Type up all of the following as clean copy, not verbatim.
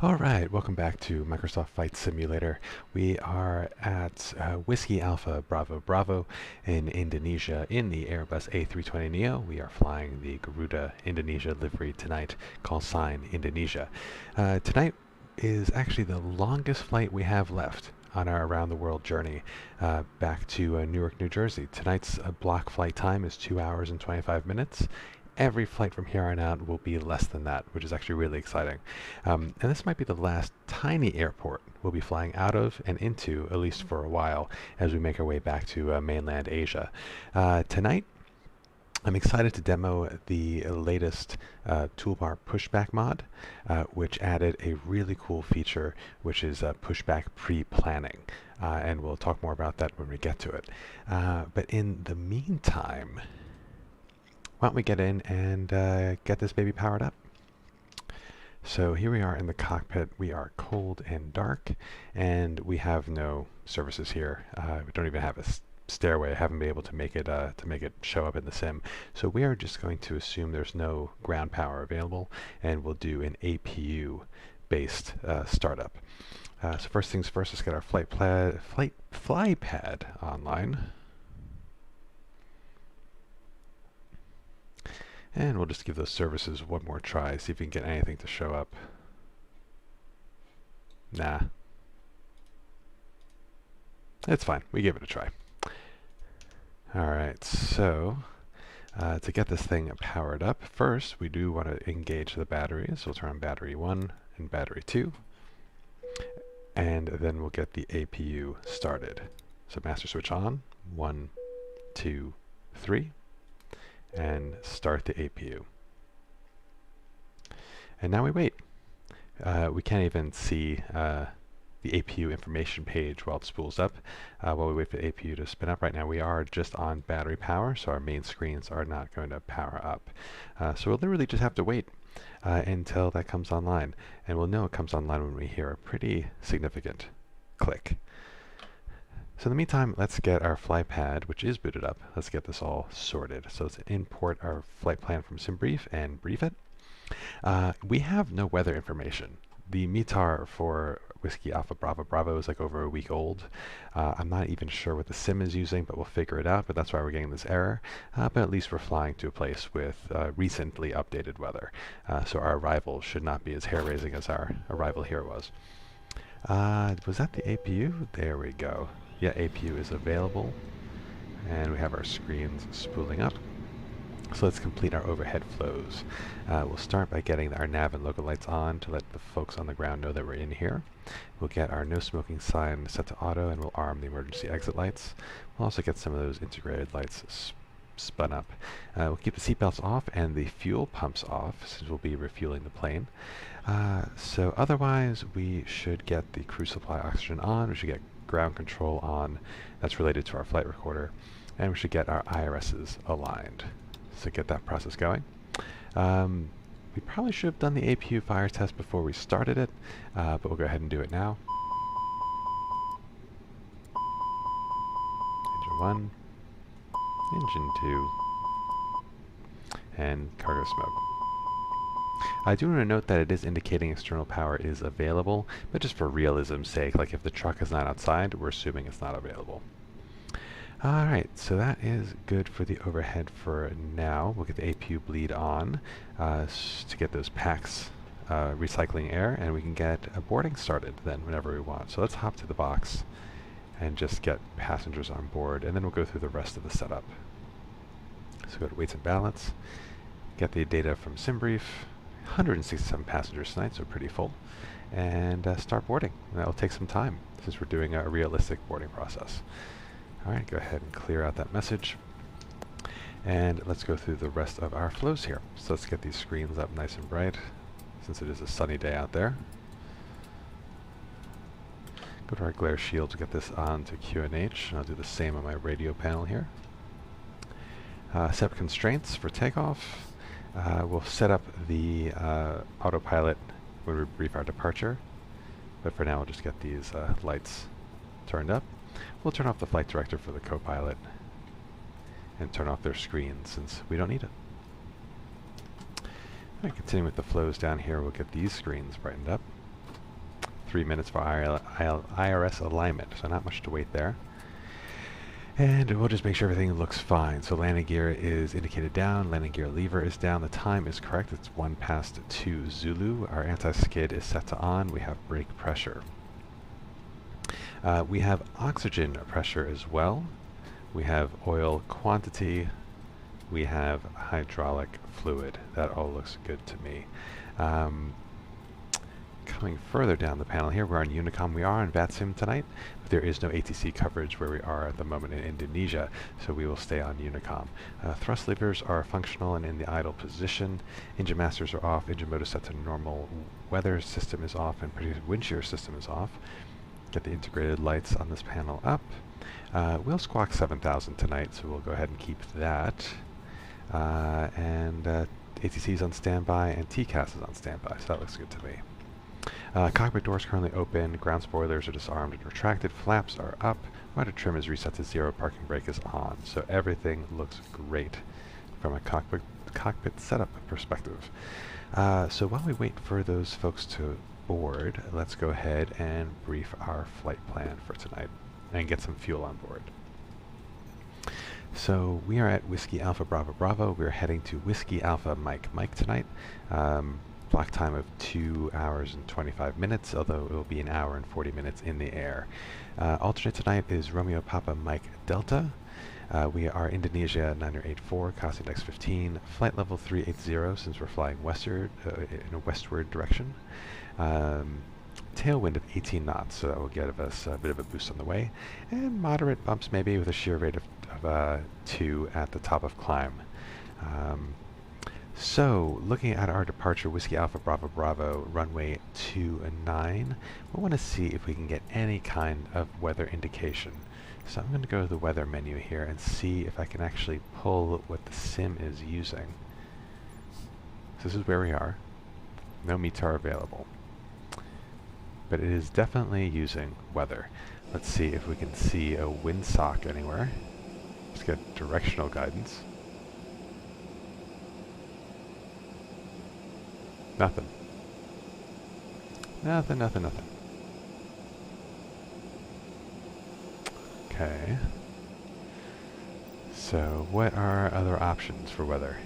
Alright, welcome back to Microsoft Flight Simulator. We are at Whiskey Alpha Bravo Bravo in Indonesia in the Airbus A320neo. We are flying the Garuda Indonesia livery tonight, call sign Indonesia. Tonight is actually the longest flight we have left on our around the world journey back to Newark, New Jersey. Tonight's block flight time is 2 hours and 25 minutes. Every flight from here on out will be less than that, which is actually really exciting. And this might be the last tiny airport we'll be flying out of and into, at least for a while, as we make our way back to mainland Asia. Tonight, I'm excited to demo the latest Toolbar Pushback mod, which added a really cool feature, which is Pushback pre-planning. And we'll talk more about that when we get to it. But in the meantime, why don't we get in and get this baby powered up. So here we are in the cockpit. We are cold and dark, and we have no services here. We don't even have a stairway. I haven't been able to make it show up in the sim. So we are just going to assume there's no ground power available, and we'll do an APU-based startup. So first things first, let's get our fly pad online. And we'll just give those services one more try, see if we can get anything to show up. Nah. It's fine. We give it a try. Alright, so to get this thing powered up, first we do want to engage the batteries. So we'll turn on battery 1 and battery 2. And then we'll get the APU started. So master switch on, 1, 2, 3. And start the APU. And now we wait. We can't even see the APU information page while it spools up while we wait for the APU to spin up. Right now we are just on battery power, so our main screens are not going to power up. So we'll literally just have to wait until that comes online. And we'll know it comes online when we hear a pretty significant click. So in the meantime, let's get our flight pad, which is booted up. Let's get this all sorted. So let's import our flight plan from SimBrief and brief it. We have no weather information. The METAR for Whiskey Alpha Bravo Bravo is like over a week old. I'm not even sure what the sim is using, but we'll figure it out. But that's why we're getting this error. But at least we're flying to a place with recently updated weather. So our arrival should not be as hair-raising as our arrival here was. Was that the APU? There we go. Yeah, APU is available, and we have our screens spooling up. So let's complete our overhead flows. We'll start by getting our nav and local lights on to let the folks on the ground know that we're in here. We'll get our no smoking sign set to auto, and we'll arm the emergency exit lights. We'll also get some of those integrated lights spun up. We'll keep the seatbelts off and the fuel pumps off, since we'll be refueling the plane. So otherwise, we should get the crew supply oxygen on. We should get ground control on. That's related to our flight recorder. And we should get our IRSs aligned. So get that process going. We probably should have done the APU fire test before we started it, but we'll go ahead and do it now. Engine 1, Engine 2, and cargo smoke. I do want to note that it is indicating external power is available, but just for realism's sake, like if the truck is not outside, we're assuming it's not available. Alright, so that is good for the overhead for now. We'll get the APU bleed on to get those packs recycling air, and we can get a boarding started then whenever we want. So let's hop to the box and just get passengers on board, and then we'll go through the rest of the setup. So go to weights and balance, get the data from SimBrief. 167 passengers tonight, so pretty full, and start boarding. And that'll take some time since we're doing a realistic boarding process. Alright, go ahead and clear out that message, and let's go through the rest of our flows here. So let's get these screens up nice and bright since it is a sunny day out there. Go to our glare shield to get this on to QNH, and I'll do the same on my radio panel here. Set constraints for takeoff. We'll set up the autopilot when we brief our departure, but for now we'll just get these lights turned up. We'll turn off the flight director for the co-pilot and turn off their screens since we don't need it. Alright, continuing with the flows down here, we'll get these screens brightened up. 3 minutes for IRS alignment, so not much to wait there. And we'll just make sure everything looks fine. So landing gear is indicated down, landing gear lever is down, the time is correct, it's 1 past 2 Zulu. Our anti-skid is set to on, we have brake pressure. We have oxygen pressure as well. We have oil quantity. We have hydraulic fluid. That all looks good to me. Coming further down the panel here, we're on Unicom. We are on VATSIM tonight, but there is no ATC coverage where we are at the moment in Indonesia, so we will stay on Unicom. Thrust levers are functional and in the idle position. Engine masters are off. Engine mode is set to normal. Weather system is off, and predicted wind shear system is off. Get the integrated lights on this panel up. We'll squawk 7,000 tonight, so we'll go ahead and keep that. ATC is on standby, and TCAS is on standby, so that looks good to me. Cockpit doors currently open, ground spoilers are disarmed and retracted, flaps are up, rudder trim is reset to 0, parking brake is on. So everything looks great from a cockpit setup perspective. So while we wait for those folks to board, let's go ahead and brief our flight plan for tonight and get some fuel on board. So we are at Whiskey Alpha Bravo Bravo. We're heading to Whiskey Alpha Mike Mike tonight. Block time of 2 hours and 25 minutes, although it will be 1 hour and 40 minutes in the air. Alternate tonight is Romeo Papa Mike Delta. We are Indonesia 9084, cost index 15, flight level 380 since we're flying westward, in a westward direction. Tailwind of 18 knots, so that will give us a bit of a boost on the way. And moderate bumps maybe with a shear rate of 2 at the top of climb. So, looking at our departure, Whiskey Alpha Bravo Bravo, runway 29, we want to see if we can get any kind of weather indication. So I'm going to go to the weather menu here and see if I can actually pull what the sim is using. So this is where we are. No METAR available. But it is definitely using weather. Let's see if we can see a windsock anywhere. Let's get directional guidance. Nothing. Nothing. Okay. So, what are other options for weather?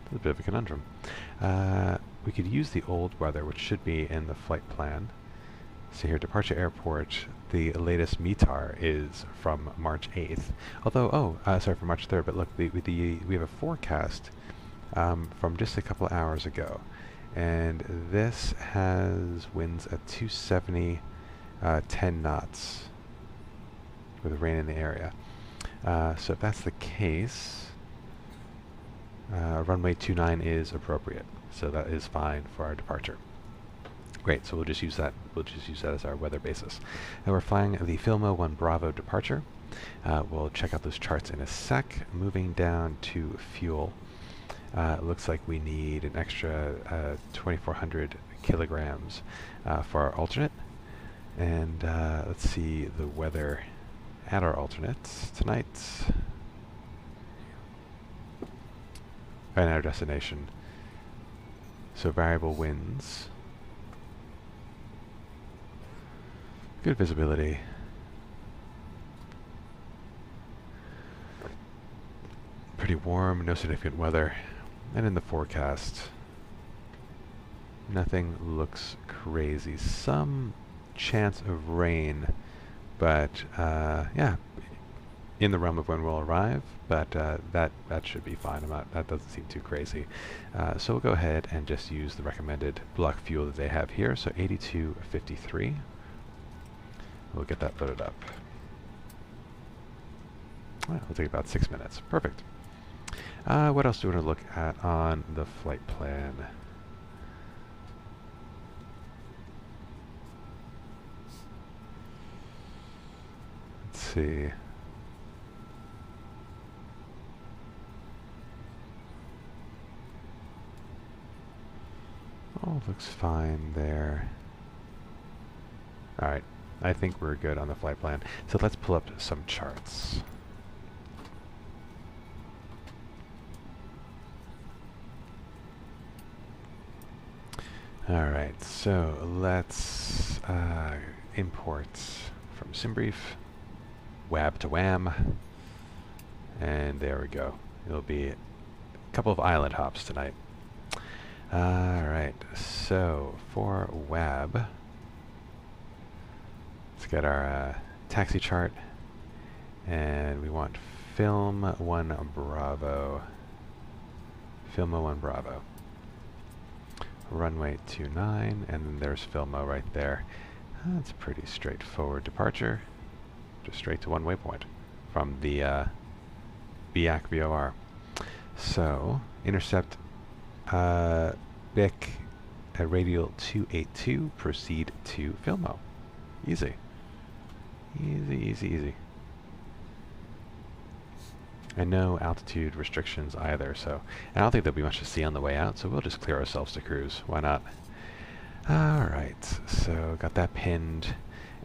That's a bit of a conundrum. We could use the old weather, which should be in the flight plan. So here, departure airport, the latest METAR is from March 8th. Although, sorry, from March 3rd, but look, we have a forecast from just a couple of hours ago. And this has winds at 270, 10 knots with rain in the area. So if that's the case, runway 29 is appropriate. So that is fine for our departure. Great, so we'll just use that. We'll just use that as our weather basis. And we're flying the Filmo 1 Bravo departure. We'll check out those charts in a sec. Moving down to fuel. It looks like we need an extra 2,400 kilograms for our alternate. And let's see the weather at our alternates tonight. And our destination. So variable winds. Good visibility. Pretty warm, no significant weather. And in the forecast, nothing looks crazy. Some chance of rain, but yeah, in the realm of when we'll arrive, but that should be fine. That doesn't seem too crazy. So we'll go ahead and just use the recommended block fuel that they have here. So 8253. We'll get that loaded up. Well, it'll take about 6 minutes. Perfect. What else do we want to look at on the flight plan? Let's see. Oh, looks fine there. Alright. I think we're good on the flight plan. So let's pull up some charts. Alright, so let's import from SimBrief, WABB to WAMM, and there we go. It'll be a couple of island hops tonight. Alright, so for WABB, let's get our taxi chart, and we want film 1 Bravo. Filmo 1 Bravo. Runway 29, and then there's Filmo right there. That's a pretty straightforward departure. Just straight to one waypoint from the BAC VOR. So, intercept BIC at radial 282, proceed to Filmo. Easy. Easy, easy, easy. And no altitude restrictions either, so I don't think there'll be much to see on the way out, so we'll just clear ourselves to cruise. Why not? Alright, so got that pinned,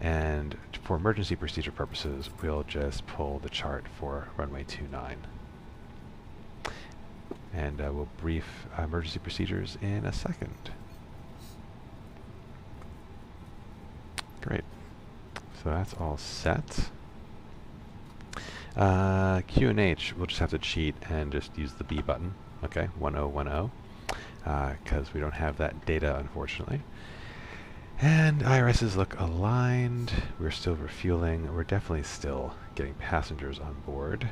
and for emergency procedure purposes, we'll just pull the chart for runway 29. And we'll brief emergency procedures in a second. Great. So that's all set. Q and H, we'll just have to cheat and just use the B button. Okay, 1010, because we don't have that data, unfortunately. And IRSs look aligned. We're still refueling. We're definitely still getting passengers on board.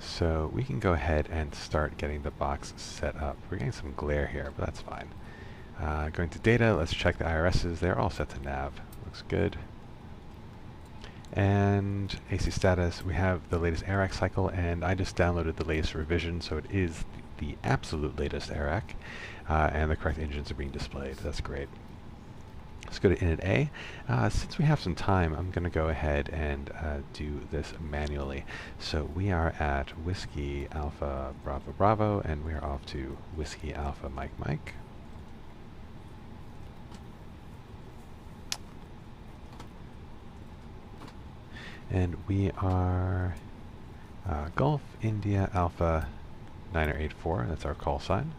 So we can go ahead and start getting the box set up. We're getting some glare here, but that's fine. Going to data, let's check the IRSs. They're all set to nav. Looks good. And AC status, we have the latest AIRAC cycle, and I just downloaded the latest revision, so it is the absolute latest AIRAC, and the correct engines are being displayed. That's great. Let's go to init A. Since we have some time, I'm going to go ahead and do this manually. So we are at Whiskey Alpha Bravo Bravo, and we are off to Whiskey Alpha Mike Mike. And we are Gulf India Alpha 9084, that's our call sign.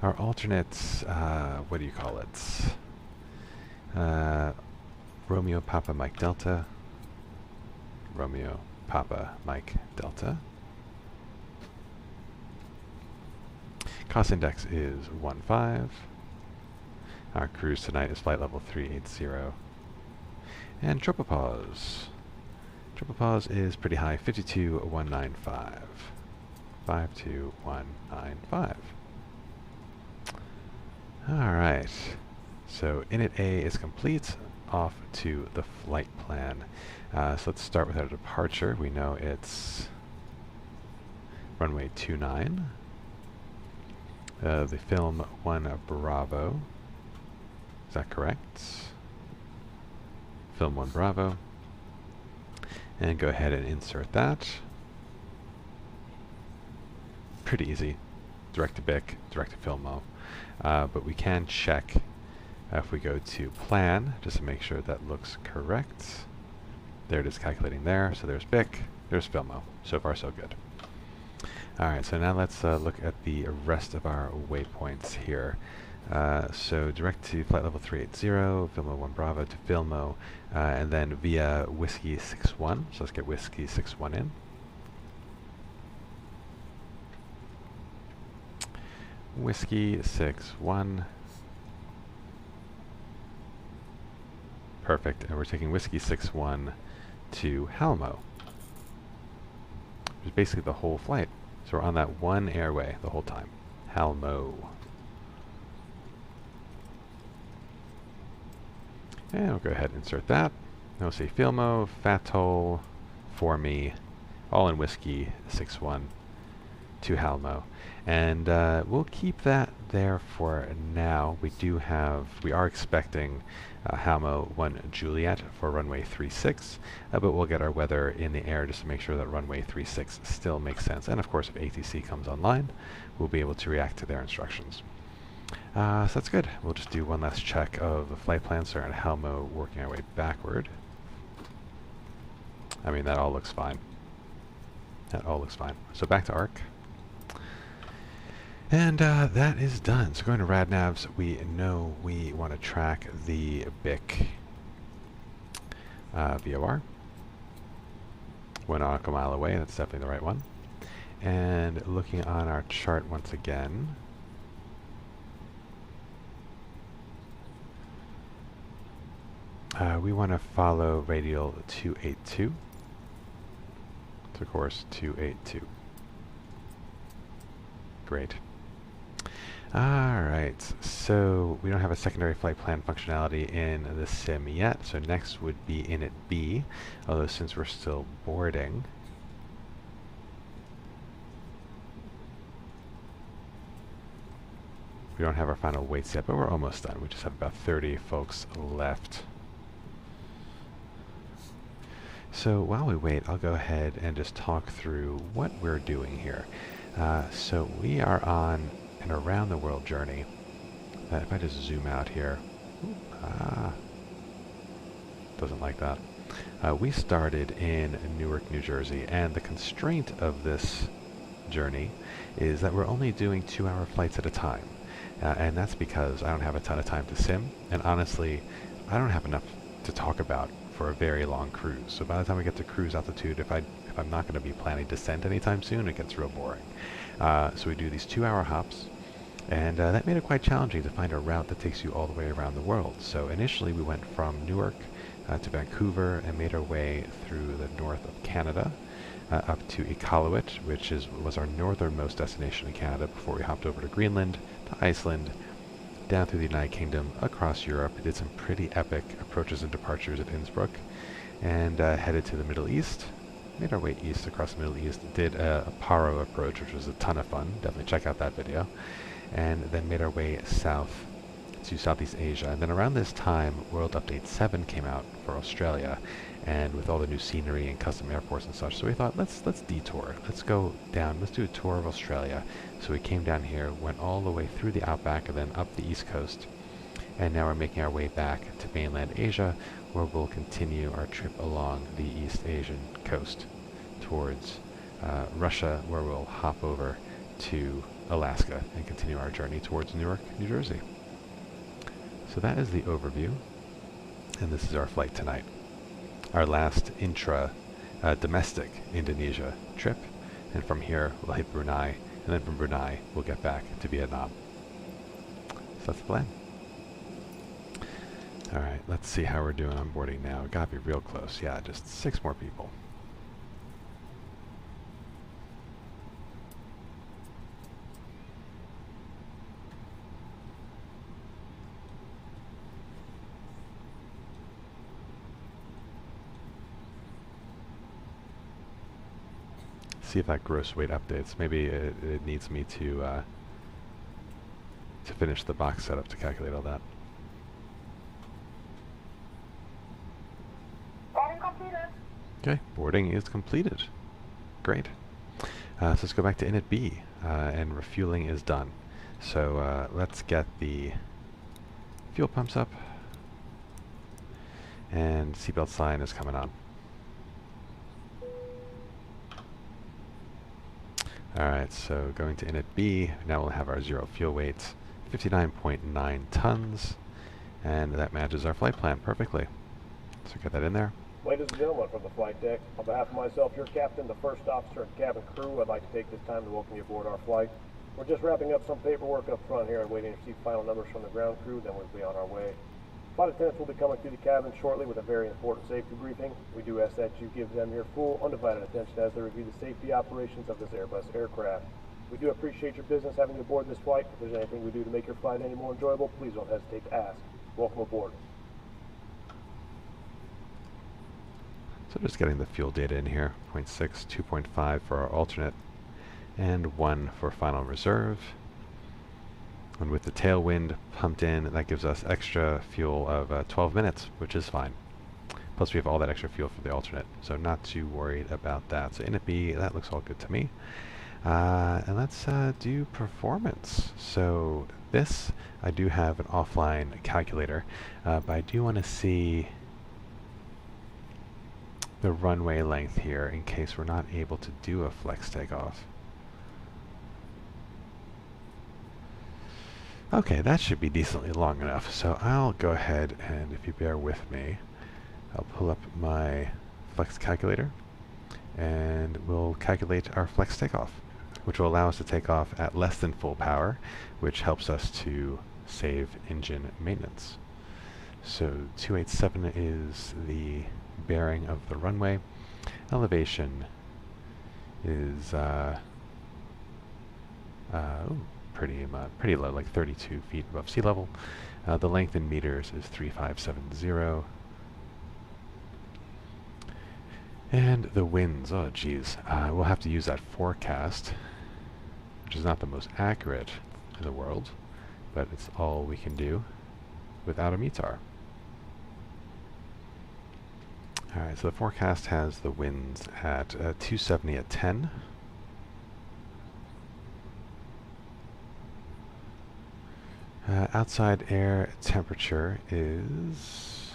Our alternates, what do you call it? Romeo Papa Mike Delta. Romeo Papa Mike Delta. Cost index is 15. Our cruise tonight is flight level 380. And tropopause. Tropopause is pretty high, 52195. 52195. Alright. So init A is complete. Off to the flight plan. So let's start with our departure. We know it's runway 29. The film 1 Bravo. Is that correct? Film 1 Bravo, and go ahead and insert that. Pretty easy, direct to BIC, direct to Filmo, but we can check if we go to plan, just to make sure that looks correct. There it is calculating there, so there's BIC, there's Filmo. So far so good. Alright, so now let's look at the rest of our waypoints here. So direct to flight level 380, Filmo 1 Bravo to Filmo, and then via Whiskey 61. So let's get Whiskey 61 in. Whiskey 61. Perfect, and we're taking Whiskey 61 to Halmo, which is basically the whole flight. So we're on that one airway the whole time. Halmo. And we'll go ahead and insert that. Now we'll say Filmo, Fatol, for me, all in Whiskey 61 to Halmo. And we'll keep that there for now. We are expecting Halmo 1 Juliet for runway 36, but we'll get our weather in the air just to make sure that runway 36 still makes sense. And of course, if ATC comes online, we'll be able to react to their instructions. So that's good. We'll just do one last check of the flight plan, starting at Halmo, working our way backward. I mean, that all looks fine. That all looks fine. So back to ARC. And that is done. So going to RadNavs, we know we want to track the BIC VOR. 1 nautical mile away, that's definitely the right one. And looking on our chart once again, we want to follow radial 282 to course 282. Great. Alright, so we don't have a secondary flight plan functionality in the sim yet, so next would be init B, although since we're still boarding, we don't have our final weights yet, but we're almost done. We just have about 30 folks left. So while we wait, I'll go ahead and just talk through what we're doing here. So we are on an around the world journey. If I just zoom out here, doesn't like that. We started in Newark, New Jersey, and the constraint of this journey is that we're only doing 2-hour flights at a time. And that's because I don't have a ton of time to sim, and honestly, I don't have enough to talk about for a very long cruise. So by the time we get to cruise altitude, if I'm not going to be planning descent anytime soon, it gets real boring. So we do these 2-hour hops, and that made it quite challenging to find a route that takes you all the way around the world. So initially we went from Newark to Vancouver and made our way through the north of Canada, up to Iqaluit, which was our northernmost destination in Canada before we hopped over to Greenland, to Iceland, down through the United Kingdom, across Europe, did some pretty epic approaches and departures at Innsbruck, and headed to the Middle East, made our way east across the Middle East, did a Paro approach, which was a ton of fun, definitely check out that video, and then made our way south to Southeast Asia. And then around this time, World Update 7 came out for Australia, and with all the new scenery and custom airports and such, so we thought, let's detour, let's go down, let's do a tour of Australia. So we came down here, went all the way through the outback and then up the east coast, and now we're making our way back to mainland Asia, where we'll continue our trip along the East Asian coast towards Russia, where we'll hop over to Alaska and continue our journey towards Newark, New Jersey. So that is the overview, and this is our flight tonight. Our last domestic Indonesia trip, and from here we'll hit Brunei, and then from Brunei we'll get back to Vietnam. So that's the plan. Alright, let's see how we're doing on boarding now. Gotta be real close. Yeah, just 6 more people. See if that gross weight updates. Maybe it needs me to finish the box setup to calculate all that. Boarding completed. Okay, boarding is completed. Great. So let's go back to init B, and refueling is done. So let's get the fuel pumps up, and seatbelt sign is coming on. Alright, so going to init B, now we'll have our zero fuel weight, 59.9 tons, and that matches our flight plan perfectly. So get that in there. Ladies and gentlemen from the flight deck, on behalf of myself, your captain, the first officer, and cabin crew, I'd like to take this time to welcome you aboard our flight. We're just wrapping up some paperwork up front here and waiting to receive final numbers from the ground crew, then we'll be on our way. Flight attendants will be coming through the cabin shortly with a very important safety briefing. We do ask that you give them your full, undivided attention as they review the safety operations of this Airbus aircraft. We do appreciate your business having you aboard this flight. If there's anything we do to make your flight any more enjoyable, please don't hesitate to ask. Welcome aboard. So just getting the fuel data in here, 0.6, 2.5 for our alternate, and 1 for final reserve. And with the tailwind pumped in, that gives us extra fuel of 12 minutes, which is fine. Plus we have all that extra fuel for the alternate, so not too worried about that. So init B, that looks all good to me. And let's do performance. So this, I do have an offline calculator, but I do want to see the runway length here in case we're not able to do a flex takeoff. Okay, that should be decently long enough. So I'll go ahead and, if you bear with me, I'll pull up my flex calculator and we'll calculate our flex takeoff, which will allow us to take off at less than full power, which helps us to save engine maintenance. So 287 is the bearing of the runway. Elevation is pretty low, like 32 feet above sea level. The length in meters is 3570. And the winds, oh geez, we'll have to use that forecast, which is not the most accurate in the world, but it's all we can do without a METAR. Alright, so the forecast has the winds at 270 at 10. Outside air temperature is...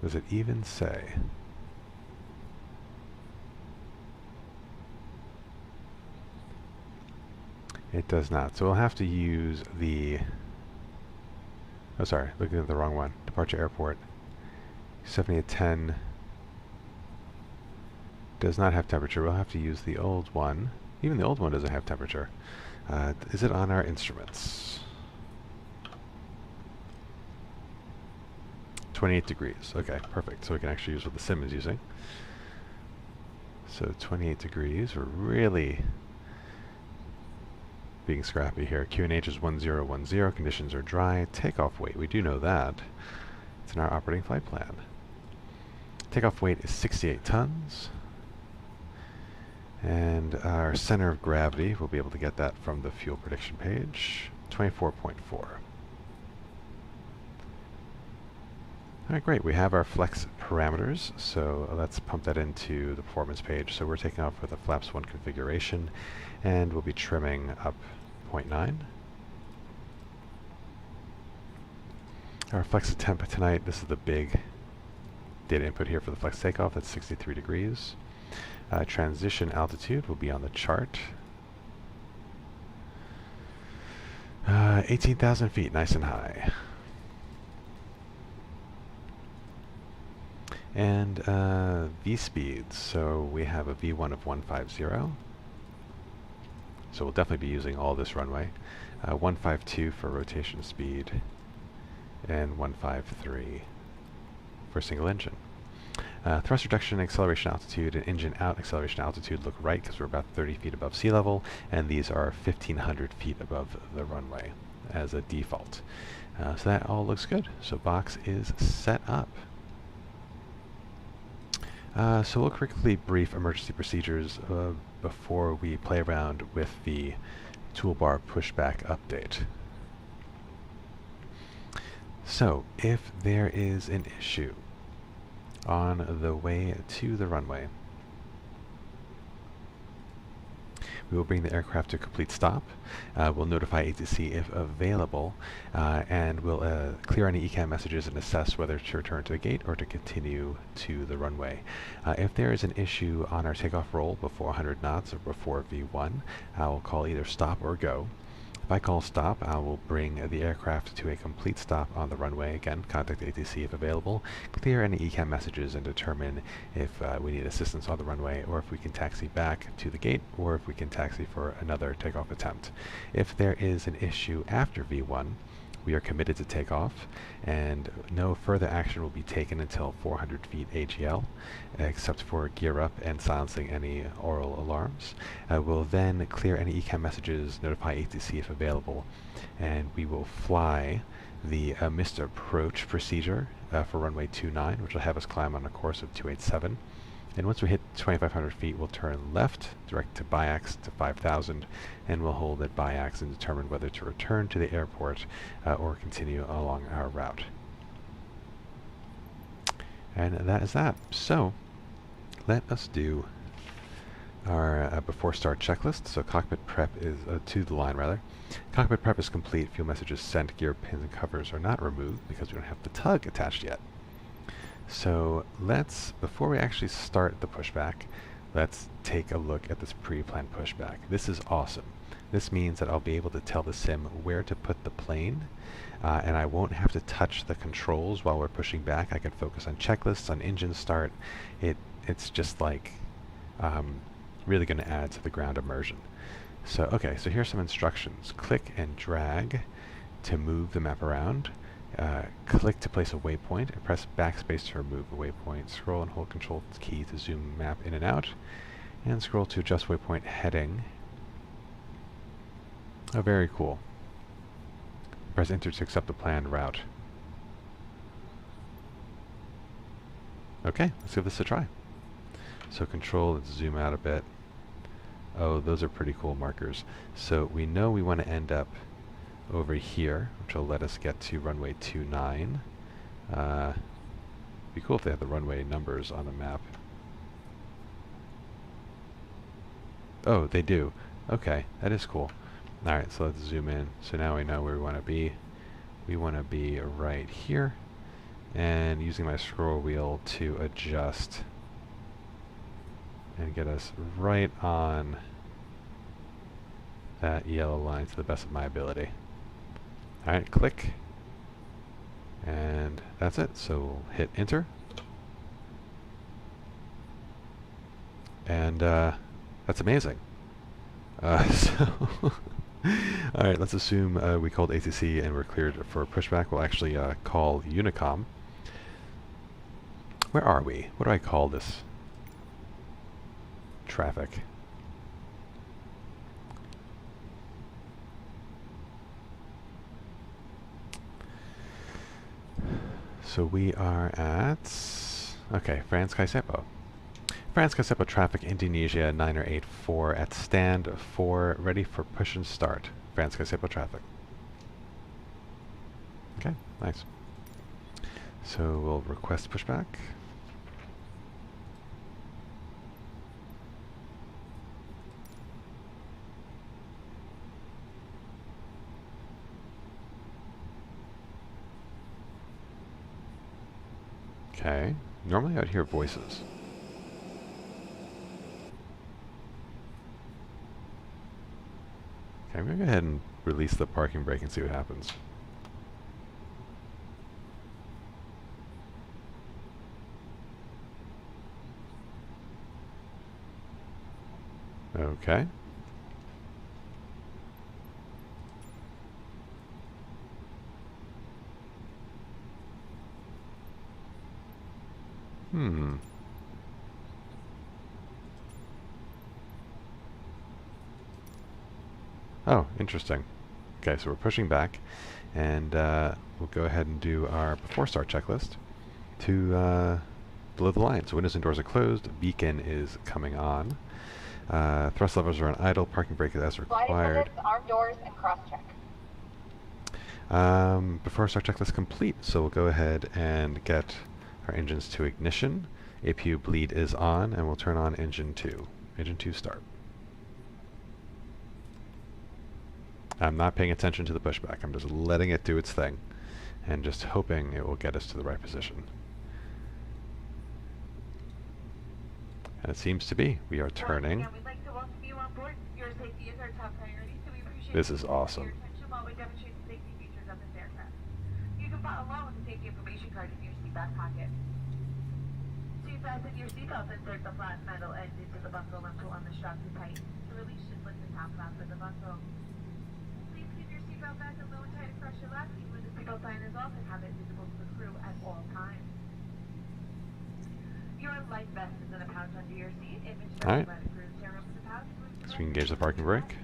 does it even say? It does not. So we'll have to use the... oh, sorry, looking at the wrong one. Departure airport. 70 at 10 does not have temperature. We'll have to use the old one. Even the old one doesn't have temperature. Is it on our instruments? 28 degrees. Okay, perfect. So we can actually use what the sim is using. So 28 degrees. We're really being scrappy here. QNH is 1010. Conditions are dry. Takeoff weight. We do know that. It's in our operating flight plan. Takeoff weight is 68 tons. And our center of gravity, we'll be able to get that from the fuel prediction page, 24.4. Alright, great. We have our flex parameters, so let's pump that into the performance page. So we're taking off with a flaps 1 configuration, and we'll be trimming up 0.9. Our flex temp tonight, this is the big data input here for the flex takeoff, that's 63 degrees. Transition altitude will be on the chart. 18,000 feet, nice and high. And V speeds, so we have a V1 of 150. So we'll definitely be using all this runway. 152 for rotation speed, and 153 for single engine. Thrust reduction, acceleration altitude, and engine out acceleration altitude look right because we're about 30 feet above sea level, and these are 1,500 feet above the runway as a default. So that all looks good. So box is set up. So we'll quickly brief emergency procedures before we play around with the toolbar pushback update. So if there is an issue on the way to the runway, we will bring the aircraft to a complete stop. We'll notify ATC if available, and we'll clear any ECAM messages and assess whether to return to the gate or to continue to the runway. If there is an issue on our takeoff roll before 100 knots or before V1, I will call either stop or go. If I call stop, I will bring the aircraft to a complete stop on the runway. Again, contact the ATC if available, clear any ECAM messages, and determine if we need assistance on the runway, or if we can taxi back to the gate, or if we can taxi for another takeoff attempt. If there is an issue after V1, we are committed to takeoff, and no further action will be taken until 400 feet AGL, except for gear up and silencing any oral alarms. We'll then clear any ECAM messages, notify ATC if available, and we will fly the missed approach procedure for runway 29, which will have us climb on a course of 287. And once we hit 2,500 feet, we'll turn left, direct to biax to 5,000, and we'll hold at biax and determine whether to return to the airport or continue along our route. And that is that. So, let us do our before start checklist. So cockpit prep is, to the line rather. Cockpit prep is complete, fuel messages sent, gear pins and covers are not removed because we don't have the tug attached yet. So let's, before we actually start the pushback, let's take a look at this pre-planned pushback. This is awesome. This means that I'll be able to tell the sim where to put the plane, and I won't have to touch the controls while we're pushing back. I can focus on checklists, on engine start. It's just like really going to add to the ground immersion. So okay, so here's some instructions. Click and drag to move the map around. Click to place a waypoint, and press backspace to remove a waypoint. Scroll and hold Control key to zoom map in and out, and scroll to adjust waypoint heading. Oh, very cool. Press enter to accept the planned route. Okay, let's give this a try. So Control, let's zoom out a bit. Oh, those are pretty cool markers. So we know we want to end up over here, which will let us get to runway 29. Be cool if they had the runway numbers on the map. Oh, they do. Okay, that is cool. Alright, so let's zoom in. So now we know where we want to be. We want to be right here. And using my scroll wheel to adjust and get us right on that yellow line to the best of my ability. Alright, click. And that's it. So we'll hit enter. And that's amazing. Alright, let's assume we called ATC and we're cleared for pushback. We'll actually call Unicom. Where are we? What do I call this? Traffic. So we are at... Okay, Frans Kaisiepo. Frans Kaisiepo traffic, Indonesia 9084 at stand 4, ready for push and start. Frans Kaisiepo traffic. Okay, nice. So we'll request pushback. Okay, normally I'd hear voices. Okay, I'm going to go ahead and release the parking brake and see what happens. Okay. Oh, interesting. Okay, so we're pushing back, and we'll go ahead and do our before start checklist to below the line. So windows and doors are closed, beacon is coming on, thrust levers are on idle, parking brake is as required. Arm doors, and cross check. Before start checklist complete, so we'll go ahead and get our engines to ignition. APU bleed is on, and we'll turn on engine 2. Engine 2 start. I'm not paying attention to the pushback. I'm just letting it do its thing and just hoping it will get us to the right position. And it seems to be. We are turning. We'd like to welcome you on board. Your safety is our top priority, so we appreciate This is awesome. your attention while we demonstrate the safety features of this aircraft. You can follow along with the safety information card in your seat back pocket. So you fasten your seatbelt, insert the flat metal end into the buckle and pull on the strap to tighten. To release, just lift the top flap of the buckle. Please keep your seatbelt fastened low and tight across your lap, even when the seatbelt sign is off, and have it visible to the crew at all times. Your life vest is in a pouch under your seat. Alright. By the crew, tear open the pouch. So we can engage the parking brake.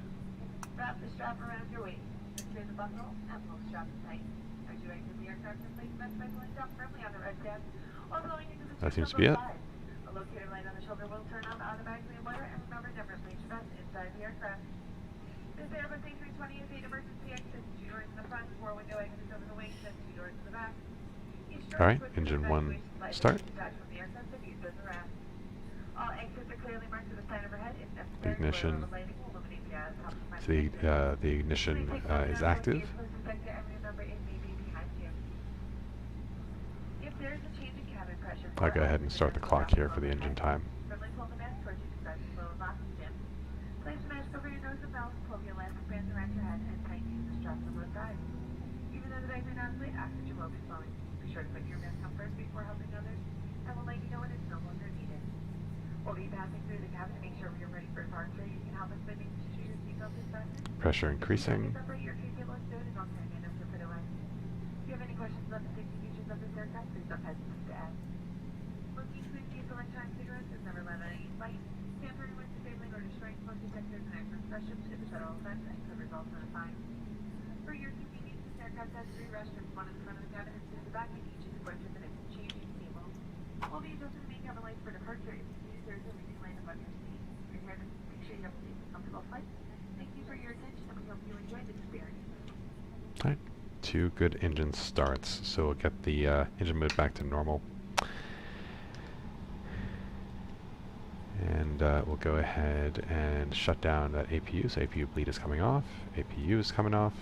Wrap the strap around your waist. Secure the buckle and pull the strap tight. As you exit the aircraft, replace the vest by pulling down firmly on the red tab. While going into the That seems to seat be on it. both sides. A locator light on the shoulder will turn on automatically in water, and remember never place your vest inside the aircraft. This Airbus A320 is 8 emergency exits, 2 doors in the front, 4 window exits over the wings, and 2 doors in the back. Alright, engine 1 start. All exits are clearly marked with a sign overhead. If necessary, Ignition. glare on the lighting will illuminate the gas. So the ignition is active. I'll go ahead and start the clock here for the engine time. Place the mask over your nose and mouth, pull your elastic bands around your head, and tighten the straps on both sides. Even though the bags are not asleep, oxygen will be flowing. Be sure to put your mask on first before helping others, and we'll let you know when it's no longer needed. We'll be passing through the cabin to make sure we are ready for departure. You can help us by making sure your seatbelt is fastened. Pressure increasing. Separate your cable and stood and alternate items are put away. If you have any questions about the safety features of this aircraft, please don't hesitate to ask. Smoking, food, use electronic cigarettes is never allowed on any flight. Tampering with, disabling, or destroying smoke detectors and access questions is a federal offense and could result in a fine. For your convenience, this aircraft has 3 restrooms, one in the front of the cabin and 2 in the back, and each is equipped with an changing table. We'll be adjusting the main cabin lights for departure. If you use there's a reading light above your seat. You're here to make sure you have a safe and comfortable flight. Thank you for your attention, and we hope you enjoyed the experience. Alright, 2 good engine starts, so we'll get the engine mode back to normal. And we'll go ahead and shut down that APU. So APU bleed is coming off, APU is coming off.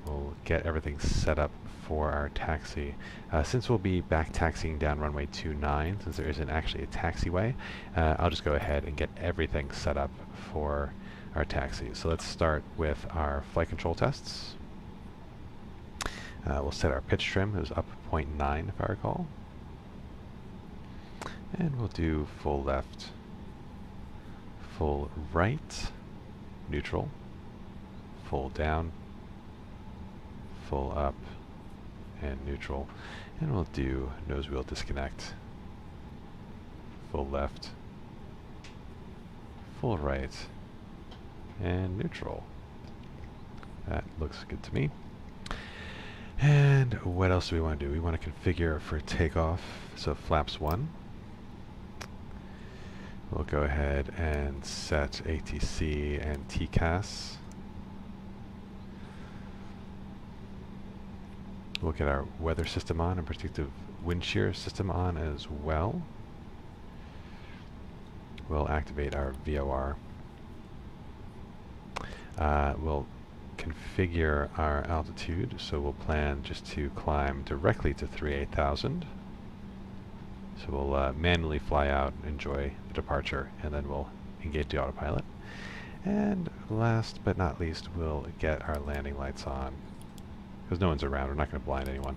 We'll get everything set up for our taxi. Since we'll be back taxiing down runway 29, since there isn't actually a taxiway, I'll just go ahead and get everything set up for our taxi. So let's start with our flight control tests. We'll set our pitch trim. It was up 0.9 if I recall. And we'll do full left, full right, neutral, full down, full up, and neutral. And we'll do nose wheel disconnect, full left, full right, and neutral. That looks good to me. And what else do we want to do? We want to configure for takeoff. So flaps 1. We'll go ahead and set ATC and TCAS. We'll get our weather system on and predictive wind shear system on as well. We'll activate our VOR. We'll configure our altitude, so we'll plan just to climb directly to 38,000. So we'll manually fly out, enjoy the departure, and then we'll engage the autopilot. And last but not least, we'll get our landing lights on. Because no one's around, we're not going to blind anyone.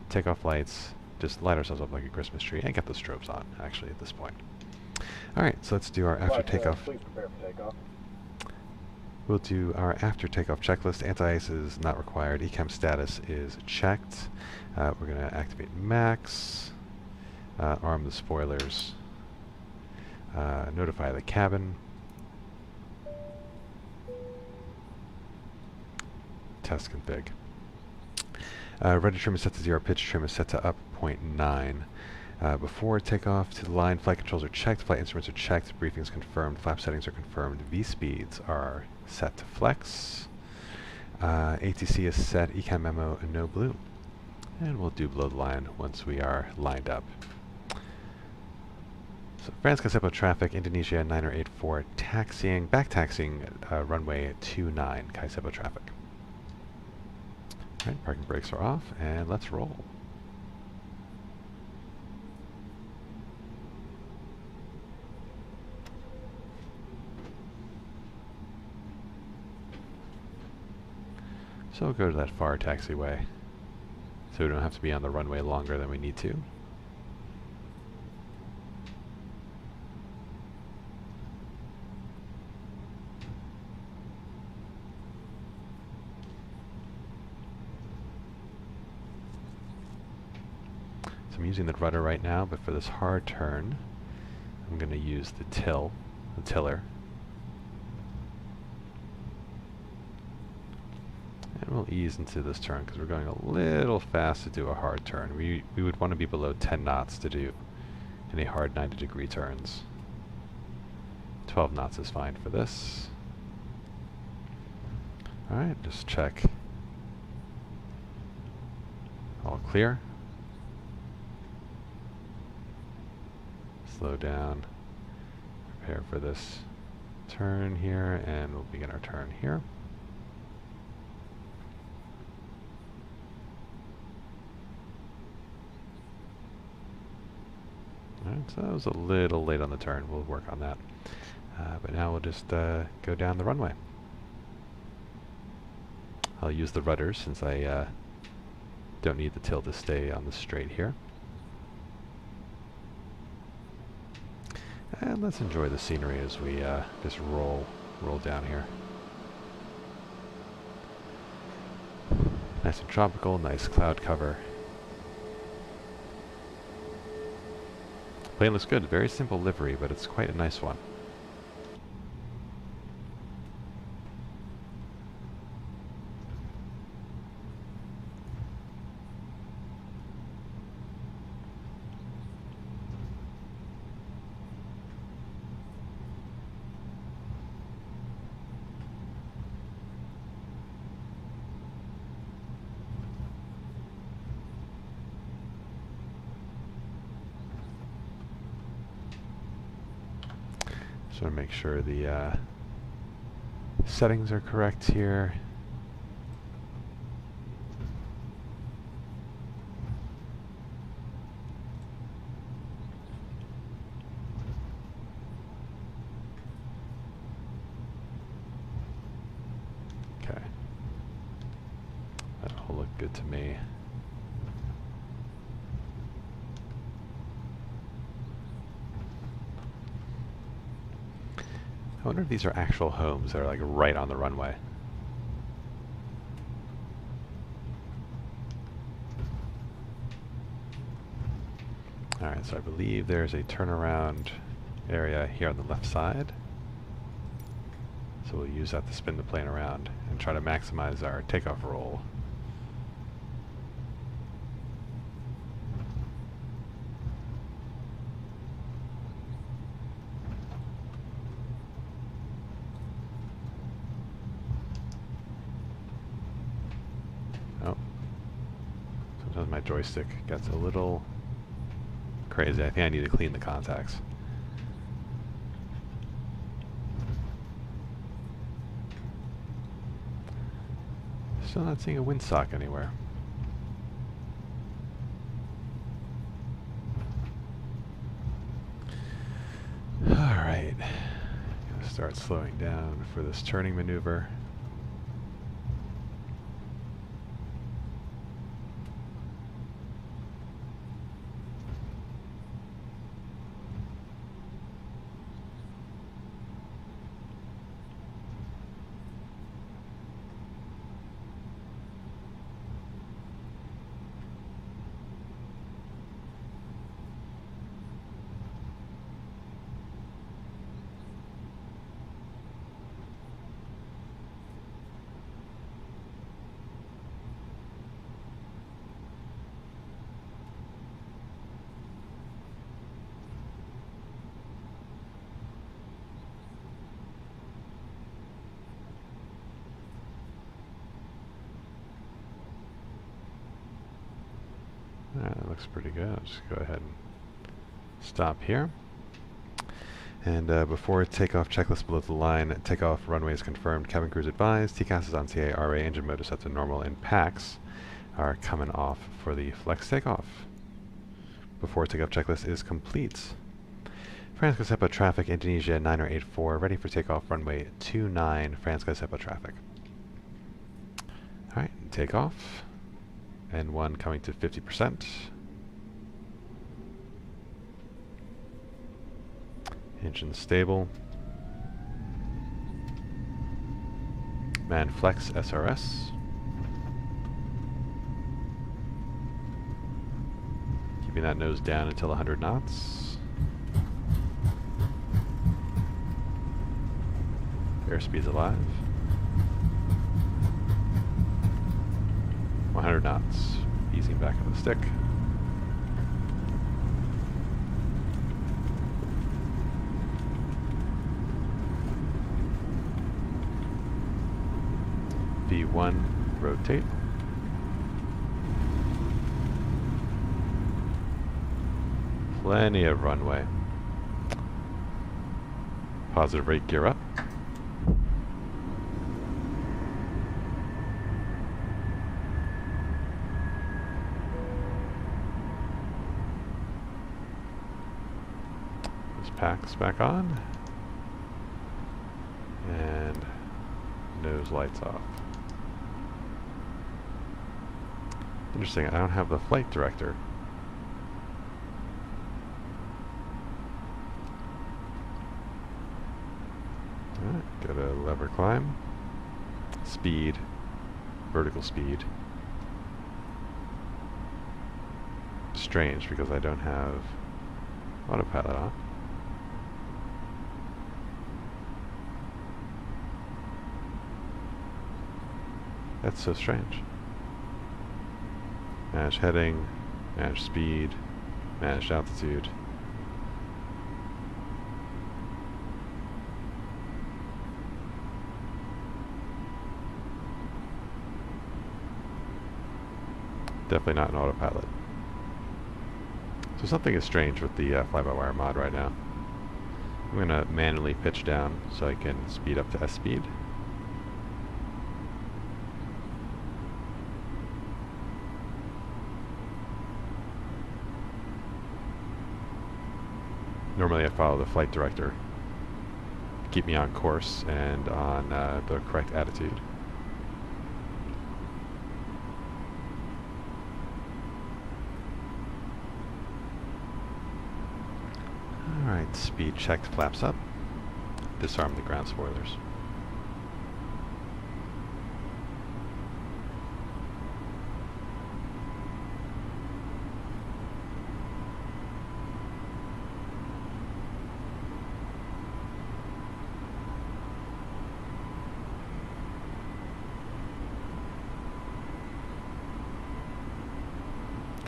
Take off lights, just light ourselves up like a Christmas tree, and get the strobes on, actually, at this point. Alright, so let's do our after takeoff. Please prepare for takeoff. We'll do our after takeoff checklist. Anti-ice is not required. ECAM status is checked. We're going to activate max. Arm the spoilers, notify the cabin, test config. Rudder trim is set to 0, pitch trim is set to up 0.9. Before takeoff to the line, flight controls are checked, flight instruments are checked, briefing is confirmed, flap settings are confirmed, V-speeds are set to flex, ATC is set, ECAM memo, no blue. And we'll do below the line once we are lined up. So Frans Kaisiepo traffic, Indonesia 9084, taxiing, back taxiing runway 29, Kaisiepo traffic. Alright, parking brakes are off, and let's roll. So we'll go to that far taxiway, so we don't have to be on the runway longer than we need to. I'm using the rudder right now, but for this hard turn, I'm going to use the tiller. And we'll ease into this turn because we're going a little fast to do a hard turn. We would want to be below 10 knots to do any hard 90-degree turns. 12 knots is fine for this. Alright, just check. All clear. Slow down, prepare for this turn here, and we'll begin our turn here. Alright, so that was a little late on the turn. We'll work on that. But now we'll just go down the runway. I'll use the rudders since I don't need the tilt to stay on the straight here. And let's enjoy the scenery as we just roll down here. Nice and tropical, nice cloud cover. Plane looks good, very simple livery, but it's quite a nice one. Just want to make sure the settings are correct here. Okay. That all look good to me. I wonder if these are actual homes that are like right on the runway. Alright, so I believe there's a turnaround area here on the left side. So we'll use that to spin the plane around and try to maximize our takeoff roll. Sometimes my joystick gets a little crazy. I think I need to clean the contacts. Still not seeing a windsock anywhere. Alright. Gonna start slowing down for this turning maneuver. That looks pretty good. I'll just go ahead and stop here. And before takeoff checklist below the line, takeoff runway is confirmed, cabin crew is advised, TCAS is on CA, RA, engine mode is set to normal, and PACs are coming off for the flex takeoff. Before takeoff checklist is complete. France Kaisiepo traffic, Indonesia 9084, ready for takeoff, runway 29, France Kaisiepo traffic. Alright, takeoff. N1 coming to 50%. Engine stable. Man flex SRS. Keeping that nose down until 100 knots. Airspeed's alive. 100 knots. Easing back on the stick. V1, rotate. Plenty of runway. Positive rate gear up. This pack's back on. nose lights off. Interesting, I don't have the flight director. Alright, go to lever climb. Speed. Vertical speed. Strange because I don't have autopilot on. That's so strange. Manage heading, manage speed, manage altitude. Definitely not an autopilot. So something is strange with the fly-by-wire mod right now. I'm going to manually pitch down so I can speed up to S speed. Normally I follow the flight director to keep me on course and on the correct attitude. Alright, speed checked, flaps up. Disarm the ground spoilers.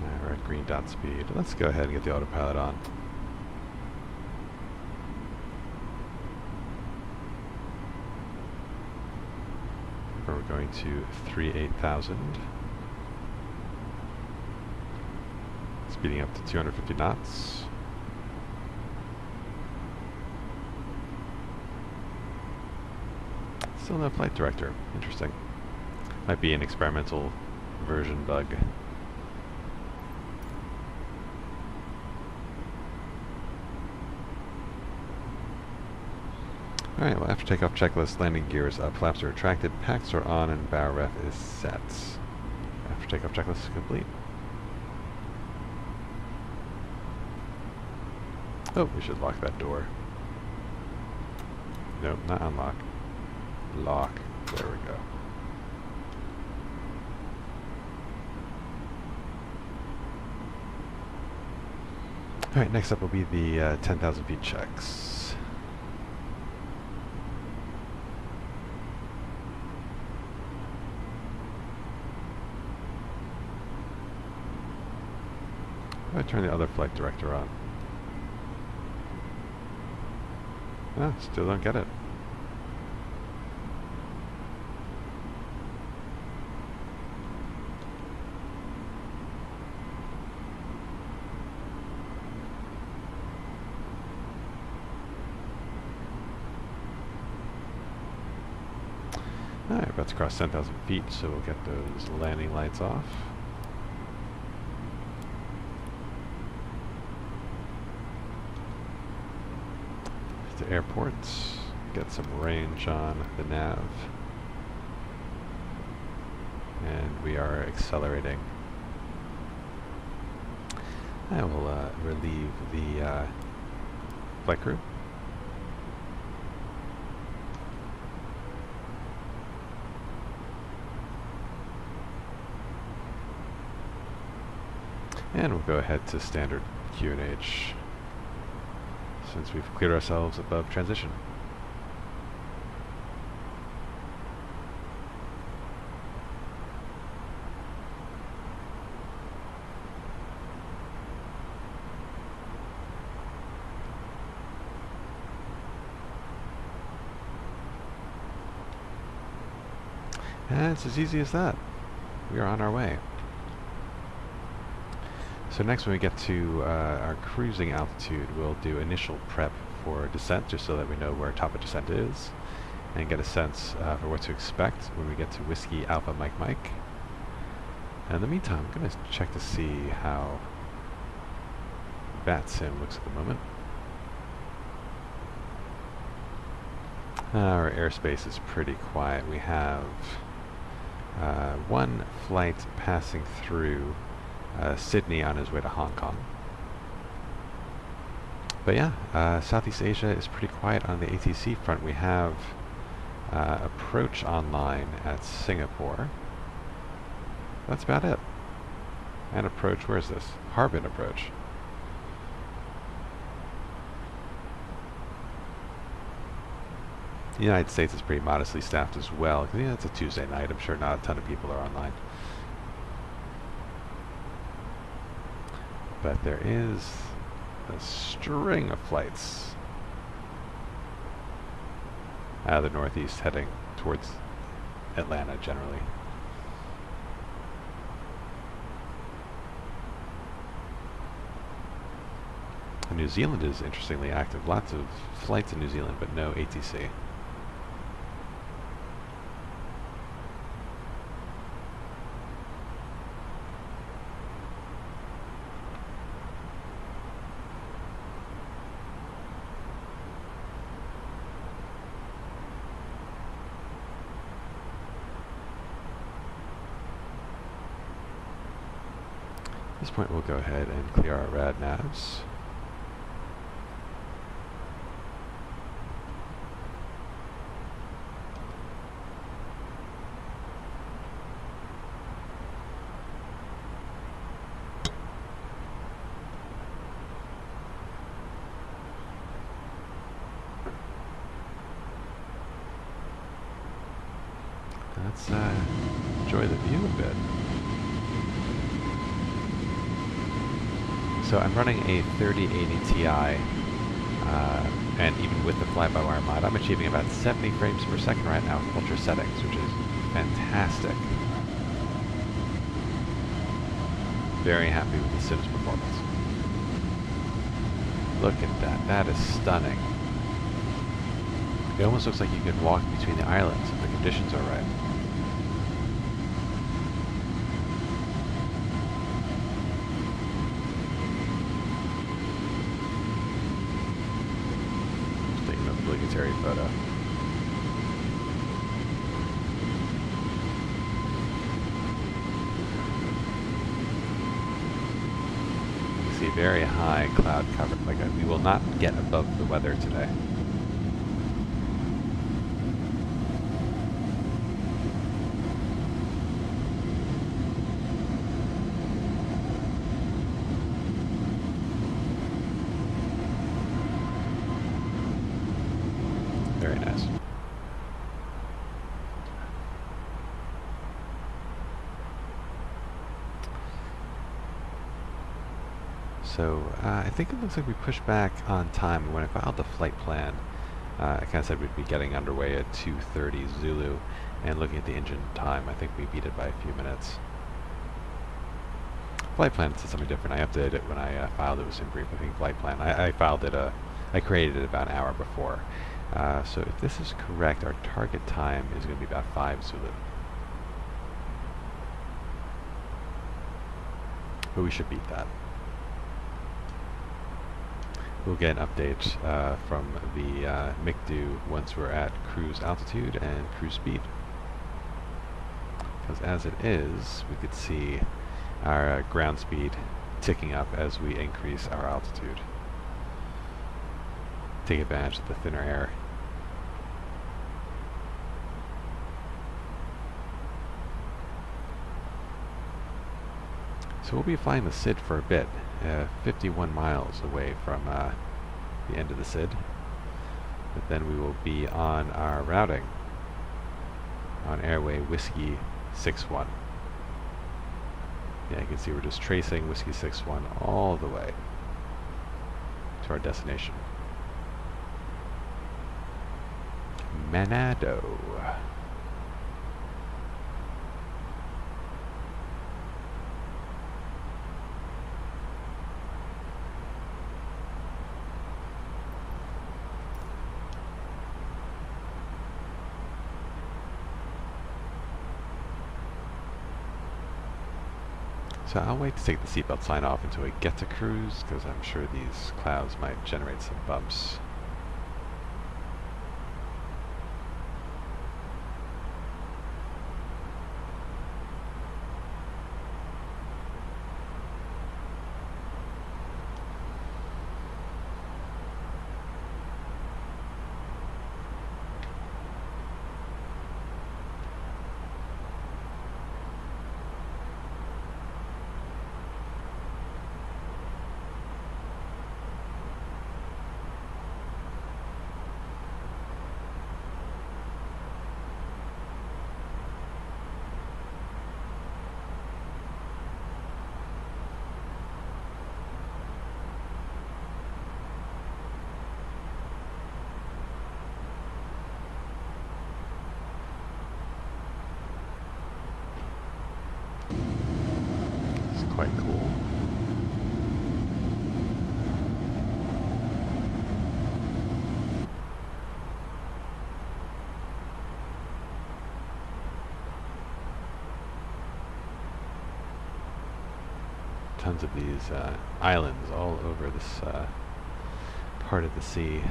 Alright, green dot speed. Let's go ahead and get the autopilot on. We're going to 38,000. Speeding up to 250 knots. Still no flight director. Interesting. Might be an experimental version bug. Alright, well, after takeoff checklist, landing gears up, flaps are retracted, packs are on, and bow ref is set. After takeoff checklist is complete. Oh, we should lock that door. Nope, not unlock. Lock. There we go. Alright, next up will be the 10,000 feet checks. I turn the other flight director on. Ah, still don't get it. Alright, about to cross 10,000 feet, so we'll get those landing lights off. To airports, get some range on the nav, and we are accelerating. I will relieve the flight crew. And we'll go ahead to standard QNH, since we've cleared ourselves above transition. And it's as easy as that. We are on our way. So next, when we get to our cruising altitude, we'll do initial prep for descent, just so that we know where top of descent is, and get a sense for what to expect when we get to Whiskey Alpha Mike Mike. And in the meantime, I'm going to check to see how VATSIM looks at the moment. Our airspace is pretty quiet. We have one flight passing through Sydney on his way to Hong Kong. But yeah, Southeast Asia is pretty quiet on the ATC front. We have approach online at Singapore. That's about it. And approach, where's this? Harbin approach. The United States is pretty modestly staffed as well, because yeah, it's a Tuesday night. I'm sure not a ton of people are online. But there is a string of flights out of the Northeast heading towards Atlanta generally. New Zealand is interestingly active. Lots of flights in New Zealand, but no ATC. At this point, we'll go ahead and clear our rad navs. Let's enjoy the view a bit. So I'm running a 3080 Ti, and even with the fly-by-wire mod, I'm achieving about 70 frames per second right now with ultra settings, which is fantastic. Very happy with the Sims performance. Look at that, that is stunning. It almost looks like you could walk between the islands if the conditions are right. Just taking an obligatory photo. You see very high cloud cover. Like we will not get above the weather today. Very nice. So I think it looks like we pushed back on time. When I filed the flight plan, I kind of said we'd be getting underway at 2:30 Zulu, and looking at the engine time, I think we beat it by a few minutes. Flight plan said something different. I updated it when I filed it with SimBrief. I think flight plan. I filed it. I created it about an hour before. So if this is correct, our target time is going to be about 5 Zulu. But we should beat that. We'll get an update from the MICDO once we're at cruise altitude and cruise speed. Because as it is, we could see our ground speed ticking up as we increase our altitude. Take advantage of the thinner air. So we'll be flying the SID for a bit, 51 miles away from the end of the SID. But then we will be on our routing on airway Whiskey 61. Yeah, you can see we're just tracing Whiskey 61 all the way to our destination. Manado. So I'll wait to take the seatbelt sign off until we get to cruise, because I'm sure these clouds might generate some bumps. tons of these islands all over this part of the sea.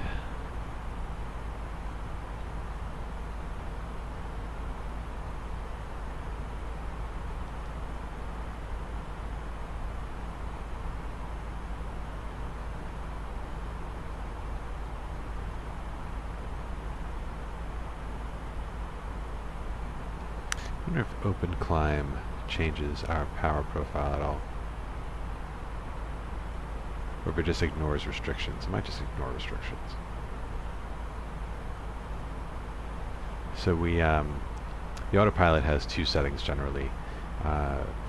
I wonder if open climb changes our power profile at all. Or if it just ignores restrictions. It might just ignore restrictions. So the autopilot has two settings generally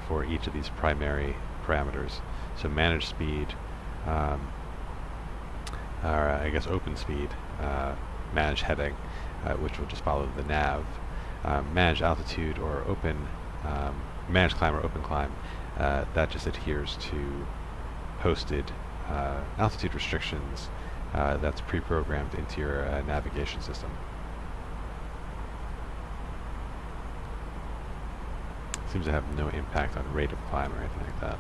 for each of these primary parameters. So manage speed, or I guess open speed, manage heading, which will just follow the nav. Manage altitude or open, manage climb or open climb, that just adheres to posted altitude restrictions that's pre-programmed into your navigation system. Seems to have no impact on rate of climb or anything like that.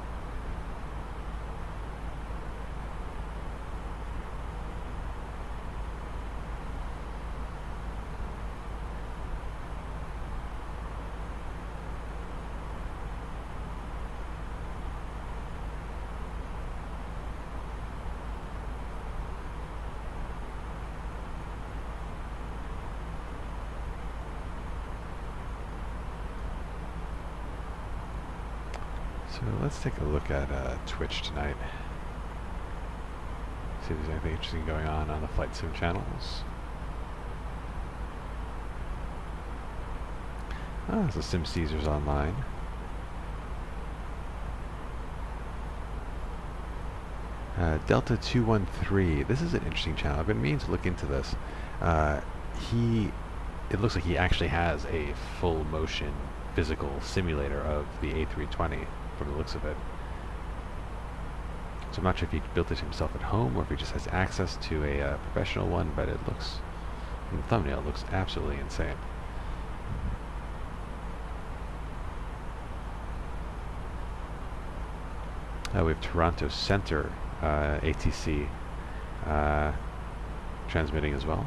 So let's take a look at Twitch tonight. See if there's anything interesting going on the Flight Sim channels. Ah, so Sim Caesar's online. Delta 213. This is an interesting channel. I've been meaning to look into this. It looks like he actually has a full motion physical simulator of the A320 from the looks of it. So I'm not sure if he built it himself at home or if he just has access to a professional one, but it looks, from the thumbnail, it looks absolutely insane. We have Toronto Center ATC transmitting as well.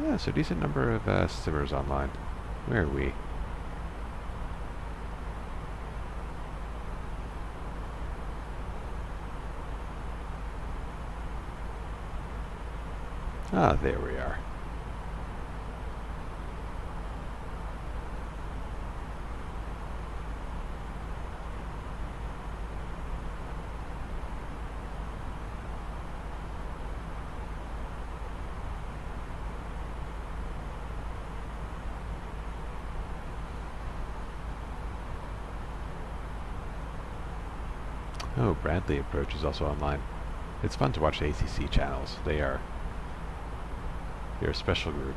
Yeah, so decent number of simmers online. Where are we? Ah, there we are. Oh, Bradley Approach is also online. It's fun to watch the ATC channels. They're a special group.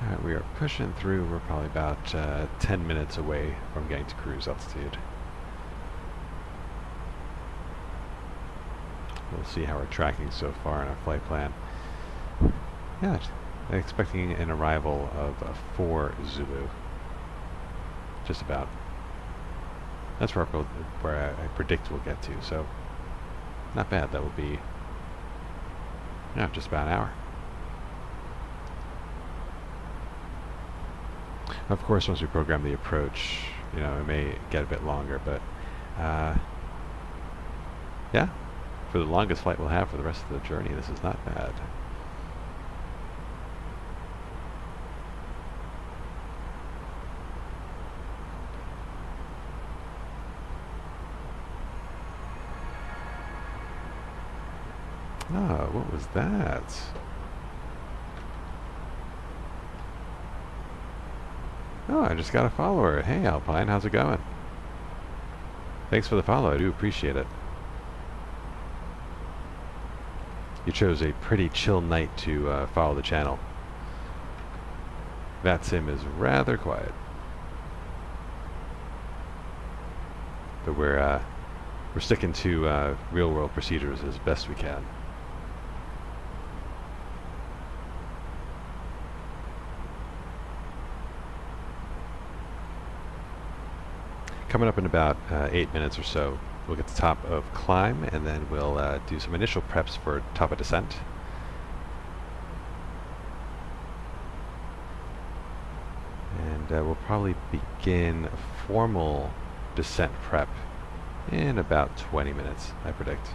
Alright, we are pushing through. We're probably about 10 minutes away from getting to cruise altitude. We'll see how we're tracking so far in our flight plan. Yeah, expecting an arrival of 4 Zulu. Just about. That's where I predict we'll get to, so not bad. That will be, yeah, just about an hour. Of course, once we program the approach, you know, it may get a bit longer, but yeah, for the longest flight we'll have for the rest of the journey, this is not bad. Oh, what was that? Oh, I just got a follower. Hey, Alpine, how's it going? Thanks for the follow. I do appreciate it. You chose a pretty chill night to follow the channel. VATSIM is rather quiet. But we're sticking to real-world procedures as best we can. Coming up in about 8 minutes or so, we'll get to the top of climb, and then we'll do some initial preps for top of descent. And we'll probably begin formal descent prep in about 20 minutes, I predict.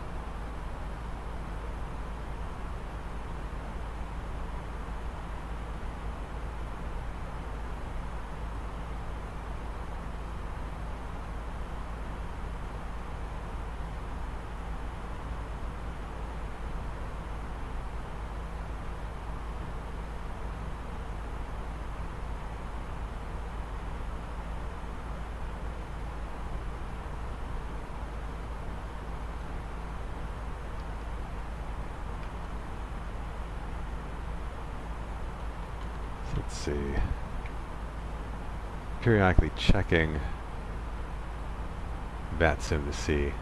Let's see. Periodically checking VATSIM to see.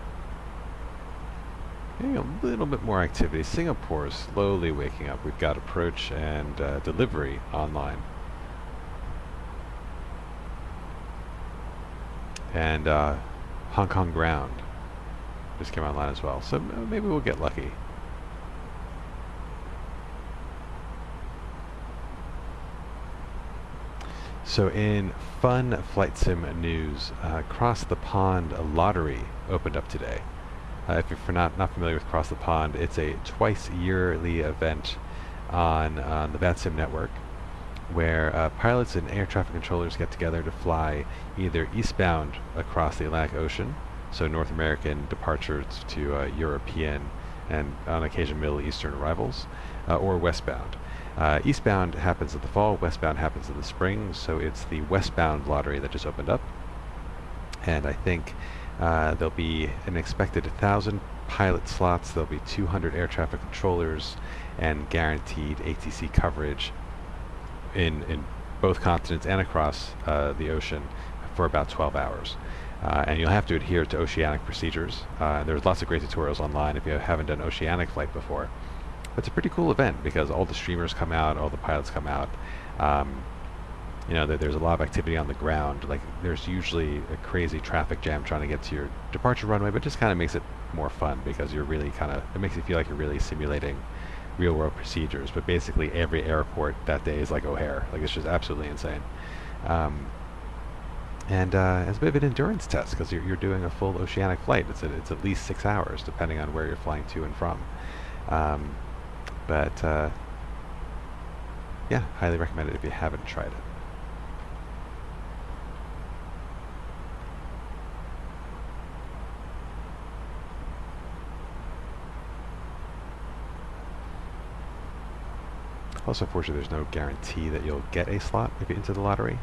Getting a little bit more activity. Singapore is slowly waking up. We've got approach and delivery online. And Hong Kong ground just came online as well. So maybe we'll get lucky. So in fun flight sim news, Cross the Pond lottery opened up today. If you're not familiar with Cross the Pond, it's a twice yearly event on the VATSIM network where pilots and air traffic controllers get together to fly either eastbound across the Atlantic Ocean, so North American departures to European and on occasion Middle Eastern arrivals, or westbound. Eastbound happens in the fall, westbound happens in the spring, so it's the westbound lottery that just opened up. And I think there'll be an expected 1,000 pilot slots, there'll be 200 air traffic controllers, and guaranteed ATC coverage in both continents and across the ocean for about 12 hours. And you'll have to adhere to oceanic procedures. There's lots of great tutorials online if you haven't done oceanic flight before. It's a pretty cool event because all the streamers come out, all the pilots come out. You know, there's a lot of activity on the ground. Like, there's usually a crazy traffic jam trying to get to your departure runway, but it just kind of makes it more fun because you're really it makes you feel like you're really simulating real world procedures. But basically every airport that day is like O'Hare. Like, it's just absolutely insane. And it's a bit of an endurance test because you're doing a full oceanic flight. It's at least 6 hours depending on where you're flying to and from. But yeah, highly recommend it if you haven't tried it. Also, unfortunately, there's no guarantee that you'll get a slot if you enter the lottery.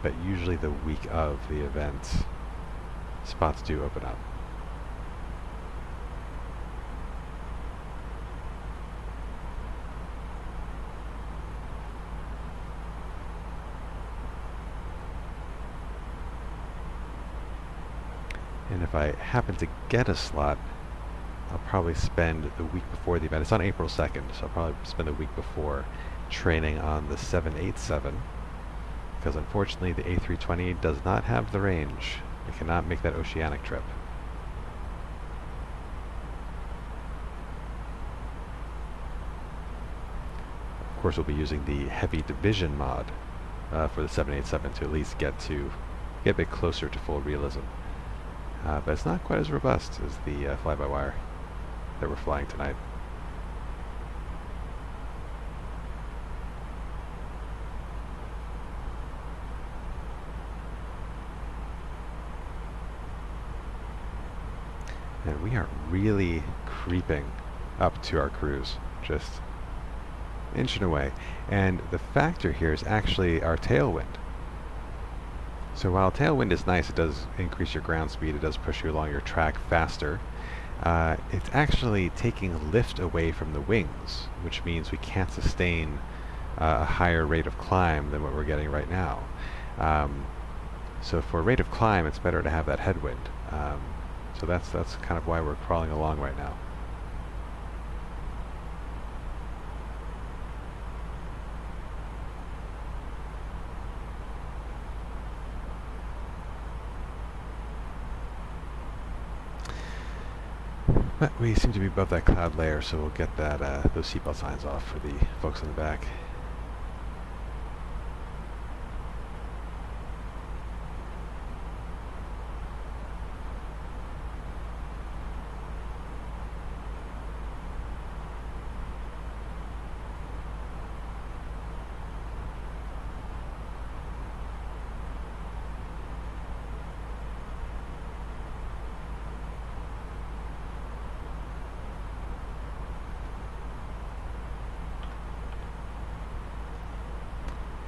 But usually the week of the event, spots do open up. And if I happen to get a slot, I'll probably spend the week before the event. It's on April 2nd, so I'll probably spend the week before training on the 787, because unfortunately the A320 does not have the range. It cannot make that oceanic trip. Of course, we'll be using the heavy division mod for the 787 to at least get a bit closer to full realism. But it's not quite as robust as the fly-by-wire that we're flying tonight. And we are really creeping up to our cruise, just inching away. And the factor here is actually our tailwind. So while tailwind is nice, it does increase your ground speed, it does push you along your track faster. it's actually taking lift away from the wings, which means we can't sustain a higher rate of climb than what we're getting right now. So for rate of climb, it's better to have that headwind. So that's kind of why we're crawling along right now. But we seem to be above that cloud layer, so we'll get that those seatbelt signs off for the folks in the back.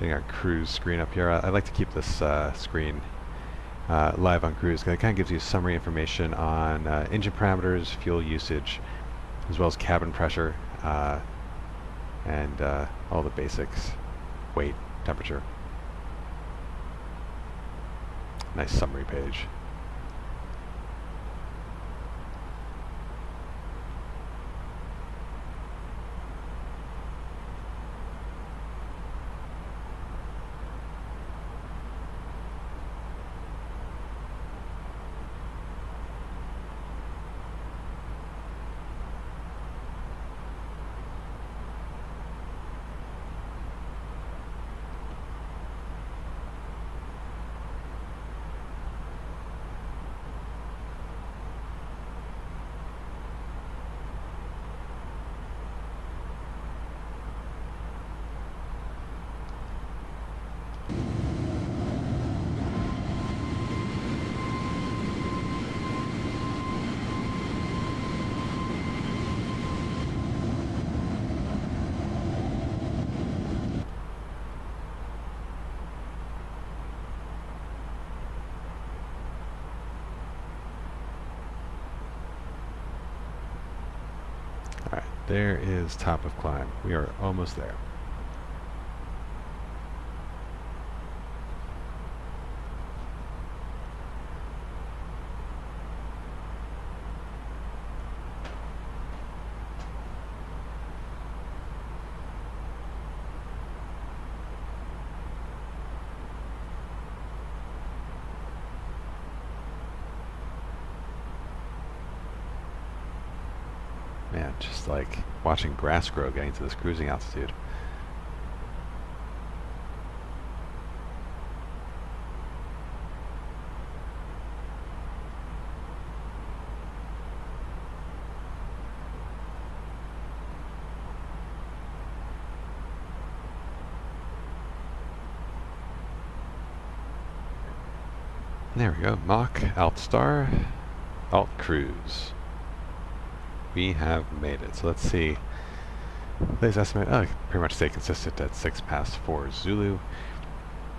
Getting our cruise screen up here. I like to keep this screen live on cruise because it kind of gives you summary information on engine parameters, fuel usage, as well as cabin pressure, and all the basics, weight, temperature. Nice summary page. Alright, there is top of climb. We are almost there. Man, just like watching grass grow getting to this cruising altitude. There we go. Mach, Alt Star, Alt Cruise. We have made it. So let's see. Today's estimate, pretty much stay consistent at 6 past 4 Zulu,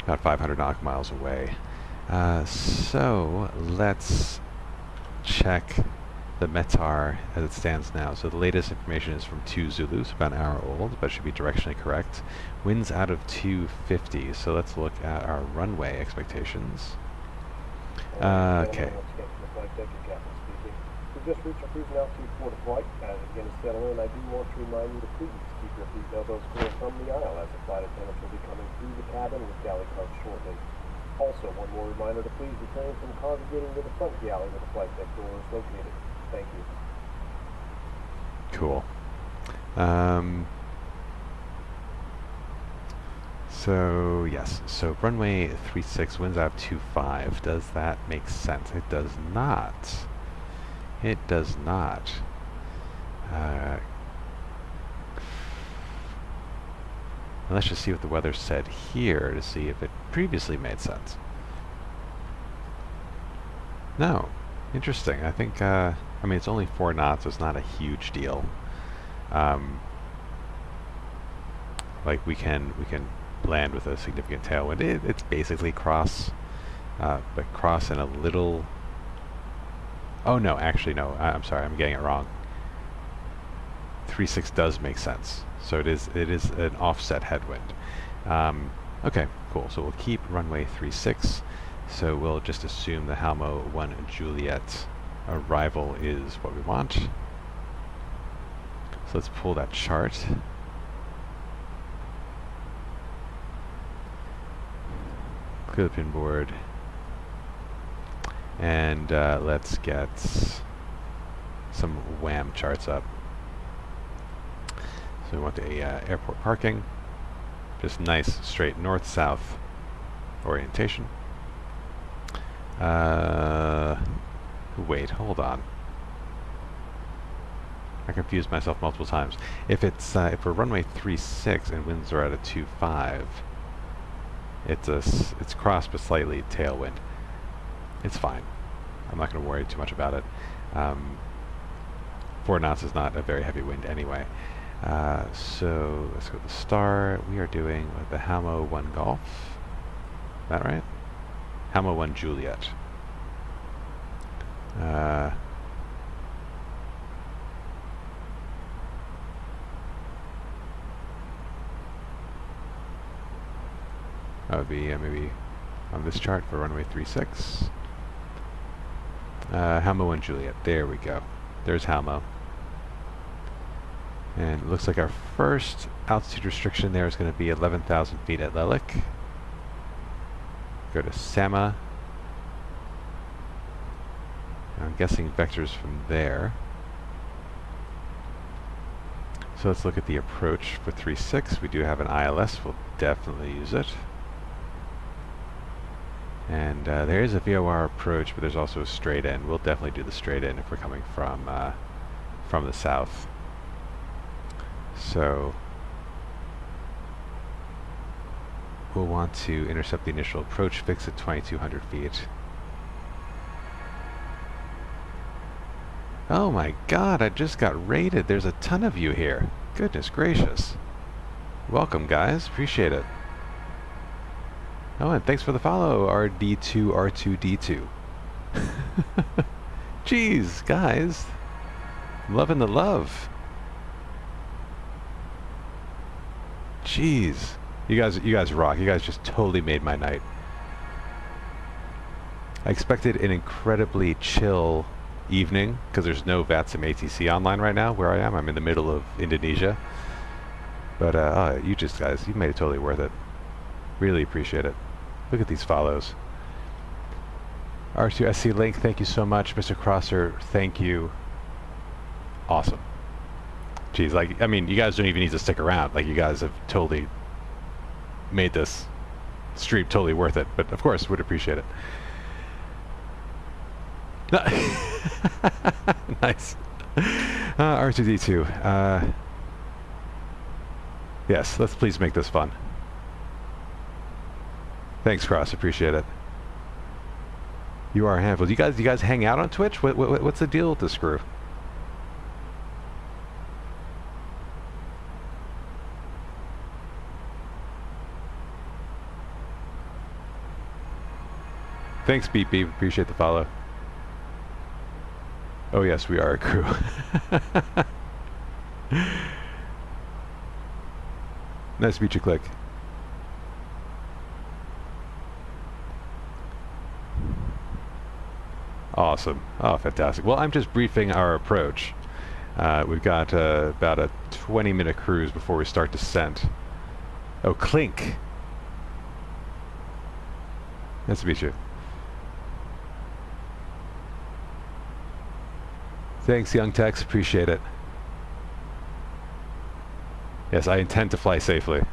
about 500 nautical miles away. So let's check the METAR as it stands now. So the latest information is from 2 Zulu, so about an hour old, but should be directionally correct. Winds out of 250, so let's look at our runway expectations. Okay. We've just reached our cruising altitude for the flight. As it begins to settle in, I do want to remind you to please keep your seat elbows clear from the aisle as the flight attendants will be coming through the cabin with galley carts shortly. Also, one more reminder to please refrain from congregating to the front galley where the flight deck door is located. Thank you. Cool. So yes, so runway 36, winds out of 25. Does that make sense? It does not. It does not. Let's just see what the weather said here to see if it previously made sense. No. Interesting. I think, I mean, it's only 4 knots, so it's not a huge deal. Like, we can land with a significant tailwind. It's basically cross, but cross in a little Oh no, actually no, I'm sorry, I'm getting it wrong. 3.6 does make sense. So it is an offset headwind. Okay, cool. So we'll keep runway 36. So we'll just assume the Halmo 1 Juliet arrival is what we want. So let's pull that chart. Clear the pin board. And let's get some WAMM charts up. So we want the airport parking. Just nice straight north-south orientation. Wait, hold on. I confused myself multiple times. If it's if we're runway 36 and winds are at a 2.5, it's cross but slightly tailwind. It's fine. I'm not going to worry too much about it. 4 knots is not a very heavy wind anyway. So let's go to the star. We are doing the Halmo 1 Golf. Is that right? Halmo 1 Juliet. That would be maybe on this chart for runway 36. Halmo 1 Juliet. There we go. There's Halmo. And it looks like our first altitude restriction there is going to be 11,000 feet at Lelik. Go to Sama. I'm guessing vectors from there. So let's look at the approach for 3.6. We do have an ILS. We'll definitely use it. And there is a VOR approach, but there's also a straight in. We'll definitely do the straight in if we're coming from the south. So we'll want to intercept the initial approach fix at 2,200 feet. Oh my god, I just got raided. There's a ton of you here. Goodness gracious. Welcome guys, appreciate it. Oh, and thanks for the follow, RD2R2D2. Jeez, guys. I'm loving the love. Jeez. You guys rock. You guys just totally made my night. I expected an incredibly chill evening because there's no VATSIM ATC online right now where I am. I'm in the middle of Indonesia. But oh, you guys, you made it totally worth it. Really appreciate it. Look at these follows. R2SC Link, thank you so much. Mr. Crosser, thank you. Awesome. Jeez, like, I mean, you guys don't even need to stick around. Like, you guys have totally made this stream totally worth it. But, of course, would appreciate it. Nice. R2D2. Yes, let's please make this fun. Thanks, Cross. Appreciate it. You are a handful. Do you guys hang out on Twitch? What's the deal with this crew? Thanks, Beep Beep. Appreciate the follow. Oh yes, we are a crew. Nice to meet you, Click. Awesome. Oh, fantastic. Well, I'm just briefing our approach. We've got about a 20-minute cruise before we start descent. Oh, Clink. Nice to meet you. Thanks, Young Tex. Appreciate it. Yes, I intend to fly safely.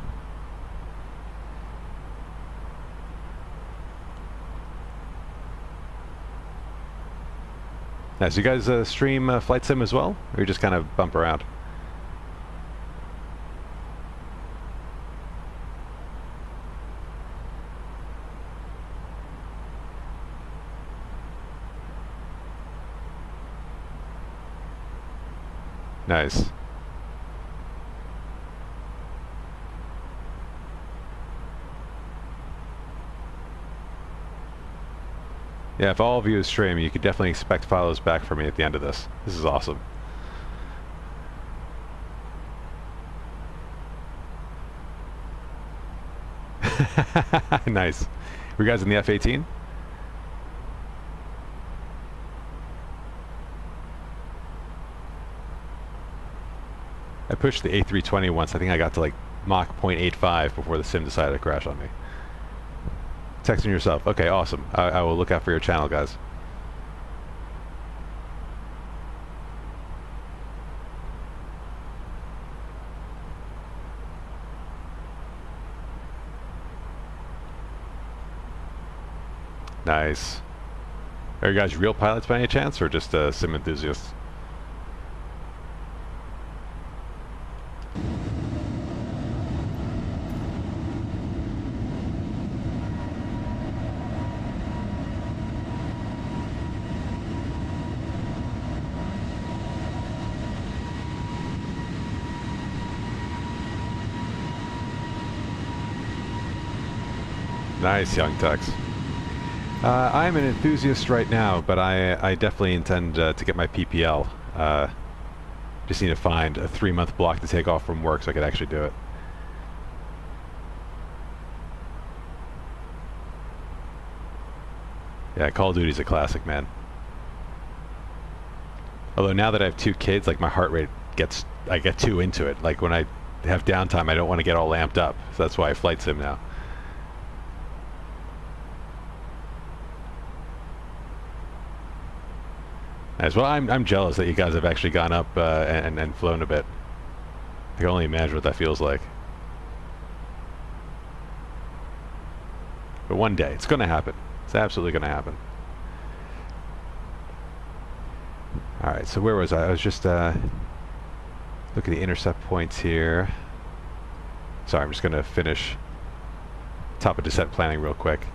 Nice. You guys stream Flight Sim as well? Or you just kind of bump around? Nice. Yeah, if all of you stream, you could definitely expect follows back from me at the end of this. This is awesome. Nice. Were you guys in the F-18? I pushed the A320 once. I think I got to like Mach 0.85 before the sim decided to crash on me. Texting yourself. Okay, awesome. I will look out for your channel, guys. Nice. Are you guys real pilots by any chance, or just sim enthusiasts? Nice, young Tex. I'm an enthusiast right now, but I definitely intend to get my PPL. Just need to find a 3-month block to take off from work so I could actually do it. Yeah, Call of Duty's a classic, man. Although now that I have 2 kids, like my heart rate I get too into it. Like when I have downtime, I don't want to get all lamped up. So that's why I flight sim now. As well, I'm jealous that you guys have actually gone up and flown a bit. I can only imagine what that feels like. But one day, it's going to happen. It's absolutely going to happen. Alright, so where was I? I was just looking at the intercept points here. Sorry, I'm just going to finish top of descent planning real quick.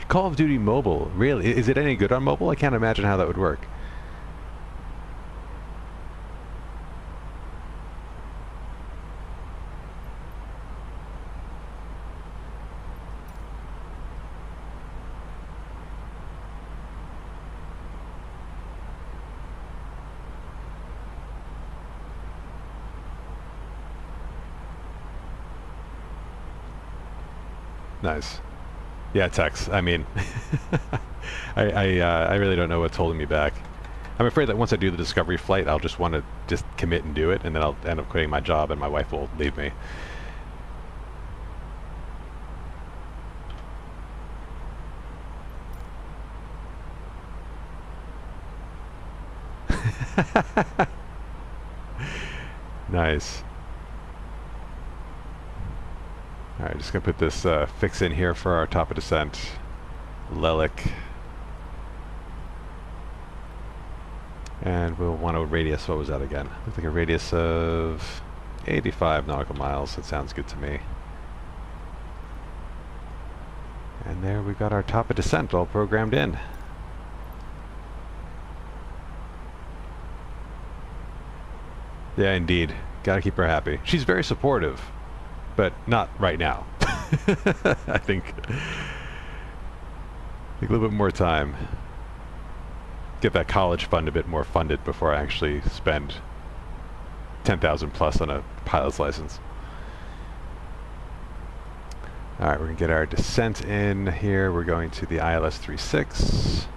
Call of Duty Mobile, really? Is it any good on mobile? I can't imagine how that would work. Nice. Yeah, Tex. I mean, I really don't know what's holding me back. I'm afraid that once I do the Discovery flight, I'll just want to just commit and do it, and then I'll end up quitting my job, and my wife will leave me. Nice. Alright, just gonna put this fix in here for our top of descent. Lelic. And we'll want a radius, what was that again? Looks like a radius of 85 nautical miles. That sounds good to me. And there we've got our top of descent all programmed in. Yeah, indeed. Gotta keep her happy. She's very supportive. But not right now. I think a little bit more time. Get that college fund a bit more funded before I actually spend 10,000 plus on a pilot's license. Alright, we're going to get our descent in here. We're going to the ILS 36.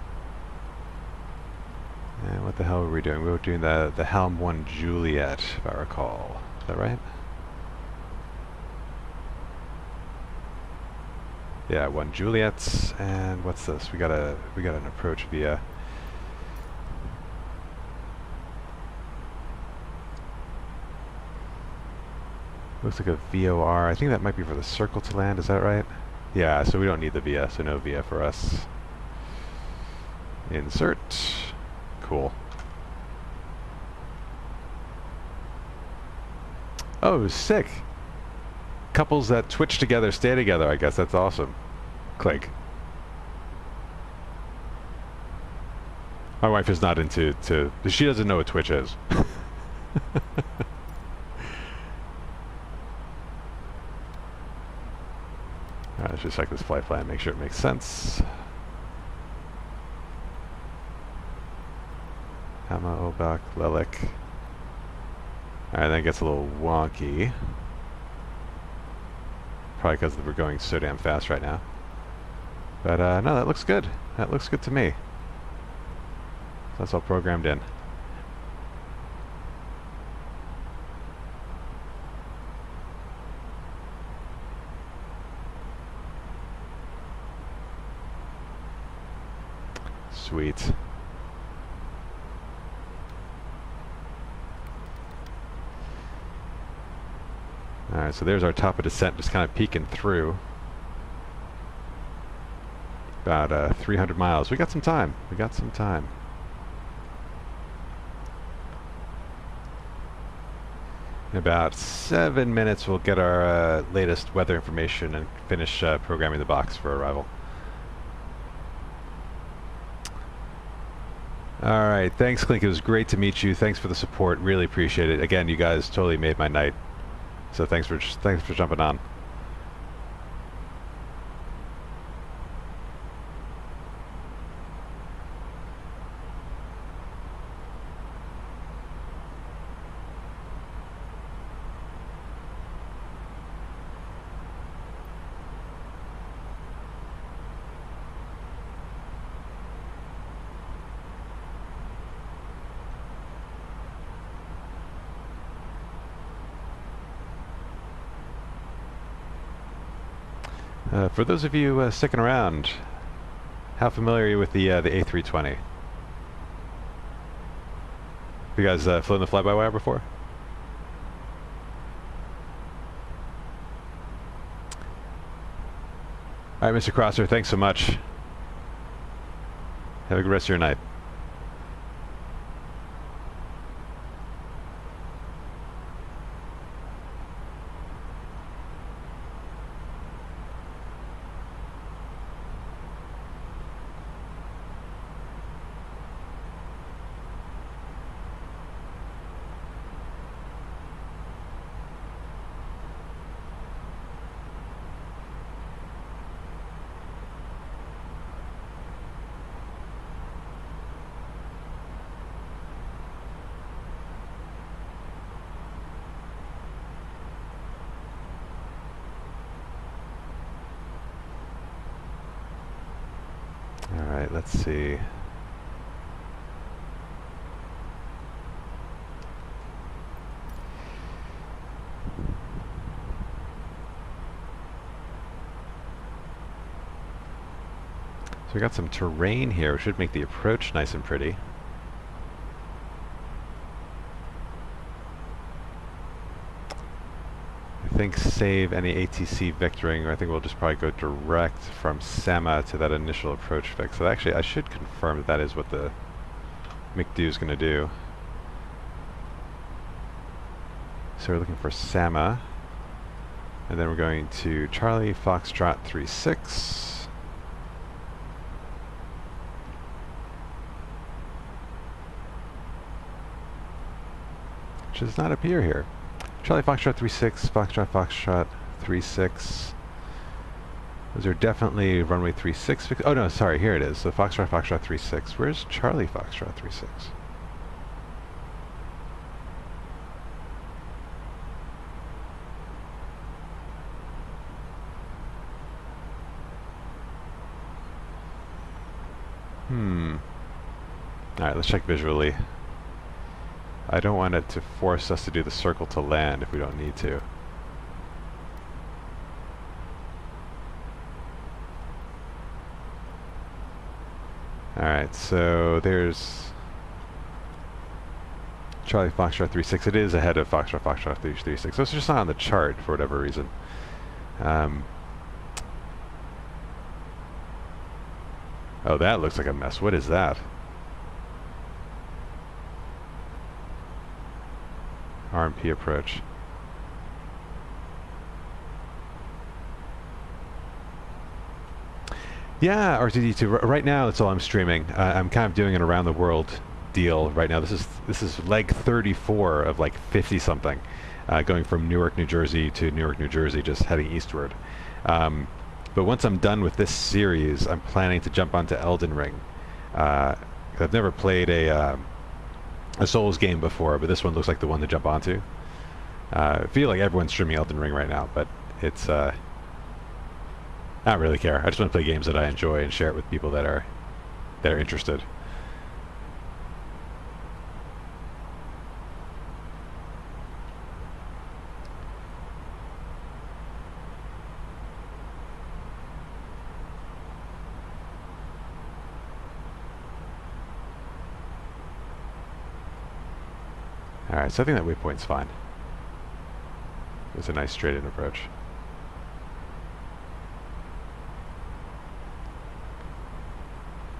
And what the hell were we doing? We were doing the Helm 1 Juliet, if I recall. Is that right? Yeah, 1 Juliet, and what's this? We got an approach via. Looks like a VOR. I think that might be for the circle to land. Is that right? Yeah. So we don't need the VIA. So no VIA for us. Insert. Cool. Oh, sick. Couples that twitch together stay together, I guess. That's awesome. Click. My wife is not into she doesn't know what Twitch is. Let's just check this flight plan, make sure it makes sense. Hamma, Obak, Lilik. Alright, that gets a little wonky. Probably because we're going so damn fast right now. But no, that looks good. That looks good to me. So that's all programmed in. Sweet. Alright, so there's our top of descent, just kind of peeking through. About 300 miles. We got some time. We got some time. In about 7 minutes, we'll get our latest weather information and finish programming the box for arrival. Alright, thanks Clink, it was great to meet you. Thanks for the support, really appreciate it. Again, you guys totally made my night. So thanks for jumping on. For those of you sticking around, how familiar are you with the A320? Have you guys flown the fly-by-wire before? Alright, Mr. Crosser, thanks so much. Have a good rest of your night. Alright, let's see. So we got some terrain here, which should make the approach nice and pretty. I think save any ATC vectoring, or I think we'll just probably go direct from Sama to that initial approach fix. So actually, I should confirm that that is what the McDo is going to do. So we're looking for Sama, and then we're going to Charlie Foxtrot 36. Which does not appear here. Charlie Foxtrot 36, Foxtrot 36. Those are definitely runway 36. Oh no, sorry, here it is. So Foxtrot 36. Where's Charlie Foxtrot 36? Alright, let's check visually. I don't want it to force us to do the circle to land if we don't need to. Alright, so there's Charlie Foxtrot 36. It is ahead of Foxtrot 36. So it's just not on the chart for whatever reason. Oh, that looks like a mess. What is that? RMP approach. Yeah, R2D2. Right now, that's all I'm streaming. I'm kind of doing an around the world deal right now. This is leg 34 of like 50 something, going from Newark, New Jersey to Newark, New Jersey, just heading eastward. But But once I'm done with this series, I'm planning to jump onto Elden Ring. I've never played a Souls game before, but this one looks like the one to jump onto. I feel like everyone's streaming Elden Ring right now, but it's I don't really care. I just want to play games that I enjoy and share it with people that are interested. Alright, so I think that waypoint's fine. It's a nice straight-in approach.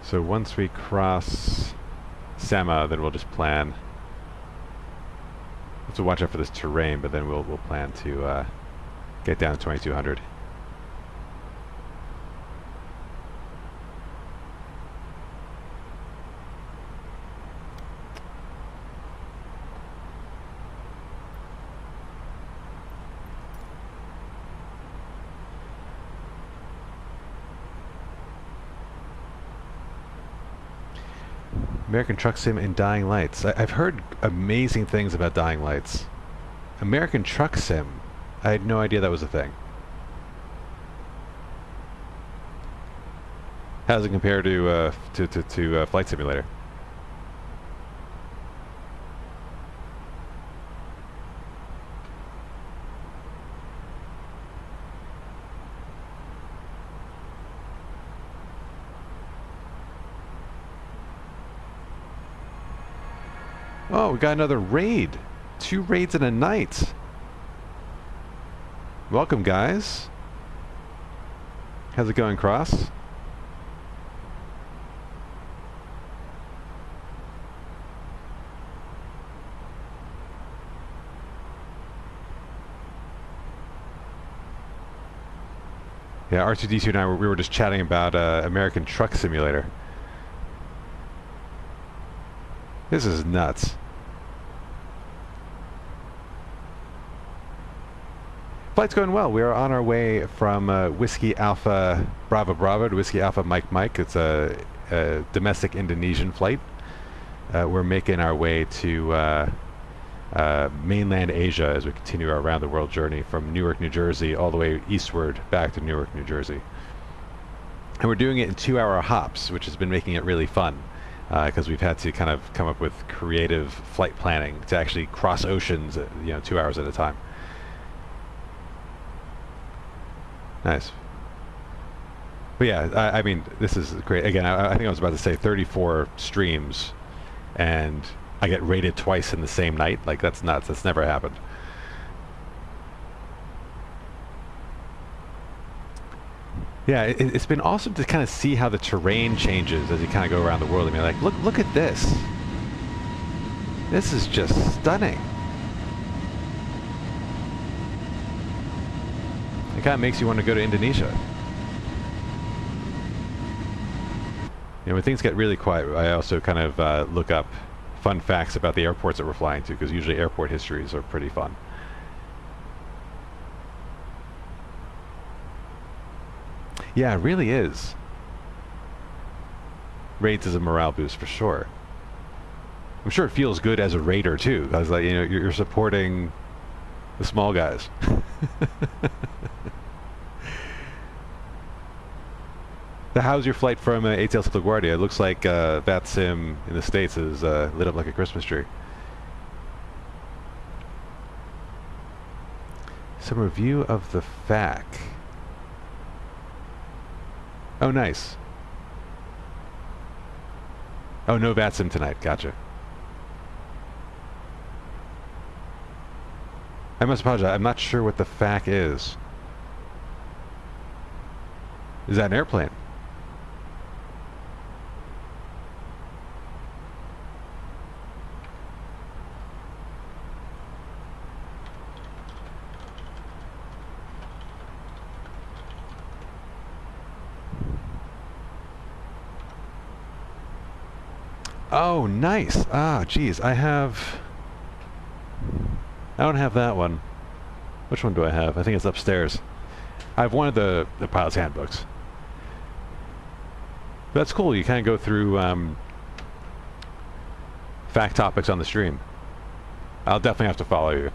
So once we cross Sama, then we'll just plan. Have to watch out for this terrain, but then we'll plan to get down to 2200. American Truck Sim and Dying Lights. I've heard amazing things about Dying Lights. American Truck Sim. I had no idea that was a thing. How does it compare to Flight Simulator? Oh, we got another raid. 2 raids in a night. Welcome, guys. How's it going, Cross? Yeah, R2D2 and I we were just chatting about American Truck Simulator. This is nuts. Flight's going well. We are on our way from Whiskey Alpha Bravo Bravo to Whiskey Alpha Mike Mike. It's a domestic Indonesian flight. We're making our way to mainland Asia as we continue our around the world journey from Newark, New Jersey, all the way eastward back to Newark, New Jersey. And we're doing it in 2-hour hops, which has been making it really fun. Because we've had to kind of come up with creative flight planning to actually cross oceans, 2 hours at a time. Nice. But yeah, I mean, this is great. Again, I think I was about to say 34 streams, and I get rated twice in the same night. Like, that's nuts. That's never happened. Yeah, it's been awesome to kind of see how the terrain changes as you kind of go around the world. I mean, like, look at this. This is just stunning. It kind of makes you want to go to Indonesia. When things get really quiet, I also kind of look up fun facts about the airports that we're flying to, because usually airport histories are pretty fun. Yeah, it really is. Raids is a morale boost for sure. I'm sure it feels good as a raider too, because like you're supporting the small guys. How's your flight from ATL to LaGuardia? It looks like VATSIM in the States is lit up like a Christmas tree. Some review of the FAC. Oh, nice. Oh, no VATSIM tonight. Gotcha. I must apologize. I'm not sure what the FAC is. Is that an airplane? Oh, nice. Ah, geez. I don't have that one. Which one do I have? I think it's upstairs. I have one of the pilot's handbooks. But that's cool. You kind of go through fact topics on the stream. I'll definitely have to follow you.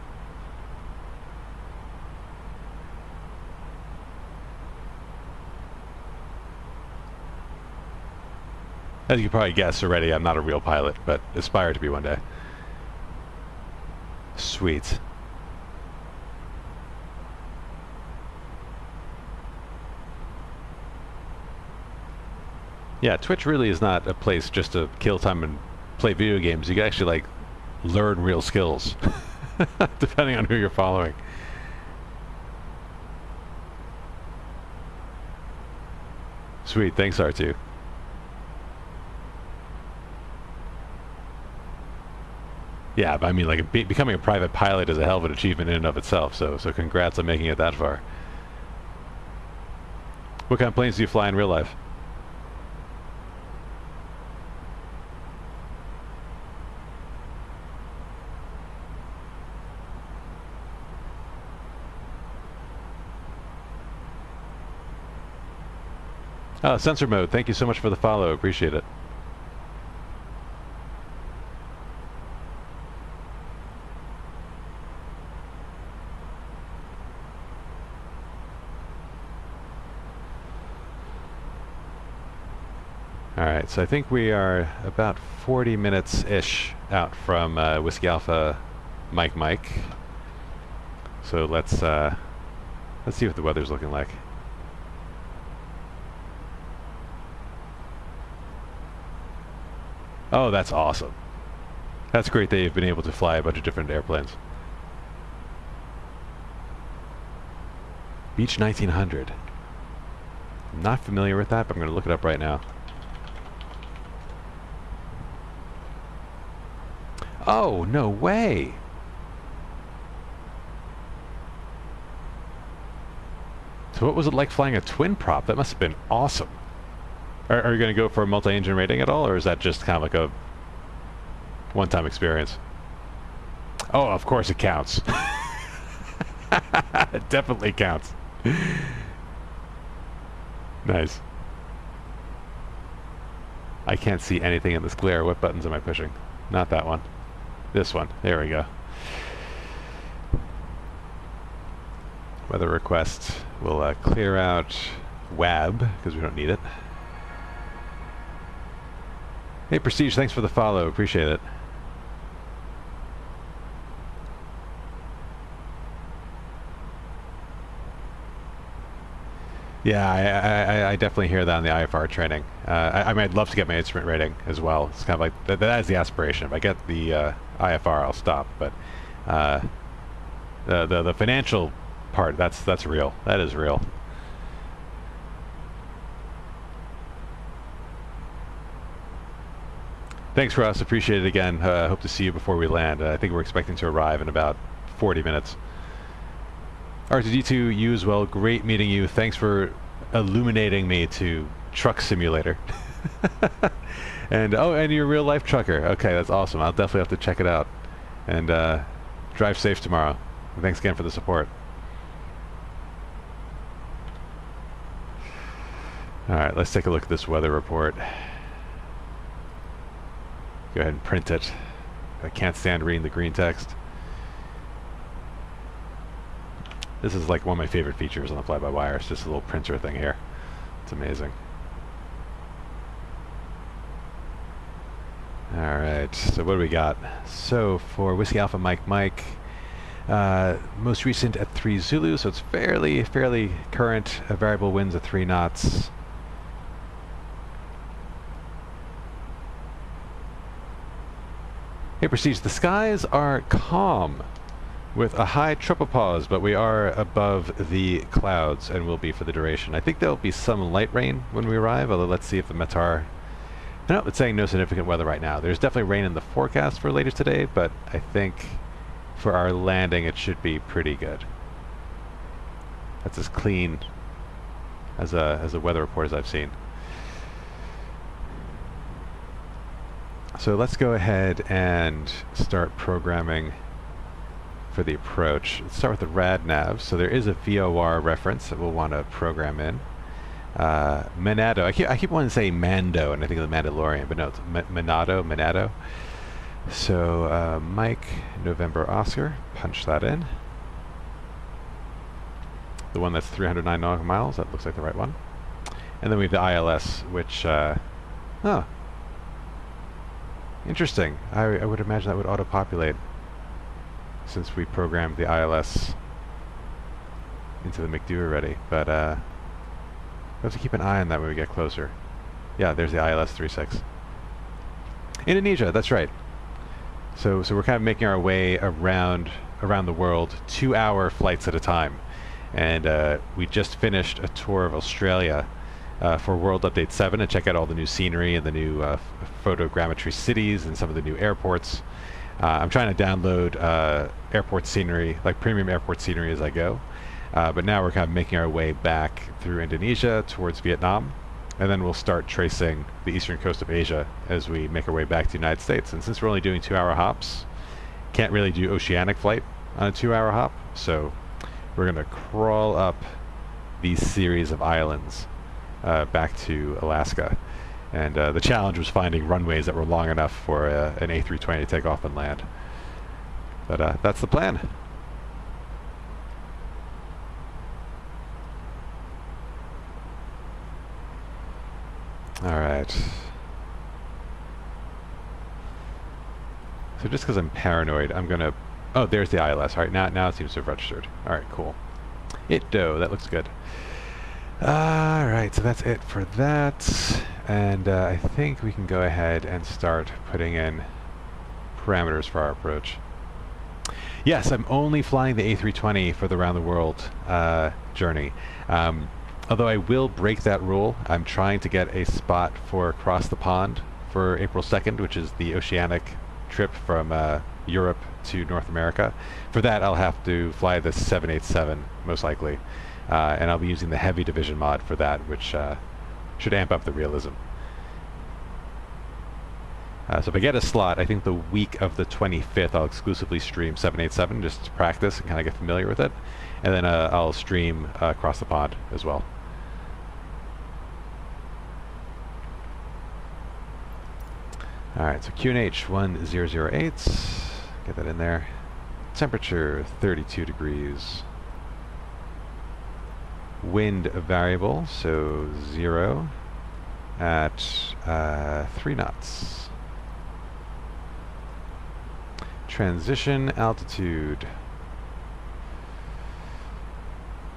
As you can probably guess already, I'm not a real pilot, but aspire to be one day. Sweet. Yeah, Twitch really is not a place just to kill time and play video games. You can actually, like, learn real skills, depending on who you're following. Sweet, thanks R2. Yeah, but I mean, like, becoming a private pilot is a hell of an achievement in and of itself, so congrats on making it that far. What kind of planes do you fly in real life? Sensor mode, thank you so much for the follow, appreciate it. Alright, so I think we are about 40 minutes-ish out from Whiskey Alpha Mike. So let's see what the weather's looking like. Oh, that's awesome. That's great that you've been able to fly a bunch of different airplanes. Beach 1900. I'm not familiar with that, but I'm going to look it up right now. Oh, no way! So what was it like flying a twin prop? That must have been awesome. Are you going to go for a multi-engine rating at all, or is that just kind of like a one-time experience? Oh, of course it counts. It definitely counts. Nice. I can't see anything in this glare. What buttons am I pushing? Not that one. This one. There we go. Weather request. We'll clear out WABB, because we don't need it. Hey Prestige, thanks for the follow, appreciate it. Yeah, I definitely hear that on the IFR training. I mean, I'd love to get my instrument rating as well. It's kind of like, that is the aspiration. If I get the IFR, I'll stop. But the financial part, that's real. That is real. Thanks, Ross. Appreciate it again. Hope to see you before we land. I think we're expecting to arrive in about 40 minutes. R2D2, you as well. Great meeting you. Thanks for illuminating me to Truck Simulator. And oh, and you're a real life trucker. Okay, that's awesome. I'll definitely have to check it out. And drive safe tomorrow. Thanks again for the support. All right, let's take a look at this weather report. Go ahead and print it. I can't stand reading the green text. This is like one of my favorite features on the fly-by-wire. It's just a little printer thing here. It's amazing. Alright, so what do we got? So for Whiskey Alpha Mike, most recent at 3 Zulu, so it's fairly current. Variable winds at 3 knots. Hey Prestige, the skies are calm with a high tropopause, but we are above the clouds and will be for the duration. I think there will be some light rain when we arrive, although let's see if the METAR... No, it's saying no significant weather right now. There's definitely rain in the forecast for later today, but I think for our landing it should be pretty good. That's as clean as a weather report as I've seen. So let's go ahead and start programming for the approach. Let's start with the rad nav. So there is a VOR reference that we'll want to program in. Manado. I keep wanting to say Mando, and I think of the Mandalorian, but no, it's Manado. So Mike, November, Oscar. Punch that in. The one that's 309 nautical miles. That looks like the right one. And then we have the ILS, which, oh, interesting. I would imagine that would auto-populate since we programmed the ILS into the McDo already. But we have to keep an eye on that when we get closer. Yeah, there's the ILS 36. Indonesia, that's right. So we're kind of making our way around the world, 2-hour flights at a time. And we just finished a tour of Australia for World Update 7 and check out all the new scenery and the new photogrammetry cities and some of the new airports. I'm trying to download airport scenery, like premium airport scenery as I go. But now we're kind of making our way back through Indonesia towards Vietnam. And then we'll start tracing the eastern coast of Asia as we make our way back to the United States. And since we're only doing 2-hour hops, can't really do oceanic flight on a 2-hour hop. So we're going to crawl up these series of islands back to Alaska. And the challenge was finding runways that were long enough for an A320 to take off and land. But that's the plan. All right. So just because I'm paranoid, I'm going to... Oh, there's the ILS. All right, now it seems to have registered. All right, cool. That looks good. All right, so that's it for that. And I think we can go ahead and start putting in parameters for our approach. Yes, I'm only flying the A320 for the round the world journey. Although I will break that rule. I'm trying to get a spot for across the pond for April 2nd, which is the oceanic trip from Europe to North America. For that, I'll have to fly the 787, most likely. And I'll be using the heavy division mod for that, which should amp up the realism. So if I get a slot, I think the week of the 25th, I'll exclusively stream 787 just to practice and kind of get familiar with it. And then I'll stream across the pond as well. Alright, so QNH 1008, get that in there. Temperature 32 degrees. Wind variable, so 0 at 3 knots. Transition altitude.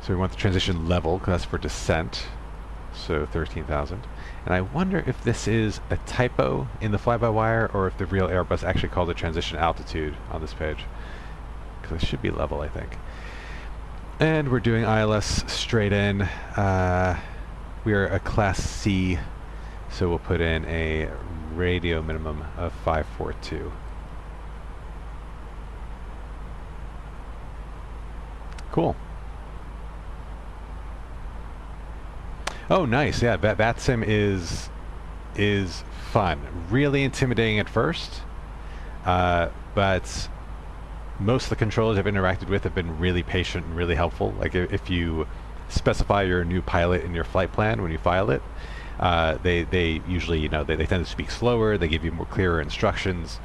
So we want the transition level, because that's for descent, so 13,000. And I wonder if this is a typo in the fly-by-wire, or if the real Airbus actually called it transition altitude on this page. Because it should be level, I think. And we're doing ILS straight in. We are a Class C, so we'll put in a radio minimum of 542. Cool. Oh, nice. Yeah, VATSIM is fun. Really intimidating at first, but most of the controllers I've interacted with have been really patient and really helpful. Like if you specify you're a new pilot in your flight plan when you file it, they usually, they tend to speak slower. They give you more clearer instructions.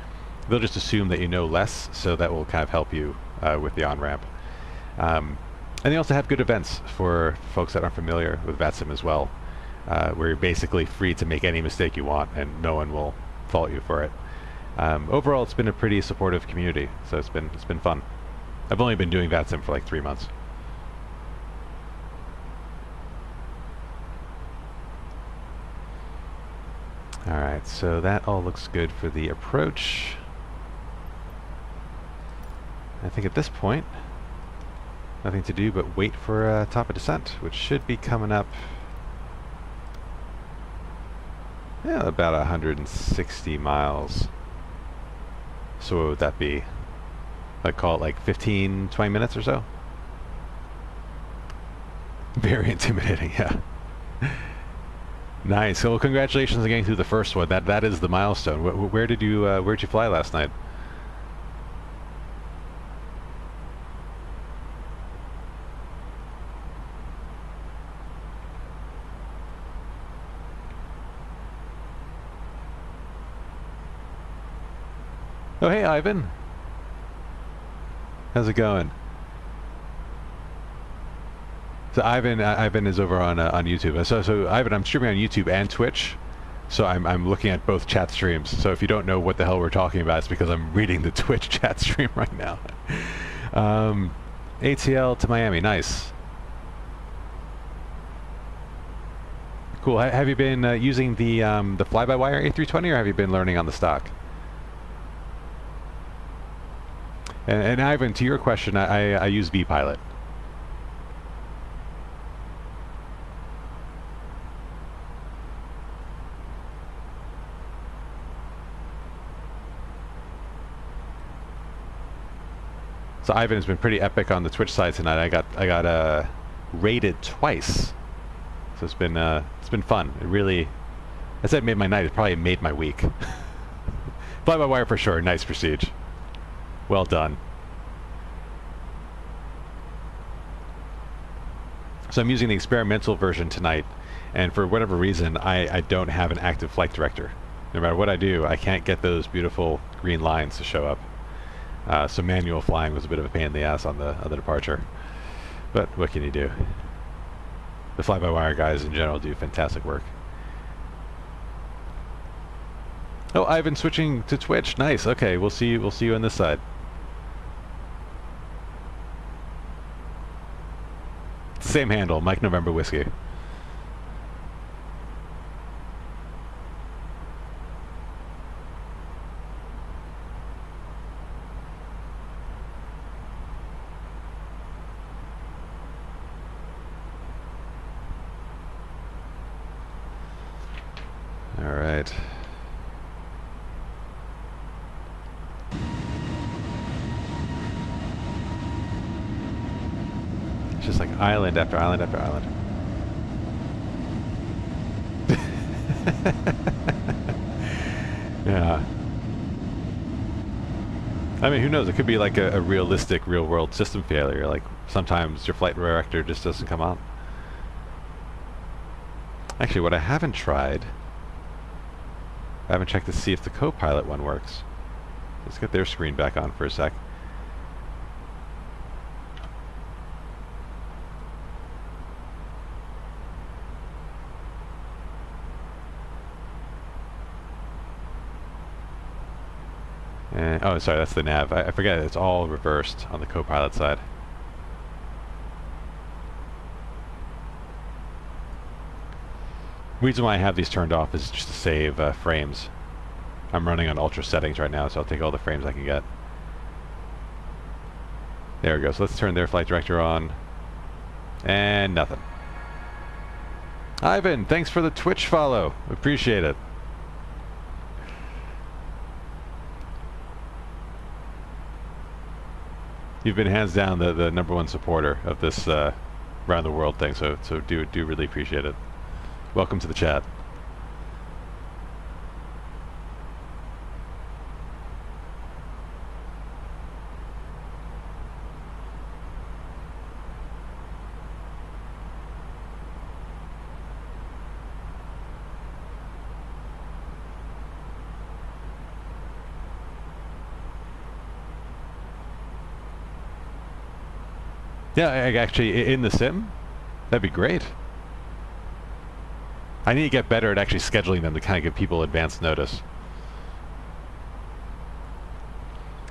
They'll just assume that you know less, so that will kind of help you with the on-ramp. And they also have good events for folks that aren't familiar with VATSIM as well, where you're basically free to make any mistake you want and no one will fault you for it. Overall, it's been a pretty supportive community, so it's been fun. I've only been doing VATSIM for like 3 months. Alright, so that all looks good for the approach. I think at this point, nothing to do but wait for top of descent, which should be coming up about 160 miles. So what would that be? I'd call it like 15, 20 minutes or so. Very intimidating, yeah. Nice. Well, congratulations on getting through the first one. That is the milestone. Where'd you fly last night? Oh, hey, Ivan. How's it going? So Ivan is over on YouTube. So Ivan, I'm streaming on YouTube and Twitch. So I'm looking at both chat streams. So if you don't know what the hell we're talking about, it's because I'm reading the Twitch chat stream right now. ATL to Miami, nice. Cool. Have you been using the fly-by-wire A320, or have you been learning on the stock? And Ivan, to your question, I use vPilot. So Ivan has been pretty epic on the Twitch side tonight. I got rated twice, so it's been fun. It really, I said, made my night. It probably made my week. Fly by wire for sure. Nice Prestige. Well done. So I'm using the experimental version tonight, and for whatever reason, I don't have an active flight director. No matter what I do, I can't get those beautiful green lines to show up. So manual flying was a bit of a pain in the ass on the departure. But what can you do? The fly-by-wire guys in general do fantastic work. Oh, Ivan switching to Twitch. Nice. Okay, we'll see you on this side. Same handle, Mike November Whiskey. All right. It's just like island after island after island. Yeah. I mean, who knows? It could be like a realistic real-world system failure. Like sometimes your flight director just doesn't come on. Actually, what I haven't tried, I haven't checked to see if the co-pilot one works. Let's get their screen back on for a sec. Oh, sorry, that's the nav. I forget, it's all reversed on the co-pilot side. Reason why I have these turned off is just to save frames. I'm running on ultra settings right now, so I'll take all the frames I can get. There we go. So let's turn their flight director on. And nothing. Ivan, thanks for the Twitch follow. Appreciate it. You've been hands down the #1 supporter of this round the world thing, so do really appreciate it. Welcome to the chat. Yeah, actually, in the sim, that'd be great. I need to get better at actually scheduling them to kind of give people advance notice.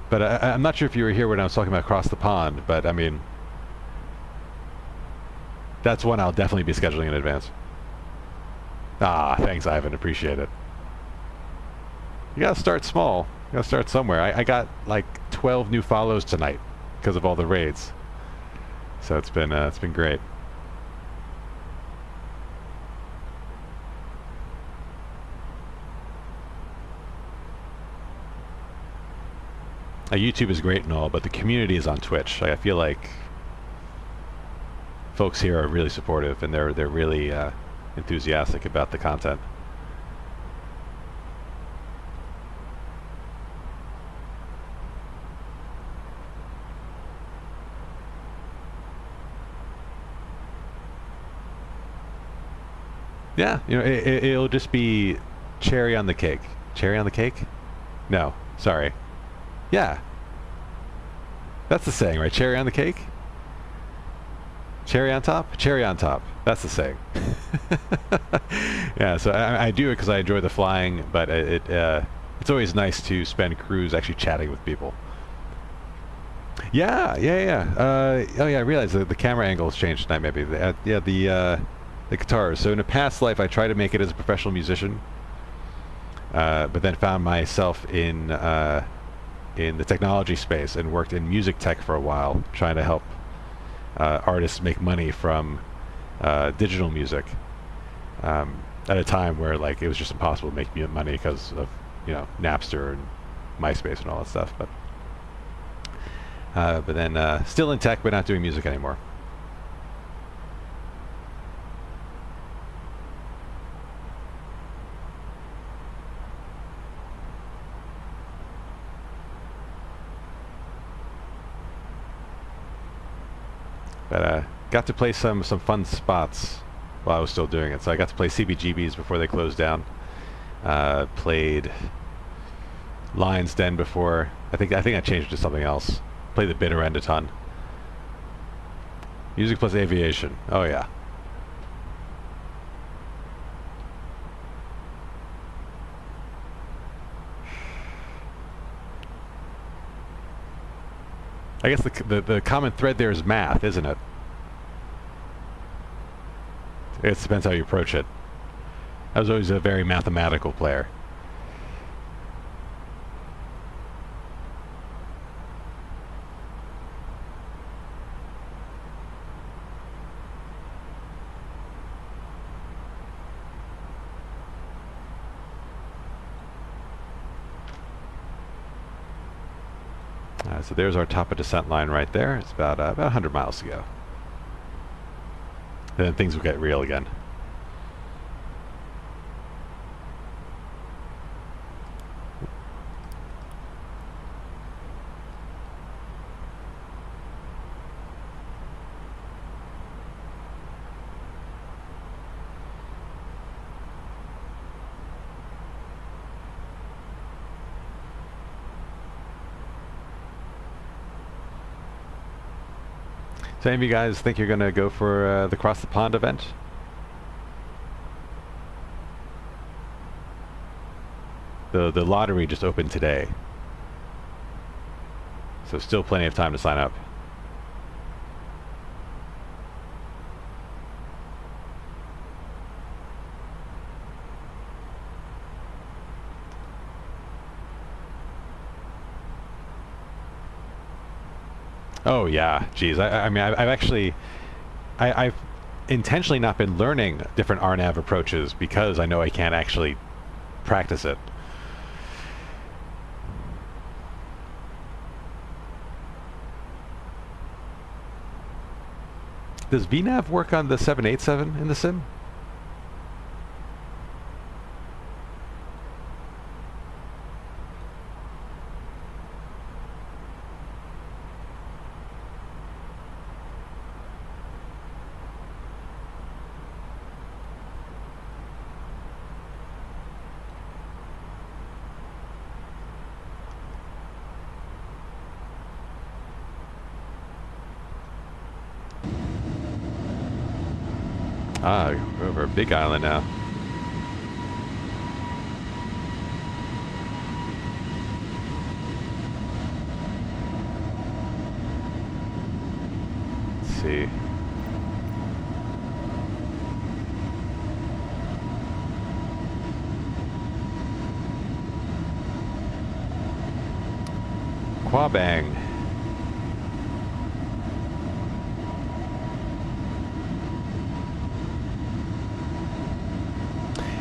But I'm not sure if you were here when I was talking about across the pond, but I mean, that's one I'll definitely be scheduling in advance. Ah, thanks, Ivan. Appreciate it. You gotta start small. You gotta start somewhere. I got like 12 new follows tonight because of all the raids. So it's been great. YouTube is great and all, but the community is on Twitch. Like, I feel like folks here are really supportive, and they're really enthusiastic about the content. Yeah, you know, it'll just be cherry on the cake. Cherry on the cake? No, sorry. Yeah. That's the saying, right? Cherry on the cake? Cherry on top? Cherry on top. That's the saying. Yeah, so I do it because I enjoy the flying, but it's always nice to spend cruise actually chatting with people. Yeah. Oh yeah, I realized that the camera angle has changed tonight. Maybe the guitars. So in a past life, I tried to make it as a professional musician, but then found myself in the technology space and worked in music tech for a while, trying to help artists make money from digital music. At a time where like it was just impossible to make money because of Napster and MySpace and all that stuff. But then still in tech, but not doing music anymore. But got to play some fun spots while I was still doing it. So I got to play CBGBs before they closed down. Played Lion's Den before. I think I changed to something else. Played the Bitter End a ton. Music plus aviation. Oh yeah. I guess the common thread there is math, isn't it? It depends how you approach it. I was always a very mathematical player. So there's our top of descent line right there. It's about 100 miles to go. And then things will get real again. So any of you guys think you're going to go for the Cross the Pond event? The lottery just opened today. So still plenty of time to sign up. Oh yeah, geez. I mean, I've intentionally not been learning different RNAV approaches because I know I can't actually practice it. Does VNAV work on the 787 in the sim? Ah, we're over a big island now. Let's see. Quabang.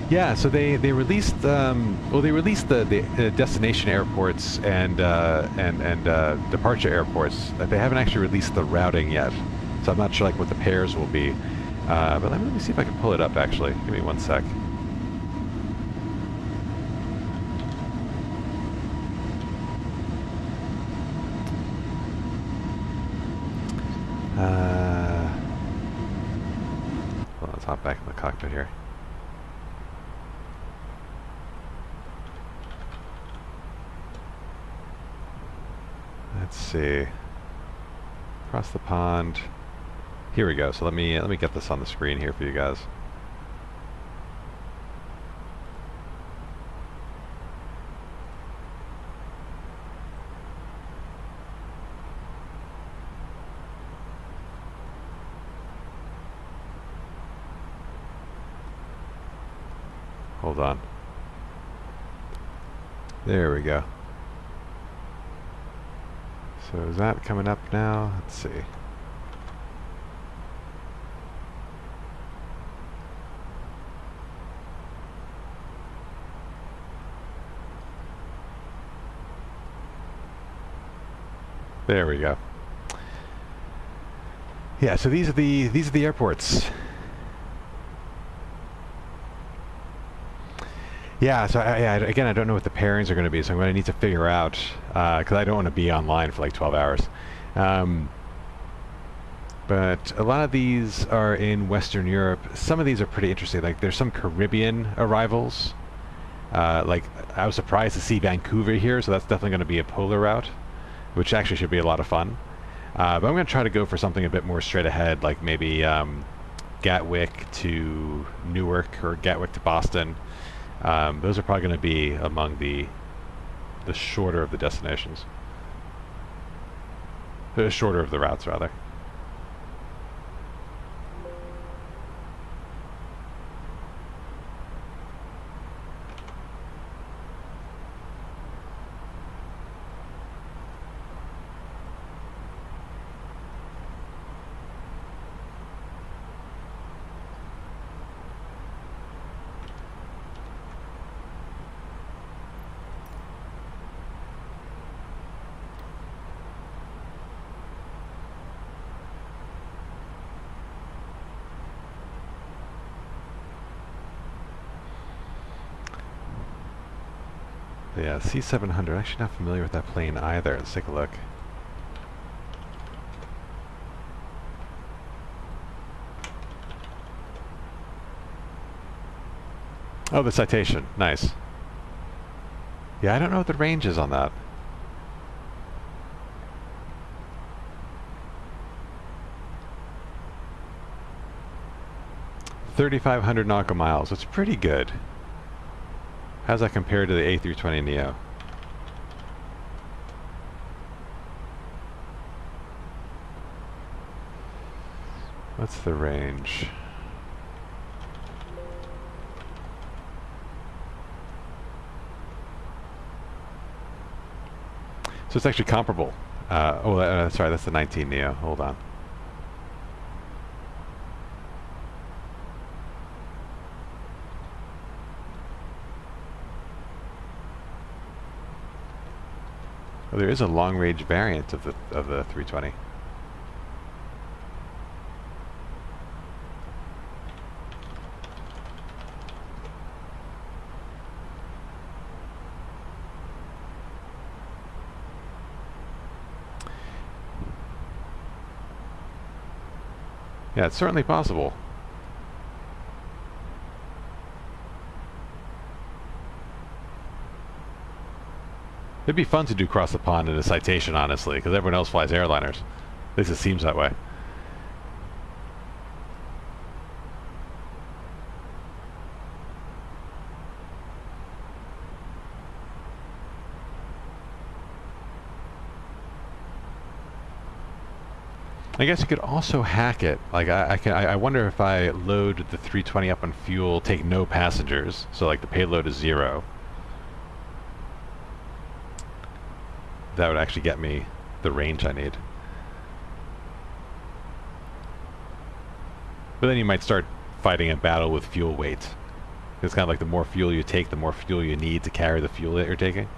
Yeah, so they released they released the destination airports and departure airports. They haven't actually released the routing yet, so I'm not sure like what the pairs will be. But let me see if I can pull it up. Actually, give me one sec. Well, let's hop back in the cockpit here. see. Across the pond. Here we go. So let me get this on the screen here for you guys. Hold on. There we go. So is that coming up now? Let's see. There we go. Yeah, so these are the airports. Yeah, so again, I don't know what the pairings are going to be, so I'm going to need to figure out, because I don't want to be online for like 12 hours. But a lot of these are in Western Europe. Some of these are pretty interesting. Like there's some Caribbean arrivals. Like I was surprised to see Vancouver here, so that's definitely going to be a polar route, which actually should be a lot of fun. But I'm going to try to go for something a bit more straight ahead, like maybe Gatwick to Newark or Gatwick to Boston. Those are probably going to be among the shorter of the destinations. The shorter of the routes, rather. Yeah, C700. Actually not familiar with that plane either. Let's take a look. Oh, the Citation. Nice. Yeah, I don't know what the range is on that. $3,500 nautical miles. That's pretty good. How's that compared to the A320neo? What's the range? So it's actually comparable. Sorry, that's the 19neo. Hold on. Well, there is a long-range variant of the 320. Yeah, it's certainly possible. It'd be fun to do cross the pond in a Citation, honestly, because everyone else flies airliners. At least it seems that way. I guess you could also hack it. Like I wonder if I load the 320 up on fuel, take no passengers, so like the payload is 0. That would actually get me the range I need. But then you might start fighting a battle with fuel weight. It's kind of like the more fuel you take, the more fuel you need to carry the fuel that you're taking.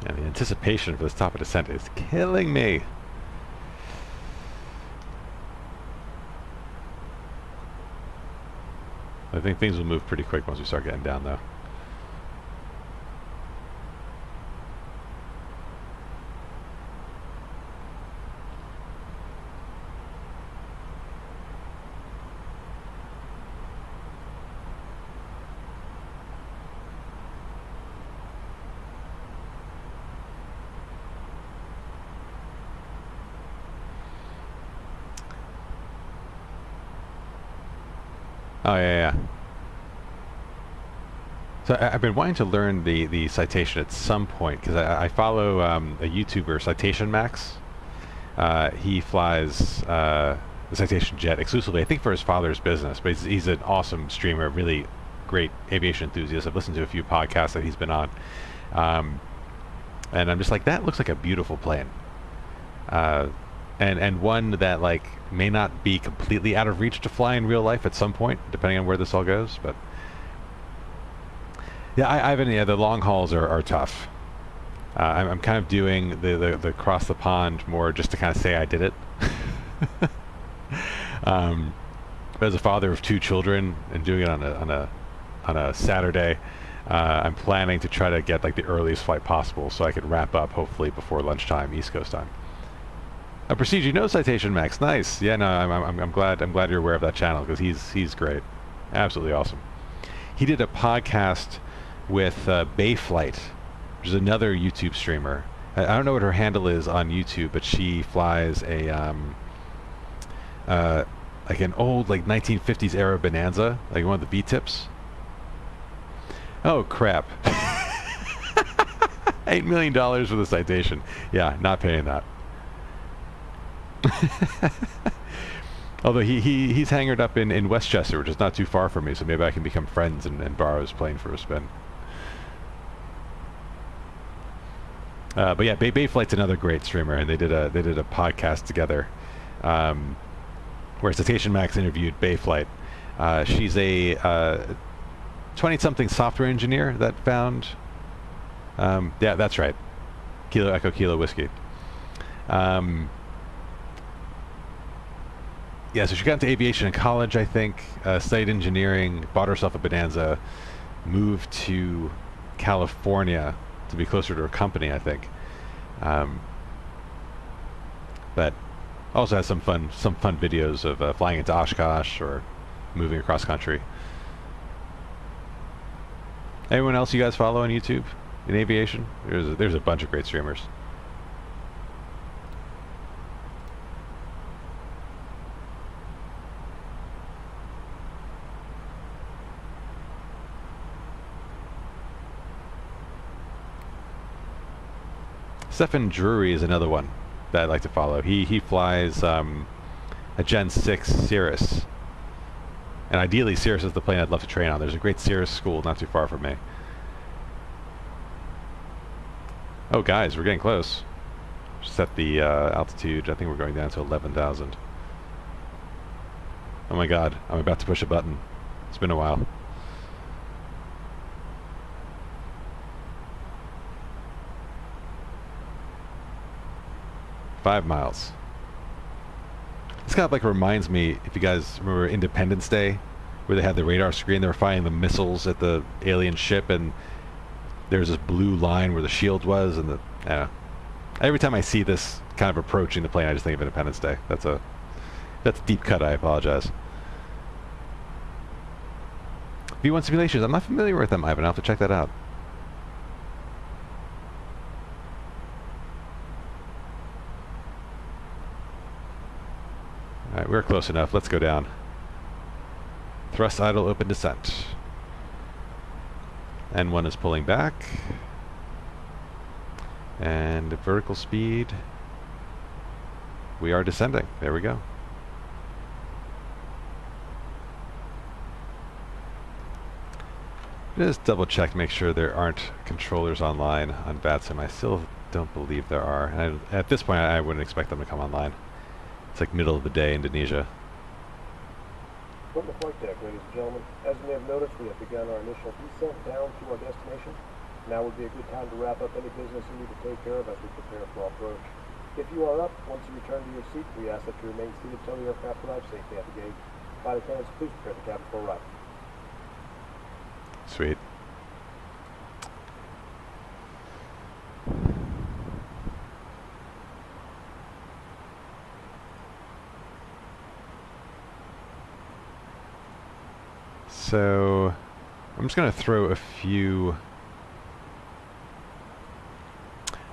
And the anticipation for this top of descent is killing me. I think things will move pretty quick once we start getting down, though. Oh, yeah, yeah. So I've been wanting to learn the citation at some point, because I follow a YouTuber, Citation Max. He flies the Citation jet exclusively, I think, for his father's business, but he's an awesome streamer, really great aviation enthusiast. I've listened to a few podcasts that he's been on. And I'm just like, that looks like a beautiful plane. And one that, like, may not be completely out of reach to fly in real life at some point, depending on where this all goes, but... Yeah, the long hauls are tough. I'm kind of doing the cross the pond more just to kind of say I did it. But as a father of 2 children and doing it on a Saturday, I'm planning to try to get like the earliest flight possible so I could wrap up hopefully before lunchtime East Coast time. A procedure, you know, Citation Max, nice. Yeah, no, I'm glad you're aware of that channel, because he's great, absolutely awesome. He did a podcast with Bayflight, which is another YouTube streamer. I don't know what her handle is on YouTube, but she flies a like an old, like, 1950s era Bonanza, like one of the V-tips. Oh crap! $8 million for the Citation. Yeah, not paying that. Although he's hangared up in Westchester, which is not too far from me, so maybe I can become friends and borrow his plane for a spin. But yeah, Bayflight's another great streamer, and they did a podcast together, where Citation Max interviewed Bayflight. She's a 20-something software engineer that found, yeah, that's right, Kilo Echo Kilo Whiskey. Yeah, so she got into aviation in college, I think, studied engineering, bought herself a Bonanza, moved to California to be closer to her company, I think. But also has some fun videos of flying into Oshkosh or moving across country. Anyone else you guys follow on YouTube in aviation? There's a bunch of great streamers. Stephen Drury is another one that I like to follow. He flies a Gen 6 Cirrus. And ideally Cirrus is the plane I'd love to train on. There's a great Cirrus school not too far from me. Oh guys, we're getting close. Set the altitude. I think we're going down to 11,000. Oh my god, I'm about to push a button. It's been a while. Five miles. This kind of like reminds me, if you guys remember Independence Day, where they had the radar screen, they were firing the missiles at the alien ship, and there's this blue line where the shield was, and every time I see this kind of approaching the plane, I just think of Independence Day. That's a deep cut, I apologize. V1 simulations, I'm not familiar with them, Ivan. I'll have to check that out. Alright, we're close enough. Let's go down. Thrust idle, open descent. N1 is pulling back. And vertical speed. We are descending. There we go. Just double check, make sure there aren't controllers online on VATSIM. I still don't believe there are. And at this point, I wouldn't expect them to come online. It's like middle of the day, Indonesia. From the flight deck, ladies and gentlemen, as you may have noticed, we have begun our initial descent down to our destination. Now would be a good time to wrap up any business you need to take care of as we prepare for approach. If you are up, once you return to your seat, we ask that you remain seated until the aircraft arrives safely at the gate. Flight attendants, please prepare the cabin for arrival. Sweet. So I'm just going to throw a few...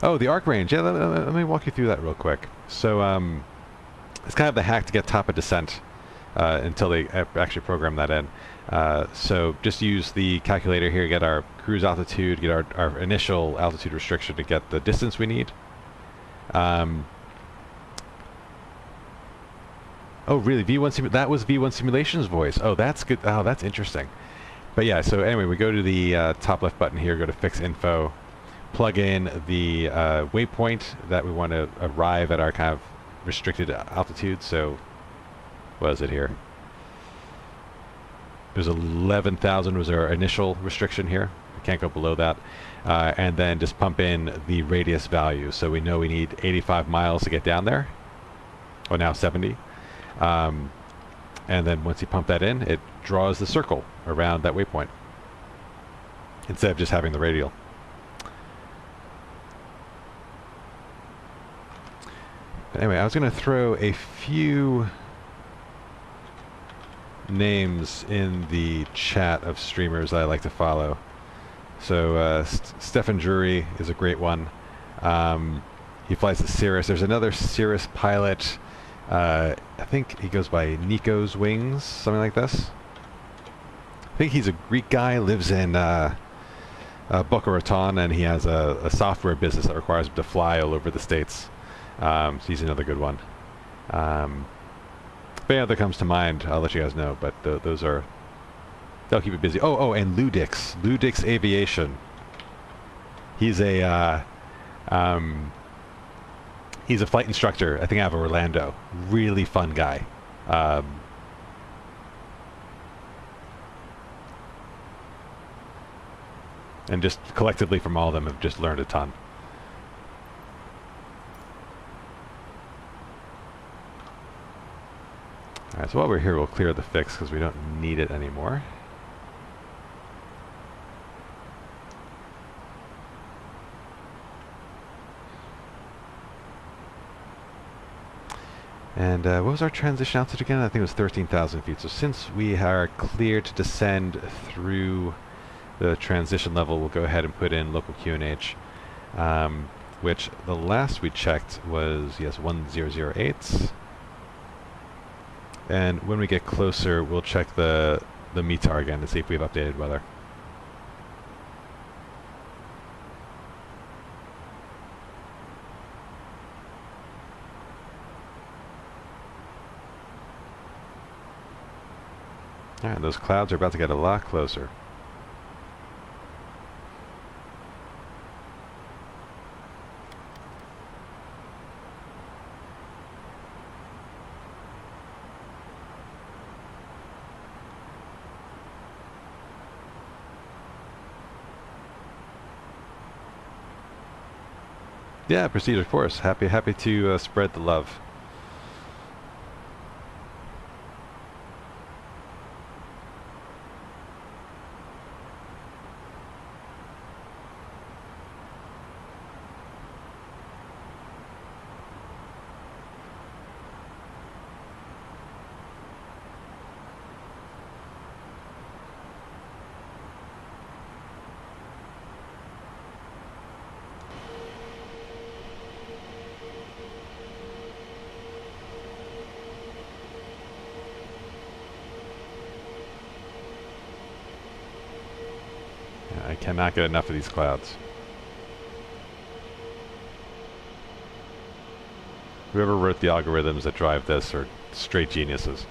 Oh, the arc range. Yeah, let me walk you through that real quick. So it's kind of the hack to get top of descent. until they actually program that in. So just use the calculator here, get our cruise altitude, get our initial altitude restriction to get the distance we need. Oh, really? That was V1 Simulation's voice. Oh, that's good. Oh, that's interesting. But yeah, so anyway, we go to the top left button here, go to Fix Info, plug in the waypoint that we want to arrive at our kind of restricted altitude. So, what is it here? There's 11,000 was our initial restriction here. We can't go below that. And then just pump in the radius value. So we know we need 85 miles to get down there. Well, now 70. And then once you pump that in, it draws the circle around that waypoint instead of just having the radial. But anyway, I was going to throw a few names in the chat of streamers that I like to follow. So Stefan Drury is a great one. He flies the Cirrus. There's another Cirrus pilot. I think he goes by Nico's Wings, something like this. I think he's a Greek guy, lives in Boca Raton, and he has a software business that requires him to fly all over the States. So he's another good one. If any other comes to mind, I'll let you guys know, but those are... They'll keep it busy. Oh, and Ludix Aviation. He's a flight instructor, I think out of Orlando. Really fun guy. And just collectively from all of them have just learned a ton. Alright, so while we're here, we'll clear the fix because we don't need it anymore. And what was our transition altitude again? I think it was 13,000 feet. So since we are clear to descend through the transition level, we'll go ahead and put in local QNH, which the last we checked was, yes, 1008. And when we get closer, we'll check the METAR again to see if we have updated weather. Alright, those clouds are about to get a lot closer. Yeah, proceed of course. Happy to spread the love. I cannot get enough of these clouds. Whoever wrote the algorithms that drive this are straight geniuses.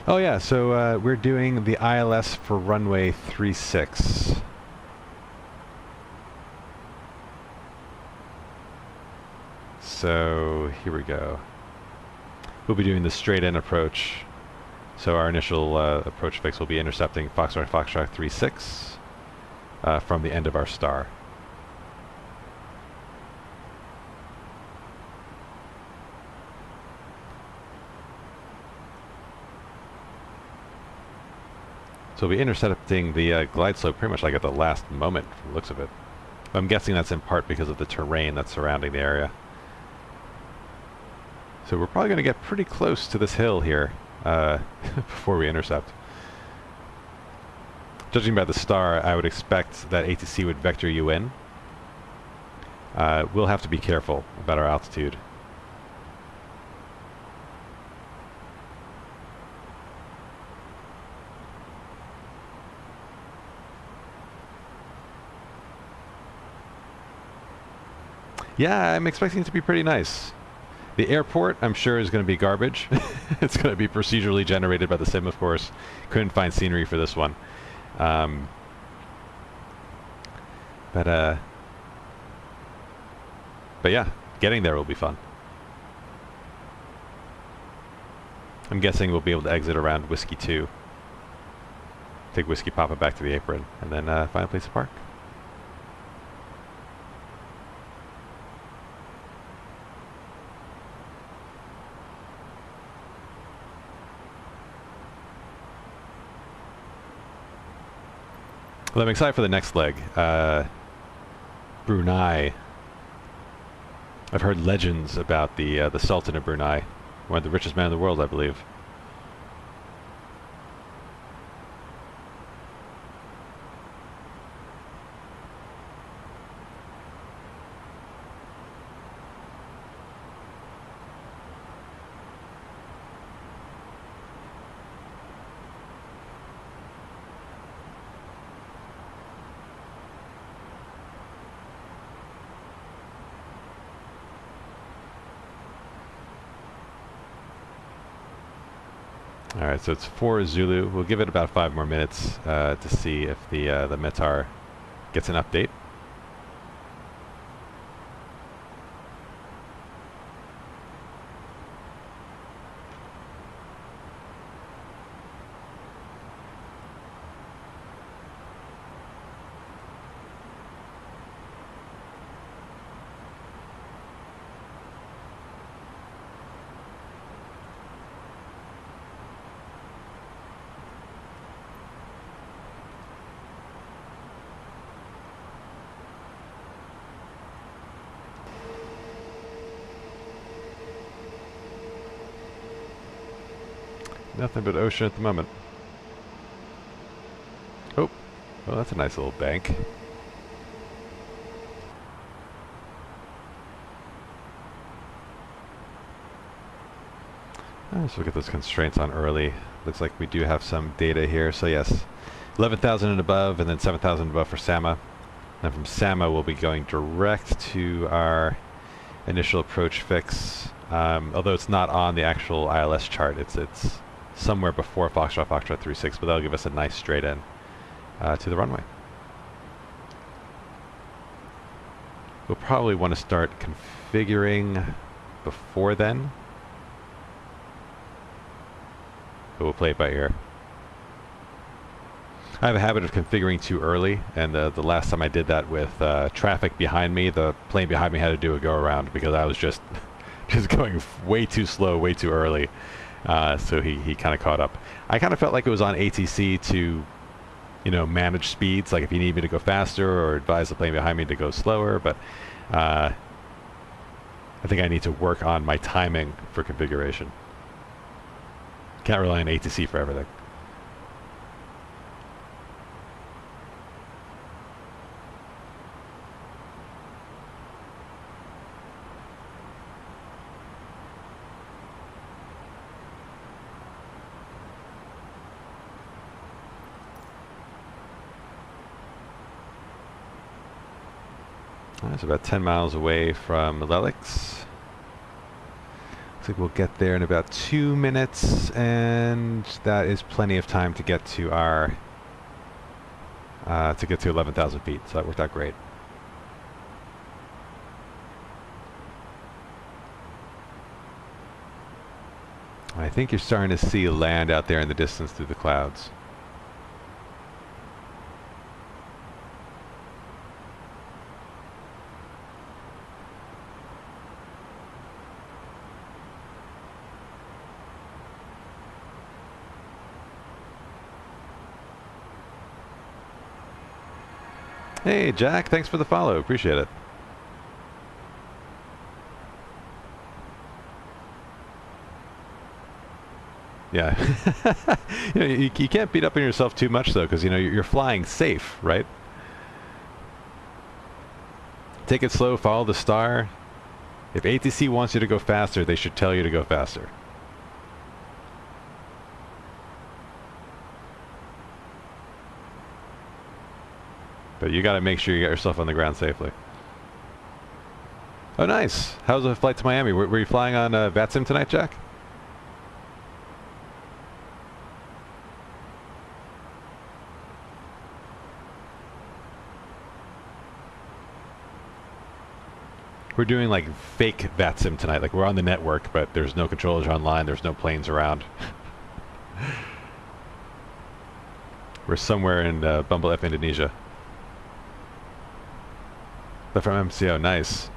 Oh yeah, so we're doing the ILS for runway 36. So here we go. We'll be doing the straight-in approach. So our initial approach fix will be intercepting Foxtrot 36 from the end of our star. So we'll be intercepting the glide slope pretty much like at the last moment from the looks of it. I'm guessing that's in part because of the terrain that's surrounding the area. So we're probably going to get pretty close to this hill here before we intercept. Judging by the star, I would expect that ATC would vector you in. We'll have to be careful about our altitude. Yeah, I'm expecting it to be pretty nice. The airport, I'm sure, is going to be garbage. It's going to be procedurally generated by the sim, of course. Couldn't find scenery for this one. But yeah, getting there will be fun. I'm guessing we'll be able to exit around Whiskey 2. Take Whiskey Papa back to the apron, and then find a place to park. Well, I'm excited for the next leg. Brunei. I've heard legends about the Sultan of Brunei, one of the richest men in the world, I believe. Alright, so it's 4 Zulu. We'll give it about 5 more minutes to see if the METAR gets an update. Nothing but ocean at the moment. Oh, well, that's a nice little bank. Let's look at those constraints on early. Looks like we do have some data here. So yes, 11,000 and above, and then 7,000 above for Sama. And from Sama, we'll be going direct to our initial approach fix. Although it's not on the actual ILS chart, it's somewhere before Foxtrot 36, but that'll give us a nice straight in to the runway. We'll probably want to start configuring before then, but we'll play it by ear. I have a habit of configuring too early, and the last time I did that with traffic behind me, the plane behind me had to do a go around because I was just going way too slow, way too early. So he kind of caught up. I kind of felt like it was on ATC to, manage speeds, like if you need me to go faster or advise the plane behind me to go slower, but I think I need to work on my timing for configuration. Can't rely on ATC for everything. It's about 10 miles away from Lelix. Looks like we'll get there in about 2 minutes, and that is plenty of time to get to our 11,000 feet. So that worked out great. I think you're starting to see land out there in the distance through the clouds. Hey, Jack, thanks for the follow. Appreciate it. Yeah. You can't beat up on yourself too much though, because you're flying safe, right? Take it slow, follow the star. If ATC wants you to go faster, they should tell you to go faster. But you got to make sure you get yourself on the ground safely. Oh, nice. How's the flight to Miami? Were you flying on VATSIM tonight, Jack? We're doing like fake VATSIM tonight. Like we're on the network, but there's no controllers online. There's no planes around. We're somewhere in Bumble F, Indonesia. But from MCO, nice.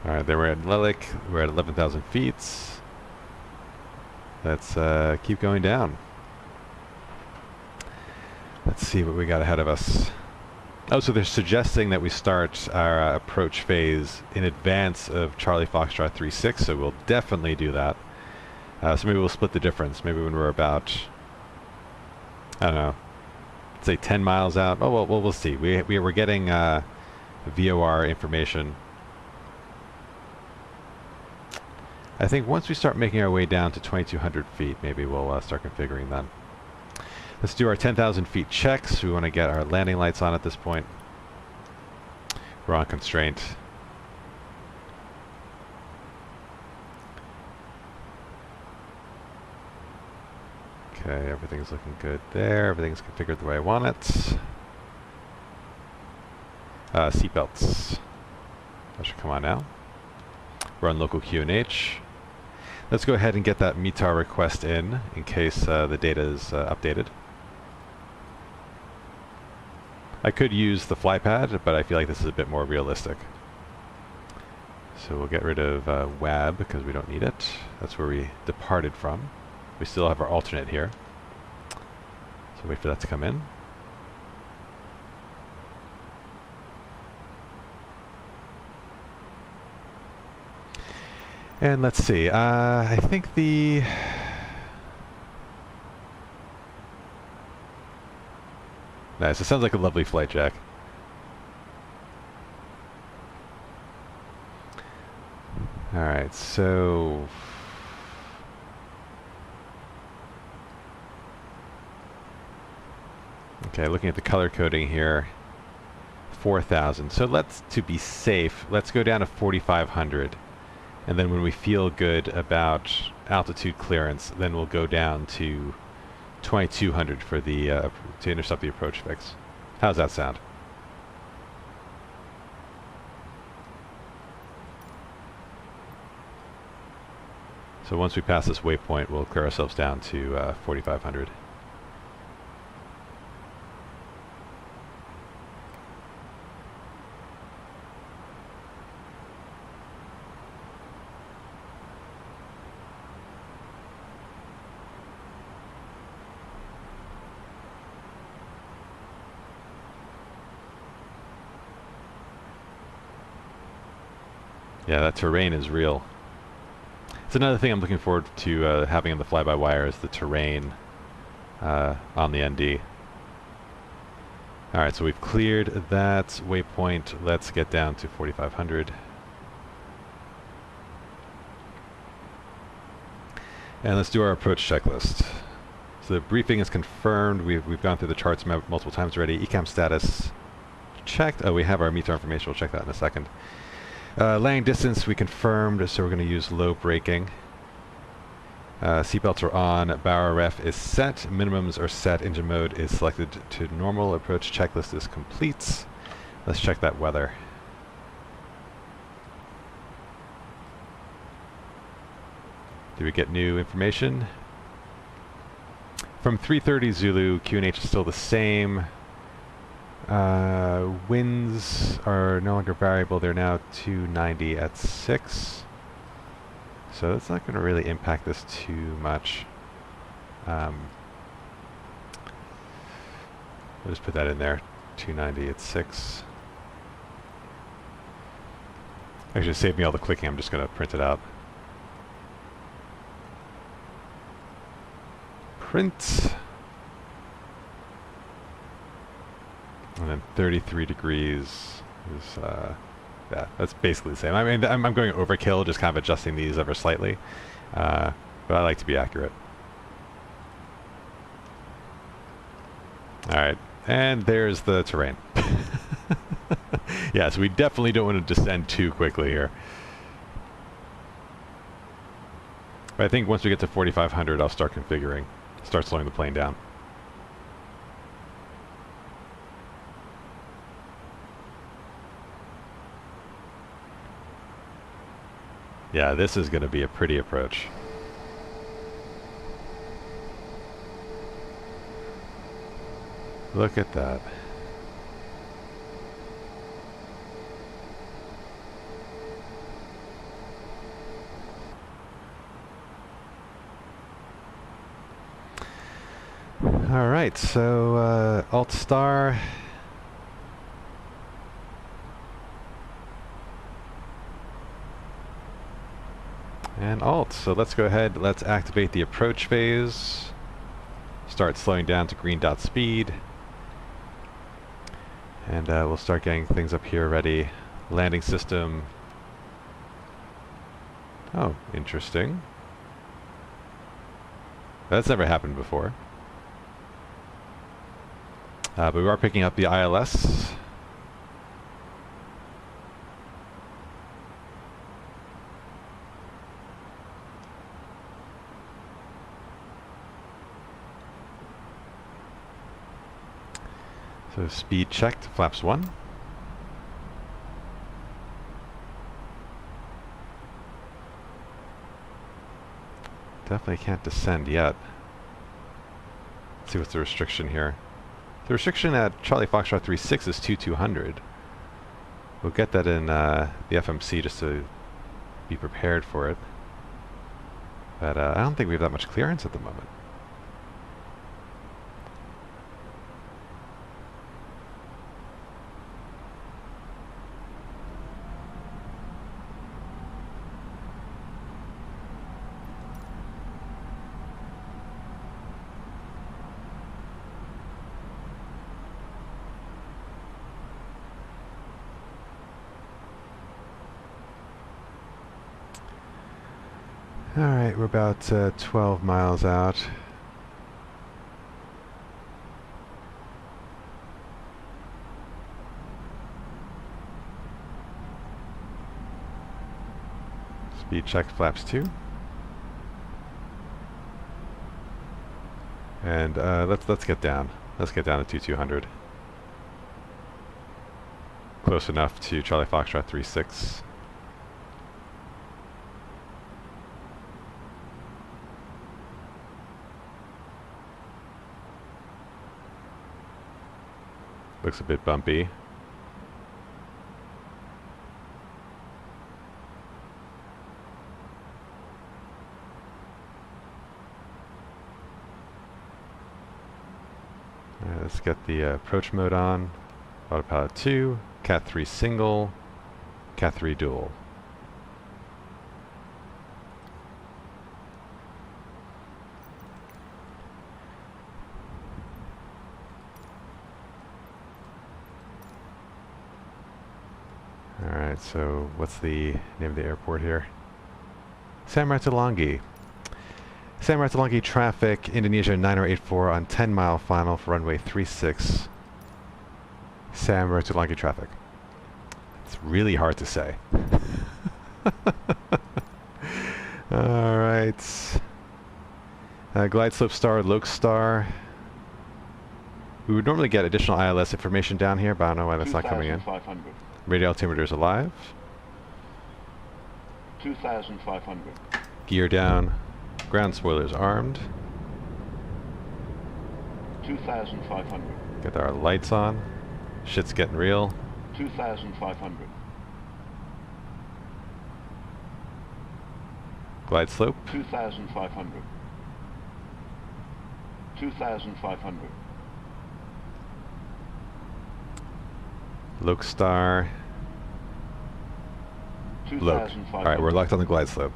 Alright, then we're at Lelik. We're at 11,000 feet. Let's keep going down. Let's see what we got ahead of us. Oh, so they're suggesting that we start our approach phase in advance of Charlie Foxtrot 36, so we'll definitely do that. So maybe we'll split the difference. Maybe when we're about, I don't know, say 10 miles out. Oh, well, we'll see. We're getting VOR information. I think once we start making our way down to 2,200 feet, maybe we'll start configuring then. Let's do our 10,000 feet checks. We want to get our landing lights on at this point. We're on constraint. Okay, everything's looking good there. Everything's configured the way I want it. Seatbelts. That should come on now. We're on local QNH. Let's go ahead and get that METAR request in case the data is updated. I could use the flypad, but I feel like this is a bit more realistic. So we'll get rid of WABB because we don't need it. That's where we departed from. We still have our alternate here. So wait for that to come in. And let's see, I think the... Nice, it sounds like a lovely flight, Jack. Alright, so... Okay, looking at the color coding here, 4,000. So to be safe, let's go down to 4,500. And then when we feel good about altitude clearance, then we'll go down to 2,200 for the to intercept the approach fix. How's that sound? So once we pass this waypoint, we'll clear ourselves down to 4,500. Yeah, that terrain is real. It's another thing I'm looking forward to having in the fly-by-wire is the terrain on the ND. Alright, so we've cleared that waypoint. Let's get down to 4,500. And let's do our approach checklist. So the briefing is confirmed. We've gone through the charts multiple times already. ECAM status checked. Oh, we have our METAR information. We'll check that in a second. Landing distance we confirmed, so we're going to use low braking. Seatbelts are on, bow ref is set, minimums are set, engine mode is selected to normal, approach checklist is complete. Let's check that weather. Did we get new information? From 3:30 Zulu, QNH is still the same. Winds are no longer variable, they're now 290 at 6. So that's not going to really impact this too much. We'll just put that in there, 290 at 6. Actually, save me all the clicking. I'm just going to print it out. Print. And then 33 degrees is, yeah, that's basically the same. I mean, I'm going overkill, just kind of adjusting these ever slightly. But I like to be accurate. Alright, and there's the terrain. Yeah, so we definitely don't want to descend too quickly here. But I think once we get to 4,500, I'll start configuring, start slowing the plane down. Yeah, this is going to be a pretty approach. Look at that. All right, so Alt Star. And Alt. So let's go ahead, let's activate the approach phase. Start slowing down to green dot speed. And we'll start getting things up here ready. Landing system. Oh, interesting. That's never happened before. But we are picking up the ILS. So speed checked, flaps 1. Definitely can't descend yet. Let's see what's the restriction here. The restriction at Charlie Foxtrot 36 is 2200. We'll get that in the FMC just to be prepared for it. But I don't think we have that much clearance at the moment. Alright, we're about 12 miles out. Speed check, flaps 2. And let's get down. Let's get down to 2200. Close enough to Charlie Foxtrot 36. Looks a bit bumpy. Alright, let's get the approach mode on. Autopilot 2, Cat 3 single, Cat 3 dual. Alright, so what's the name of the airport here? Ratulangi. Ratulangi traffic, Indonesia 9084 on 10-mile final for runway 36. Ratulangi traffic. It's really hard to say. Alright. Glide slope star, Loke star. We would normally get additional ILS information down here, but I don't know why that's not coming in. Radio altimeter is alive. 2,500. Gear down. Ground spoilers armed. 2,500. Get our lights on. Shit's getting real. 2,500. Glide slope. 2,500. 2,500. Loke star. Lope. 2,500. Alright, we're locked on the glide slope.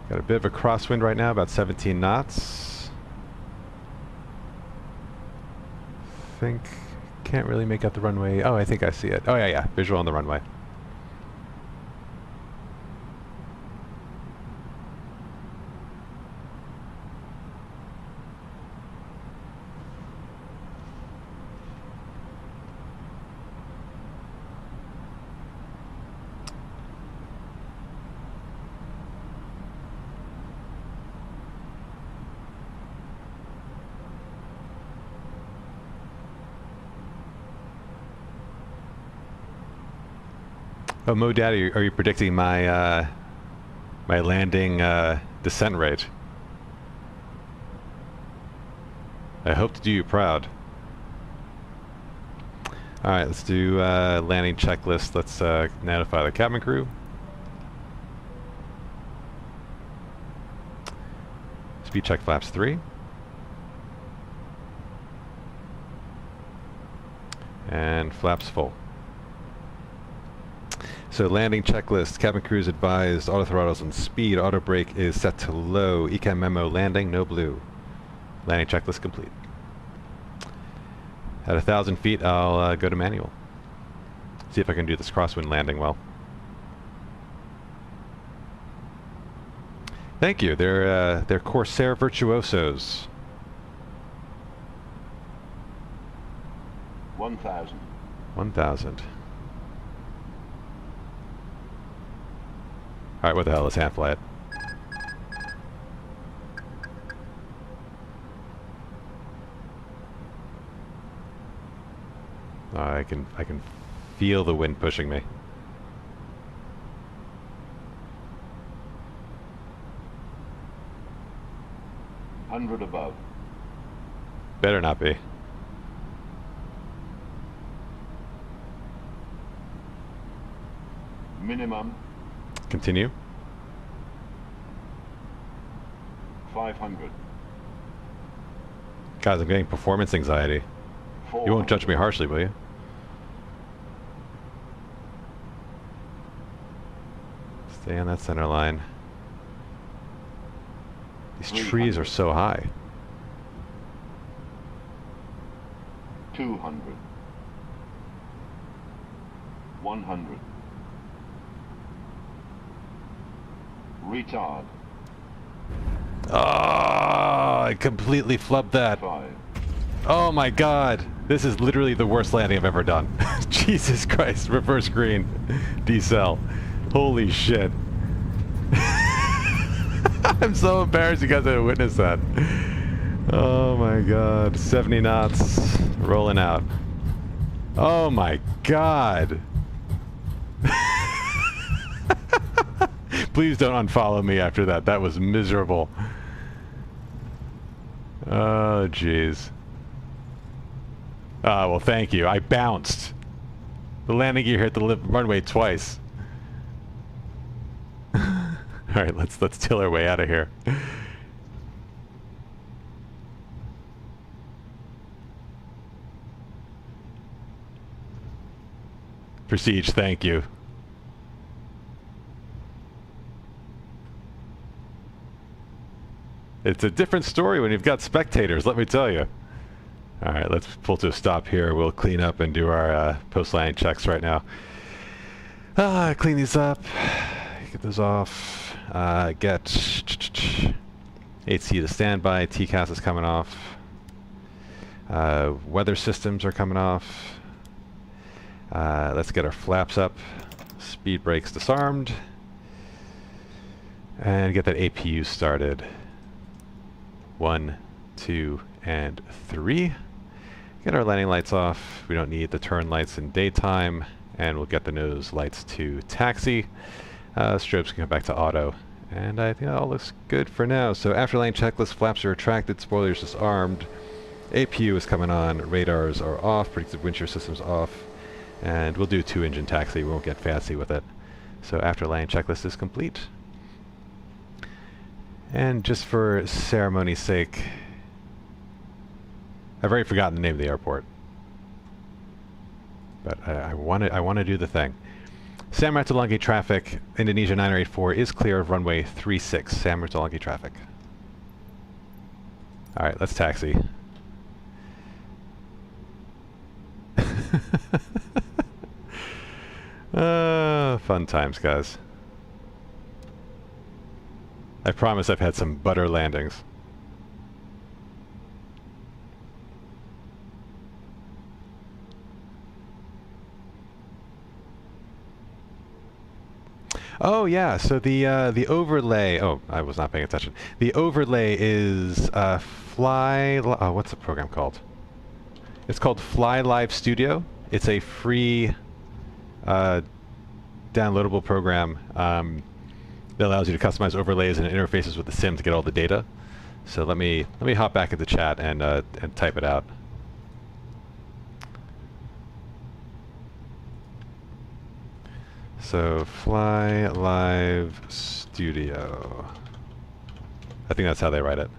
Got a bit of a crosswind right now, about 17 knots. Can't really make out the runway. Oh, I think I see it. Oh yeah, visual on the runway. Oh, Mo Daddy, are you predicting my my landing descent rate? I hope to do you proud. All right, let's do landing checklist. Let's notify the cabin crew. Speed check flaps 3. And flaps full. So landing checklist, cabin crews advised, auto throttles on speed, auto brake is set to low, ECAM memo landing, no blue. Landing checklist complete. At 1,000 feet, I'll go to manual. See if I can do this crosswind landing well. Thank you, they're Corsair virtuosos. 1,000. 1,000. Alright, what the hell, let's hand fly it. I can feel the wind pushing me. Hundred above. Better not be. Minimum Continue. 500. Guys, I'm getting performance anxiety. You won't judge me harshly, will you? Stay on that center line. These trees are so high. 200. 100. Retard. Oh, I completely flubbed that. 5. Oh my god. This is literally the worst landing I've ever done. Jesus Christ. Reverse green. Decel. Holy shit. I'm so embarrassed you guys haven't witnessed that. Oh my god. 70 knots. Rolling out. Oh my god. Please don't unfollow me after that. That was miserable. Oh, jeez. Well, thank you. I bounced. The landing gear hit the runway twice. All right, let's till our way out of here. Prestige, thank you. It's a different story when you've got spectators, let me tell you. Alright, let's pull to a stop here. We'll clean up and do our post-landing checks right now. Clean these up. Get those off. Get HC to standby. TCAS is coming off. Weather systems are coming off. Let's get our flaps up. Speed brakes disarmed. And get that APU started. 1, 2, and 3. Get our landing lights off. We don't need the turn lights in daytime. And we'll get the nose lights to taxi. Strobes can come back to auto. And I think that all looks good for now. So after landing checklist, flaps are retracted, spoilers disarmed. APU is coming on, radars are off, predictive wind shear systems off. And we'll do 2-engine taxi. We won't get fancy with it. So after landing checklist is complete. And just for ceremony's sake, I've already forgotten the name of the airport. but I want to do the thing. Sam Ratulangi traffic, Indonesia 984 is clear of runway 36. Sam Ratulangi traffic. All right, let's taxi. Fun times, guys. I promise I've had some butter landings. Oh yeah, so the overlay. Oh, I was not paying attention. The overlay is what's the program called? It's called Fly Live Studio. It's a free downloadable program that allows you to customize overlays and interfaces with the sim to get all the data. So let me hop back into chat and type it out. So Fly Live Studio. I think that's how they write it.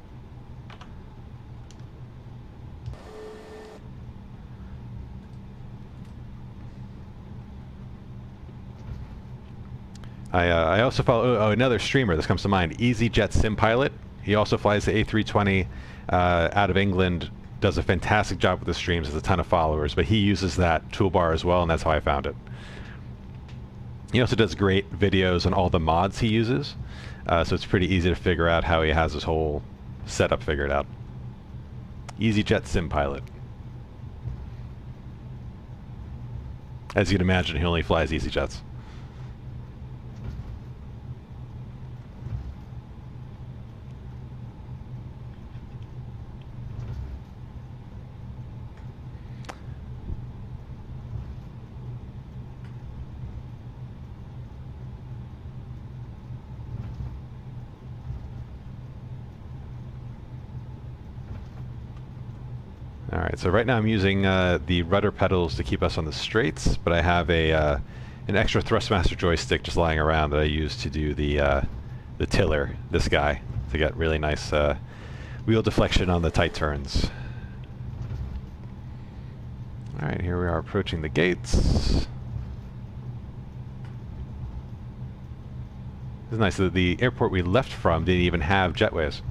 I also follow another streamer. This comes to mind. EasyJet Sim Pilot. He also flies the A320 out of England. Does a fantastic job with the streams. Has a ton of followers, but he uses that toolbar as well, and that's how I found it. He also does great videos on all the mods he uses, so it's pretty easy to figure out how he has his whole setup figured out. EasyJet Sim Pilot. As you'd imagine, he only flies EasyJets. Alright, so right now I'm using the rudder pedals to keep us on the straights, but I have an extra Thrustmaster joystick just lying around that I use to do the tiller, this guy, to get really nice wheel deflection on the tight turns. Alright, here we are approaching the gates. This is nice that the airport we left from didn't even have jetways.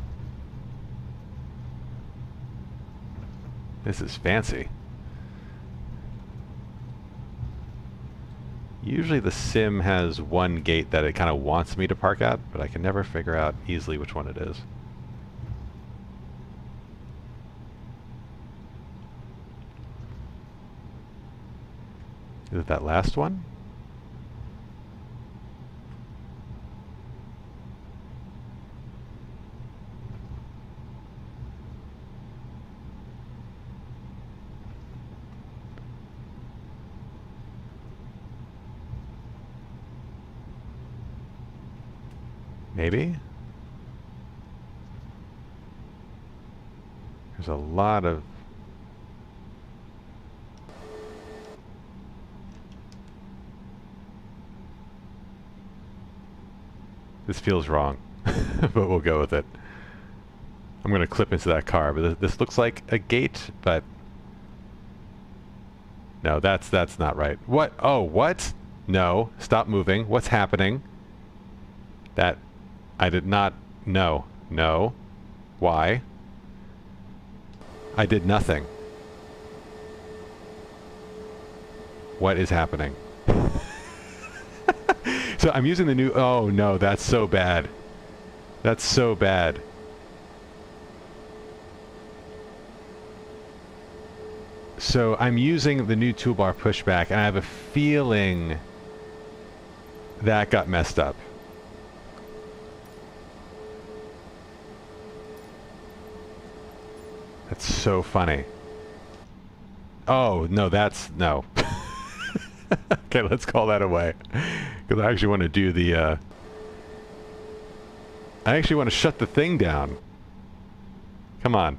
This is fancy. Usually the sim has one gate that it kind of wants me to park at, but I can never figure out easily which one it is. Is it that last one? Maybe? There's a lot of... This feels wrong, but we'll go with it. I'm going to clip into that car, but this looks like a gate, but... No, that's not right. What? Oh, what? No, stop moving. What's happening? That... I did not... No. No. Why? I did nothing. What is happening? So I'm using the new... Oh no, that's so bad. That's so bad. So I'm using the new toolbar pushback, and I have a feeling that got messed up. That's so funny. Oh, no, that's... No. Okay, let's call that away. Because I actually want to do the... I actually want to shut the thing down. Come on.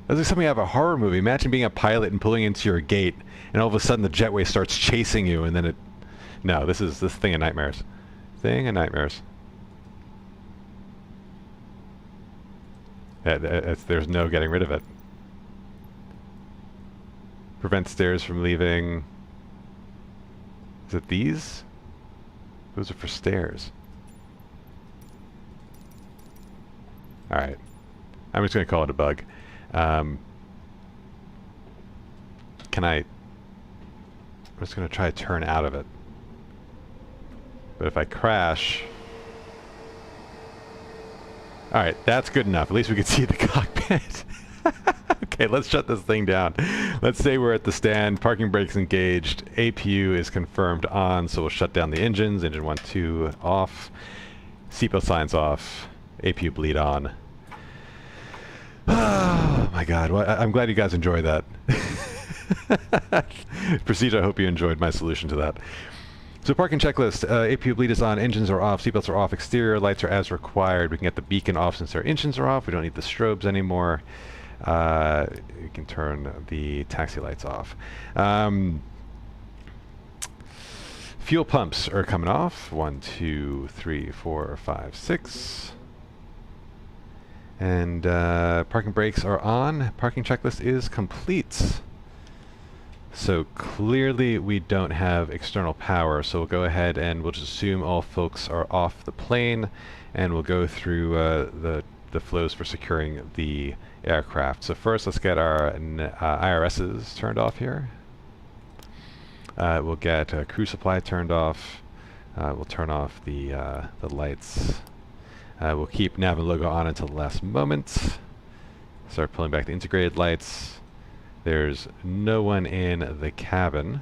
That's like something out of a horror movie. Imagine being a pilot and pulling into your gate, and all of a sudden the jetway starts chasing you, and then it... No, this is this thing of nightmares. Thing of nightmares. There's no getting rid of it. Prevent stairs from leaving. Is it these? Those are for stairs. Alright. I'm just going to call it a bug. I'm just going to try to turn out of it. But if I crash... Alright, that's good enough. At least we can see the cockpit. Okay, let's shut this thing down. Let's say we're at the stand, parking brakes engaged, APU is confirmed on, so we'll shut down the engines, engine 1, 2 off, seatbelt signs off, APU bleed on. Oh my god, well, I'm glad you guys enjoyed that. Procedure, I hope you enjoyed my solution to that. So parking checklist, APU bleed is on, engines are off, seatbelts are off, exterior lights are as required. We can get the beacon off since our engines are off. We don't need the strobes anymore. We can turn the taxi lights off. Fuel pumps are coming off. 1, 2, 3, 4, 5, 6. And parking brakes are on. Parking checklist is complete. So clearly we don't have external power, so we'll go ahead and we'll just assume all folks are off the plane, and we'll go through the flows for securing the aircraft. So first let's get our IRSs turned off here. We'll get crew supply turned off. We'll turn off the lights. We'll keep nav and logo on until the last moment. Start pulling back the integrated lights. There's no one in the cabin,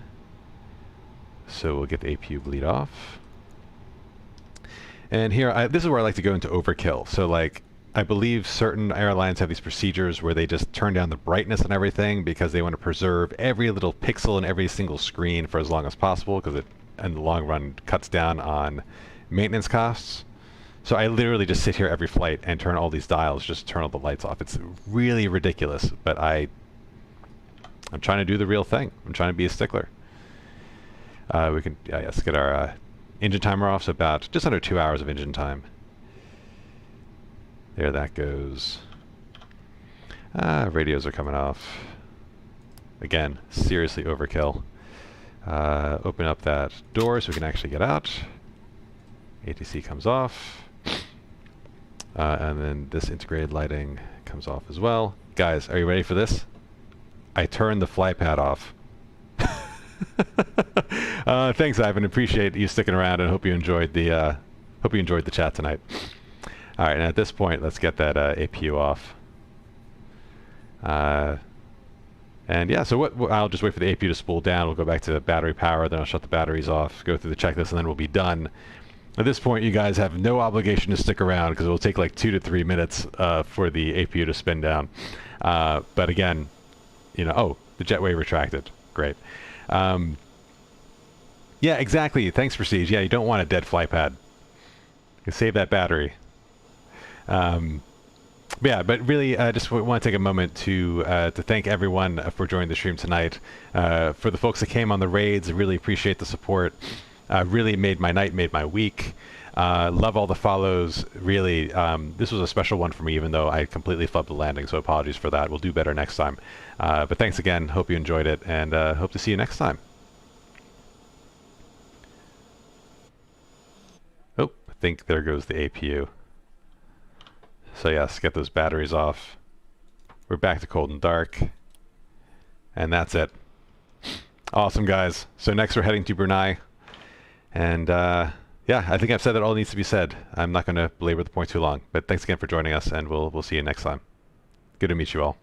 so we'll get the APU bleed off. And here, this is where I like to go into overkill. So like, I believe certain airlines have these procedures where they just turn down the brightness and everything because they want to preserve every little pixel in every single screen for as long as possible, because it, in the long run, cuts down on maintenance costs. So I literally just sit here every flight and turn all these dials, just turn all the lights off. It's really ridiculous, but I'm trying to do the real thing. I'm trying to be a stickler. We can, let's get our engine timer off, so about just under 2 hours of engine time. There that goes. Radios are coming off. Again, seriously overkill. Open up that door so we can actually get out. ATC comes off. And then this integrated lighting comes off as well. Guys, are you ready for this? I turned the fly pad off. Thanks, Ivan. Appreciate you sticking around, and hope you enjoyed the chat tonight. All right, and at this point, let's get that APU off. And yeah, so I'll just wait for the APU to spool down. We'll go back to battery power, then I'll shut the batteries off, go through the checklist, and then we'll be done. At this point, you guys have no obligation to stick around because it will take like 2 to 3 minutes for the APU to spin down. But again, you know, oh, the jetway retracted. Great. Yeah, exactly. Thanks, Prestige. Yeah, you don't want a dead fly pad. You save that battery. Yeah, but really, I just want to take a moment to thank everyone for joining the stream tonight. For the folks that came on the raids, I really appreciate the support. Really made my night, made my week. Love all the follows. Really, this was a special one for me, even though I completely flubbed the landing, so apologies for that. We'll do better next time. But thanks again. Hope you enjoyed it, and hope to see you next time. Oh, I think there goes the APU. So yes, get those batteries off. We're back to cold and dark. And that's it. Awesome, guys. So next we're heading to Brunei. And yeah, I think I've said that all needs to be said. I'm not going to belabor the point too long. But thanks again for joining us, and we'll see you next time. Good to meet you all.